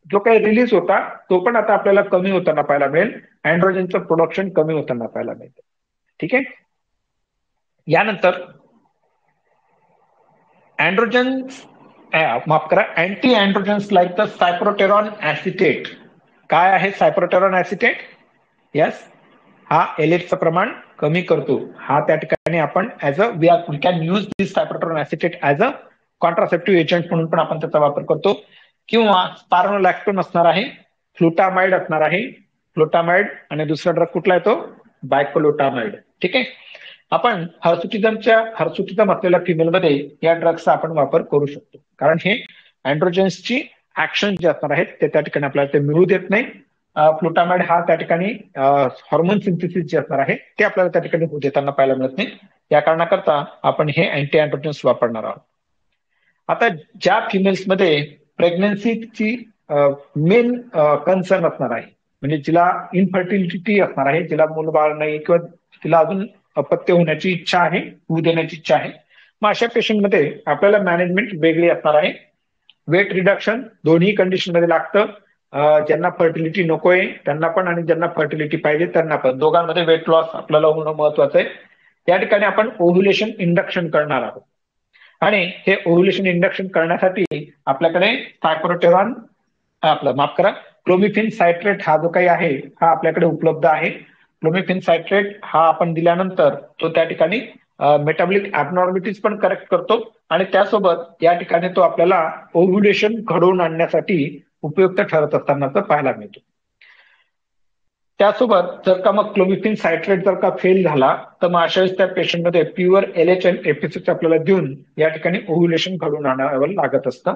जो काही रिलीज होता तो पण आता आपल्याला कमी होताना पाहायला मिळेल. अँड्रोजनचं प्रोडक्शन कमी होताना पाहायला मिळतं. ठीक आहे. यानंतर अँड्रोजन्स माफ करा, अँटी अँड्रोजन्स लाईक द सायप्रोटेरॉन ऍसिटेट. काय आहे सायप्रोटेरॉन ऍसिटेट? यस, हा एलएचचं प्रमाण कमी करतो. हा त्या ठिकाणी आपण as a we can use this cyproterone acetate as a contraceptive agent म्हणून पण आपण त्याचा वापर करतो. किंवा स्पारोलॅक्टोन असणार आहे, फ्लुटामाइड असणार आहे, फ्लुटामाइड, आणि दुसरा ड्रग कुठला आहे तो बायकोलुटामाइड. ठीक आहे. आपण हर्सुटिझम असलेल्या फिमेलमध्ये या ड्रग्सचा आपण वापर करू शकतो. कारण हे अँड्रोजन्सची ऍक्शन जे असणार आहेत ते त्या ठिकाणी आपल्याला ते मिळू देत नाही. फ्लुटामाइड हा त्या ठिकाणी हॉर्मोन सिंथेसिस जे असणार आहे ते आपल्याला त्या ठिकाणी होऊ देताना पाहायला मिळत नाही. या कारणाकरता आपण हे अँटी अँड्रोजन्स वापरणार आहोत. आता ज्या फिमेल्समध्ये प्रेग्नन्सीची मेन कन्सर्न असणार आहे, म्हणजे जिला इनफर्टिलिटी असणार आहे, जिला मूलबाळ नाही किंवा तिला अजून अपत्य होण्याची इच्छा आहे, होऊ देण्याची इच्छा आहे, मग अशा पेशंटमध्ये आपल्याला मॅनेजमेंट वेगळी असणार आहे. वेट रिडक्शन दोन्ही कंडिशन मध्ये लागतं. ज्यांना फर्टिलिटी नकोय त्यांना पण आणि ज्यांना फर्टिलिटी पाहिजे त्यांना पण, दोघांमध्ये वेट लॉस आपल्याला होणं महत्वाचं आहे. या ठिकाणी आपण ओव्ह्युलेशन इंडक्शन करणार आहोत. आणि हे ओव्ह्युलेशन इंडक्शन करण्यासाठी आपल्याकडे सायप्रोटेरॉन माफ करा, क्लोमिफिन सायट्रेट हा जो काही आहे हा आपल्याकडे उपलब्ध आहे. क्लोमिफिन सायट्रेट हा आपण दिल्यानंतर तो त्या ठिकाणी मेटाबॉलिक ऍबनॉर्मिटीज पण करेक्ट करतो आणि त्यासोबत या ठिकाणी तो आपल्याला ओव्ह्युलेशन घडवून आणण्यासाठी उपयुक्त ठरत असतानाच पाहायला मिळतो. त्यासोबत जर का मग क्लोमिफिन सायट्रेट जर का फेल झाला तर मग अशा वेळेस त्या पेशंटमध्ये प्युअर एलएच आणि एफएसएच आपल्याला देऊन या ठिकाणी ओव्ह्युलेशन घडवून आणावं लागत असतं.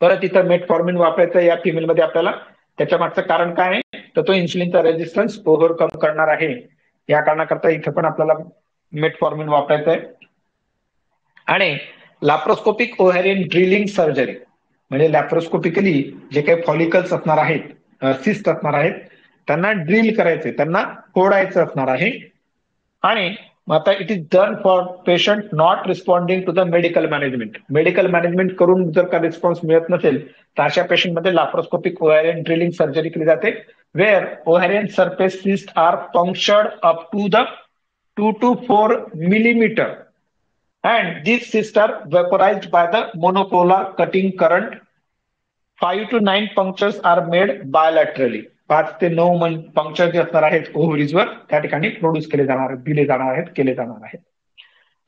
परत इथं मेटफॉर्मिन वापरायचं या फिमेलमध्ये आपल्याला, त्याच्या मागचं कारण काय आहे तर तो इन्सुलिनचा रेजिस्टन्स ओव्हरकम करणार आहे. या कारणाकरता इथं पण आपल्याला मेटफॉर्मिन वापरायचं आहे. आणि लॅप्रोस्कोपिक ओव्हॅरियन ड्रिलिंग सर्जरी म्हणजे लॅप्रोस्कोपिकली जे काही फॉलिकल्स असणार आहेत, सिस्ट असणार आहेत, त्यांना ड्रिल करायचे, त्यांना फोडायचं असणार आहे. आणि आता it is done for patient not responding to the medical management. Medical management करून जर का रिस्पॉन्स मिळत नसेल तर अशा पेशंटमध्ये लॅप्रोस्कोपिक ओव्हॅरियन ड्रिलिंग सर्जरी केली जाते. Where ovarian surface cyst are punctured up to the 2 to 4 millimeter and these cysts are vaporized by the monopolar cutting current. 5 to 9 punctures are made bilaterally. 5 ते 9 puncture जे असणार आहेत ओव्हरीजवर त्या ठिकाणी produce केले जाणार आहेत, दिले जाणार आहेत, केले जाणार आहेत.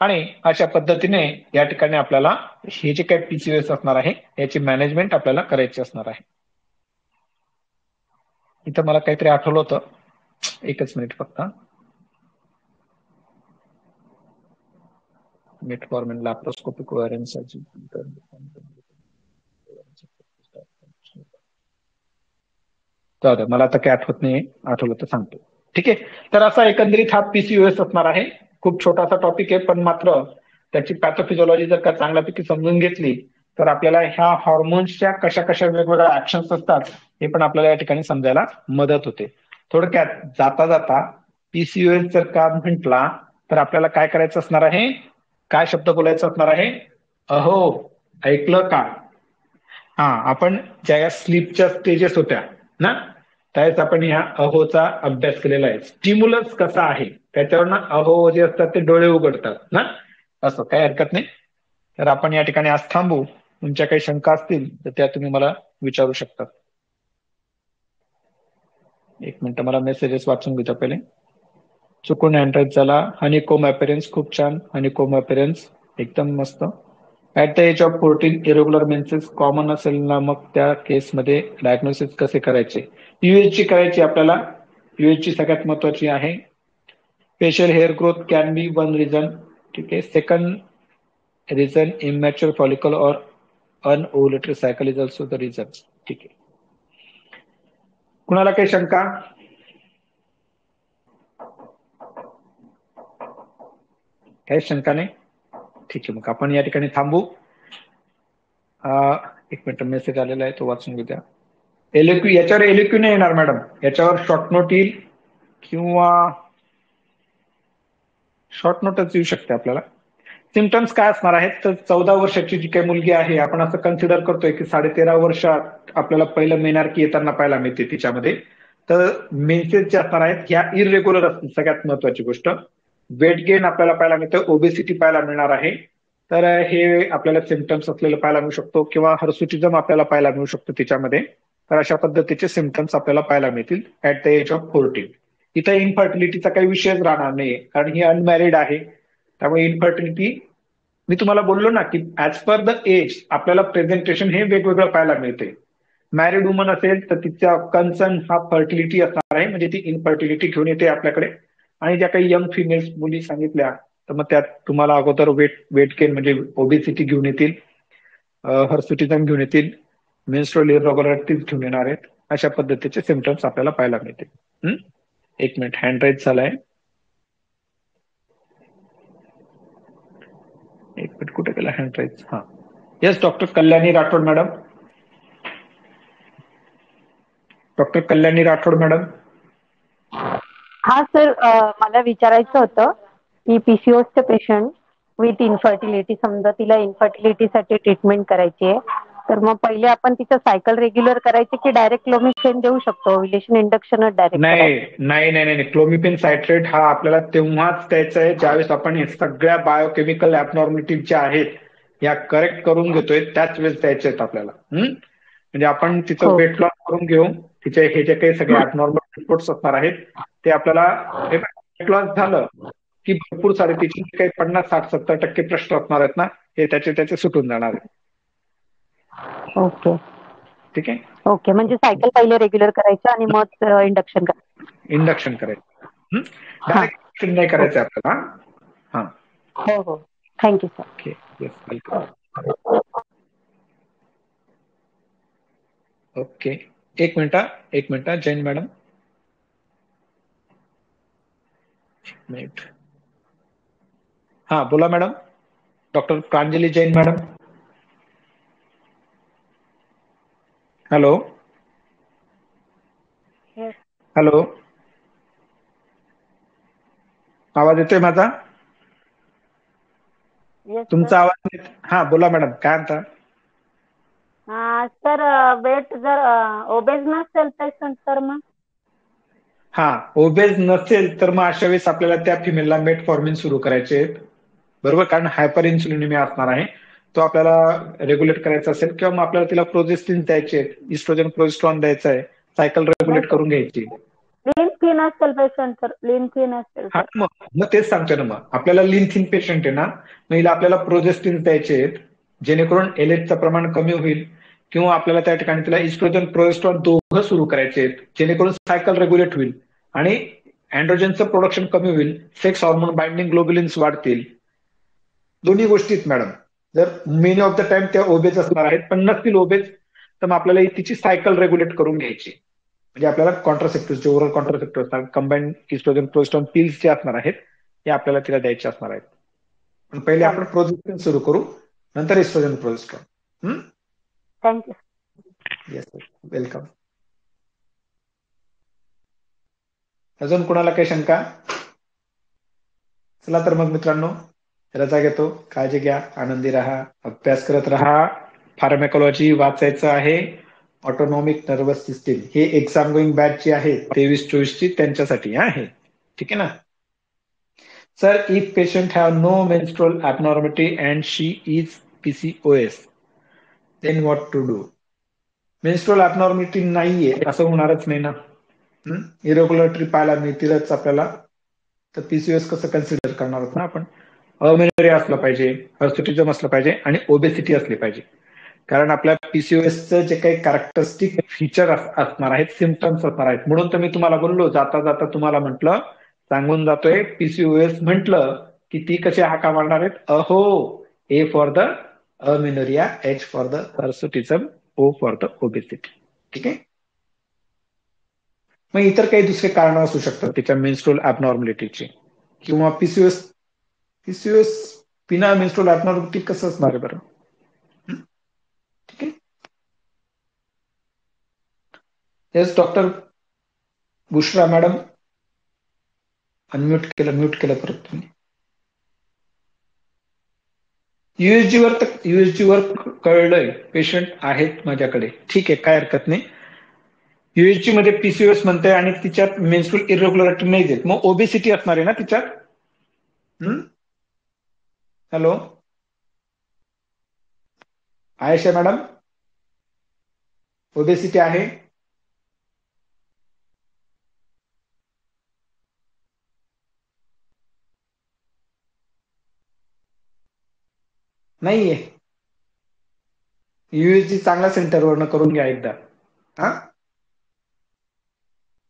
आणि अशा पद्धतीने या ठिकाणी आपल्याला हे जे काही पीसीओएस असणार आहे याची मॅनेजमेंट आपल्याला करायची असणार आहे. इथं मला काहीतरी आठवलं होतं, एकच मिनिट फक्त. Metformin laparoscopic ovarian surgery. जाऊ द्या, मला आता काही आठवत नाही, आठवलं तर सांगतो. ठीक आहे. तर असा एकंदरीत हा पीसीओएस असणार आहे. खूप छोटासा टॉपिक आहे, पण मात्र त्याची पॅथोफिजिओलॉजी जर का चांगल्यापैकी समजून घेतली तर आपल्याला ह्या हॉर्मोन्सच्या कशा कशा वेगवेगळ्या ऍक्शन्स असतात हे पण आपल्याला या ठिकाणी समजायला मदत होते. थोडक्यात जाता जाता पीसीओएस जर का म्हटला तर आपल्याला काय करायचं असणार आहे, काय शब्द बोलायचा असणार आहे? अहो, ऐकलं का? हा, आपण ज्या स्लीपच्या स्टेजेस होत्या ना, त्यावेळेस आपण ह्या अहोचा अभ्यास केलेला आहे. स्टिम्युलस कसा आहे त्याच्यावर ना अहो जे असतात ते डोळे उघडतात ना, असं काही हरकत नाही. तर आपण या ठिकाणी आज थांबू. तुमच्या काही शंका असतील तर त्या तुम्ही मला विचारू शकता. एक मिनिट, मला मेसेजेस वाचून घेतो पहिले. चुकून अँड्रॉइड झाला. हनीकोम अपीअरन्स खूप छान, हनीकोम अपीअरन्स एकदम मस्त. At the age of 14 irregular menses common असेल ना, मग त्या केसमध्ये डायग्नोसिस कसे करायचे? यूएचची करायची आपल्याला. यूएचची सगळ्यात महत्वाची आहे. Facial hair growth can be one reason. ठीक आहे. सेकंड रिझन इमॅच्युअर फॉलिकल और anovulatory cycle is also the reason. ठीक आहे. कुणाला काही शंका? काही शंका नाही? ठीक आहे, मग आपण या ठिकाणी थांबू. एक मिनिट, मेसेज आलेला आहे तो वाचून घेऊया. एलक्यू, याच्यावर एलक्यू नाही येणार मॅडम, याच्यावर शॉर्ट नोट येईल किंवा शॉर्ट नोटच येऊ शकते आपल्याला. सिमटम्स काय असणार आहेत तर 14 वर्षाची जी काही मुलगी आहे, आपण असं कन्सिडर करतोय की 13.5 वर्षात आपल्याला पहिलं मेनार्की येताना पाहायला मिळते तिच्यामध्ये. तर मेन्सेस जे असणार आहेत ह्या इरेग्युलर असतील, सगळ्यात महत्वाची गोष्ट. वेट गेन आपल्याला पाहायला मिळतं, ओबेसिटी पाहायला मिळणार आहे. तर हे आपल्याला सिमटम्स असलेलं पाहायला मिळू शकतो, किंवा हर्सुटिझम आपल्याला पाहायला मिळू शकतो तिच्यामध्ये. तर अशा पद्धतीचे सिमटम्स आपल्याला पाहायला मिळतील ऍट द एज ऑफ 14. इथं इनफर्टिलिटीचा काही विषयच राहणार नाही, कारण ही अनमॅरिड आहे. त्यामुळे इनफर्टिलिटी, मी तुम्हाला बोललो ना की ऍज पर द एज आपल्याला प्रेझेंटेशन हे वेगवेगळं पाहायला मिळते. मॅरिड वुमन असेल तर तिचा कन्सर्न हा फर्टिलिटी असणार आहे, म्हणजे ती इनफर्टिलिटी घेऊन येते आपल्याकडे. आणि ज्या काही यंग फिमेल्स मुली सांगितल्या तर मग त्यात तुम्हाला अगोदर वेट गेन म्हणजे ओबेसिटी घेऊन येतील, हर्सुटिझम घेऊन येतील, मेन्स्ट्रुअल इरेग्युलरिटीज घेऊन येणार आहेत. अशा पद्धतीचे सिमटम्स आपल्याला पाहायला मिळतील. एक मिनिट, हँड राईज झालाय. एक मिनिट, कुठे गेला हँड राईज? हा, yes, doctor Kalyani Rathod madam. Doctor Kalyani Rathod madam. हा सर, मला विचारायचं होतं की पीसीओएसचे पेशंट विथ इन्फर्टिलिटी, समजा तिला इन्फर्टिलिटीसाठी ट्रीटमेंट करायची आहे, तर मग पहिले आपण तिचं सायकल रेग्युलर करायची की डायरेक्ट क्लोमिफेन देऊ शकतो? ओव्युलेशन इंडक्शनच डायरेक्ट नाही करायचं? नाही नाही नाही, क्लोमिफेन सायट्रेट हा आपल्याला तेव्हाच द्यायचा आहे ज्यावेळेस आपण हे सगळ्या बायोकेमिकल ऍबनॉर्मॅलिटीज ज्या आहेत या करेक्ट करून घेतोय, त्याच वेळेस द्यायचे आहेत आपल्याला. म्हणजे आपण तिचं वेट लॉस करून घेऊ, तिचे हे जे काही सगळे ऍबनॉर्मल रिपोर्ट्स असणार आहेत ते आपल्याला, वेट लॉस झालं की भरपूर सारे तिचे जे काही 50-60-70% प्रश्न असणार आहेत ना, हे त्याचे सुटून जाणार आहेत. ओके ठीक आहे. ओके, म्हणजे सायकल पहिले रेग्युलर करायचं आणि मग इंडक्शन करायचं. इंडक्शन करायचं, हा, डायरेक्ट नाही करायचं आपल्याला. हा, हो हो, thank you sir. Okay, yes, welcome. Okay, एक मिनिट, जैन मॅडम. मिनिट. हा, बोला madam. Doctor Pranjali Jain madam. Hello hello, आवाज येतोय माझा? तुमचा आवाज. हा, बोला मॅडम, काय म्हणता? सर, वेट जर ओबेज नसेल पेशंट तर मग? हा, ओबेज नसेल तर मग अशा वेळेस आपल्याला त्या फिमेलला मेटफॉर्मिन सुरू करायचे आहेत, बरोबर, कारण हायपर इन्सुलिनिमिया असणार आहे. तो आपल्याला रेग्युलेट करायचा असेल, किंवा मग आपल्याला तिला प्रोजेस्टिन द्यायचे आहेत, इस्ट्रोजन प्रोजेस्ट्रॉन द्यायचा आहे, सायकल रेग्युलेट करून घ्यायची. लीन थिन असेल पेशंट तर? लीन थिन असेल हा, तर? मग तेच सांगतोय ना, मग आपल्याला लीन थिन पेशंट आहे ना, मग आपल्याला प्रोजेस्टिन द्यायचे आहेत जेणेकरून एलएचचं प्रमाण कमी होईल, किंवा आपल्याला त्या ठिकाणी तिला इस्ट्रोजन प्रोजेस्ट्रॉन दोघं सुरू करायचे आहेत जेणेकरून सायकल रेग्युलेट होईल आणि अँड्रोजनचं प्रोडक्शन कमी होईल, सेक्स हॉर्मोन बाइंडिंग ग्लोब्युलिन्स वाढतील. दोन्ही गोष्टीत मॅडम, जर मेनी ऑफ द टाइम त्या ओबेज असणार आहेत, पण नसतील ओबेज तर मग आपल्याला तिची सायकल रेग्युलेट करून घ्यायची. म्हणजे आपल्याला कॉन्ट्रासेप्टिव्ह जे ओरल कॉन्ट्रासेप्टिव्ह असतात, कंबाईन इस्ट्रोजन प्रोजेस्टेरॉन पिल्स जे असणार आहेत ते आपल्याला तिला द्यायचे असणार आहेत. पण पहिले आपण चालेल. प्रोजेस्टेरॉन सुरू करू, नंतर estrogen progesterone. Thank you. Yes, welcome. अजून कोणाला काही शंका? चला तर मग मित्रांनो, रजा घेतो. काळजी घ्या, आनंदी राहा, अभ्यास करत राहा. फार्मॅकोलॉजी वाचायचं आहे. ऑटोनॉमिक नर्वस सिस्टीम हे एक्झाम गोईंग बॅच जी आहे 23-24 ची त्यांच्यासाठी आहे. ठीक आहे ना? Sir, if patient have no menstrual abnormality and she is PCOS, then what to do? Menstrual abnormality नाहीये असं होणारच नाही ना. इरेग्युलरिटी पाहायला मिळतीलच आपल्याला, तर PCOS कसं कन्सिडर करणार आहोत ना आपण? अमेनोरिया असलं पाहिजे, हर्सुटिझम असलं पाहिजे आणि ओबेसिटी असली पाहिजे. कारण आपल्या PCOSचं जे काही कॅरेक्टरिस्टिक फीचर असणार आहेत, सिम्पटम्स असणार आहेत. म्हणून तर मी तुम्हाला बोललो, जाता जाता तुम्हाला म्हटलं, सांगून जातोय, PCOS म्हटलं की ती कशी हाका मारणार आहेत? अहो, A for the amenorrhoea, H for the hirsutism, O for the obesity. ठीक आहे. मग इतर काही दुसरे कारण असू शकतात त्याच्या मेन्स्ट्रुअल ॲबनॉर्मॅलिटीची, किंवा पीसीओएस बिना मेन्स्ट्रुअल ॲबनॉर्मॅलिटी कसं असणार आहे बरं? ठीक आहे. Yes doctor Bushra madam, mute केलं परत तुम्ही. USG वर कळलंय, पेशंट आहेत माझ्याकडे, ठीक आहे, काय हरकत नाही. USG मध्ये PCOS म्हणते आणि तिच्यात मेन्स्ट्रुअल इरेग्युलरिटी नाही देत, मग ओबेसिटी असणार आहे ना तिच्यात? हॅलो आयशा मॅडम, ओबेसिटी आहे? नाहीये. USG चांगल्या सेंटरवरनं करून घ्या एकदा. हा,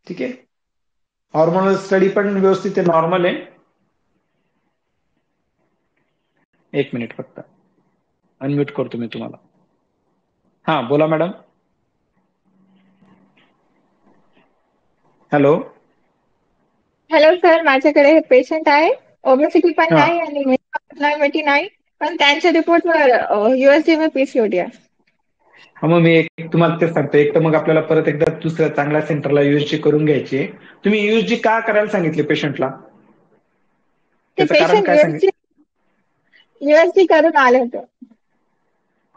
ठीक आहे. हॉर्मोनल स्टडी पण व्यवस्थित आहे, नॉर्मल आहे. एक मिनिट फक्त अनम्यूट करतो मी तुम्हाला. हा बोला मॅडम. हॅलो. हॅलो सर, माझ्याकडे हे पेशंट आहे, ओबेसिटी पण हा नाही आणि मेन्स्ट्रुअल नाही, पण त्यांच्या रिपोर्टवर USG व PCOD आहे. हा, मग मी एक तुम्हाला तेच सांगतो, एक तर मग आपल्याला परत एकदा दुसऱ्या चांगल्या सेंटरला USG करून घ्यायची. तुम्ही USG का करायला सांगितले पेशंटला? ते त्याचं कारण पेशंट काय सांगितलं? USG करून आले होते.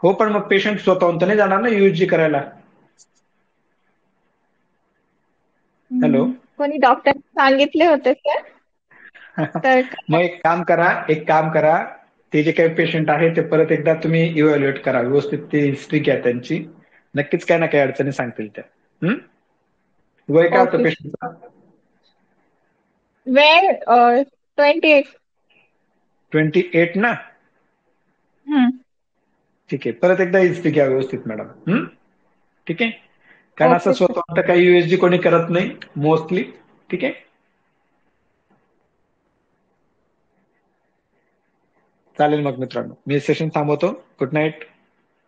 हो, पण मग पेशंट स्वतःहून तर नाही जाणार ना USG करायला. हॅलो. कोणी डॉक्टर सांगितले होते सर. तर मग एक काम करा, ते जे काही पेशंट आहे ते परत एकदा तुम्ही इव्हॅल्युएट करा व्यवस्थित, ती हिस्ट्री घ्या त्यांची, नक्कीच काही ना काही अडचणी सांगतील त्या. वय काय होतं ओके. पेशंटचा? वेळ 28. 28 ना? ठीक आहे, परत एकदा हिस्ट्री घ्या व्यवस्थित मॅडम. ठीक आहे. कारण असं ओके सर. स्वतः काही USG कोणी करत नाही मोस्टली. ठीक आहे, चालेल मग मित्रांनो, मी सेशन थांबवतो. Good night.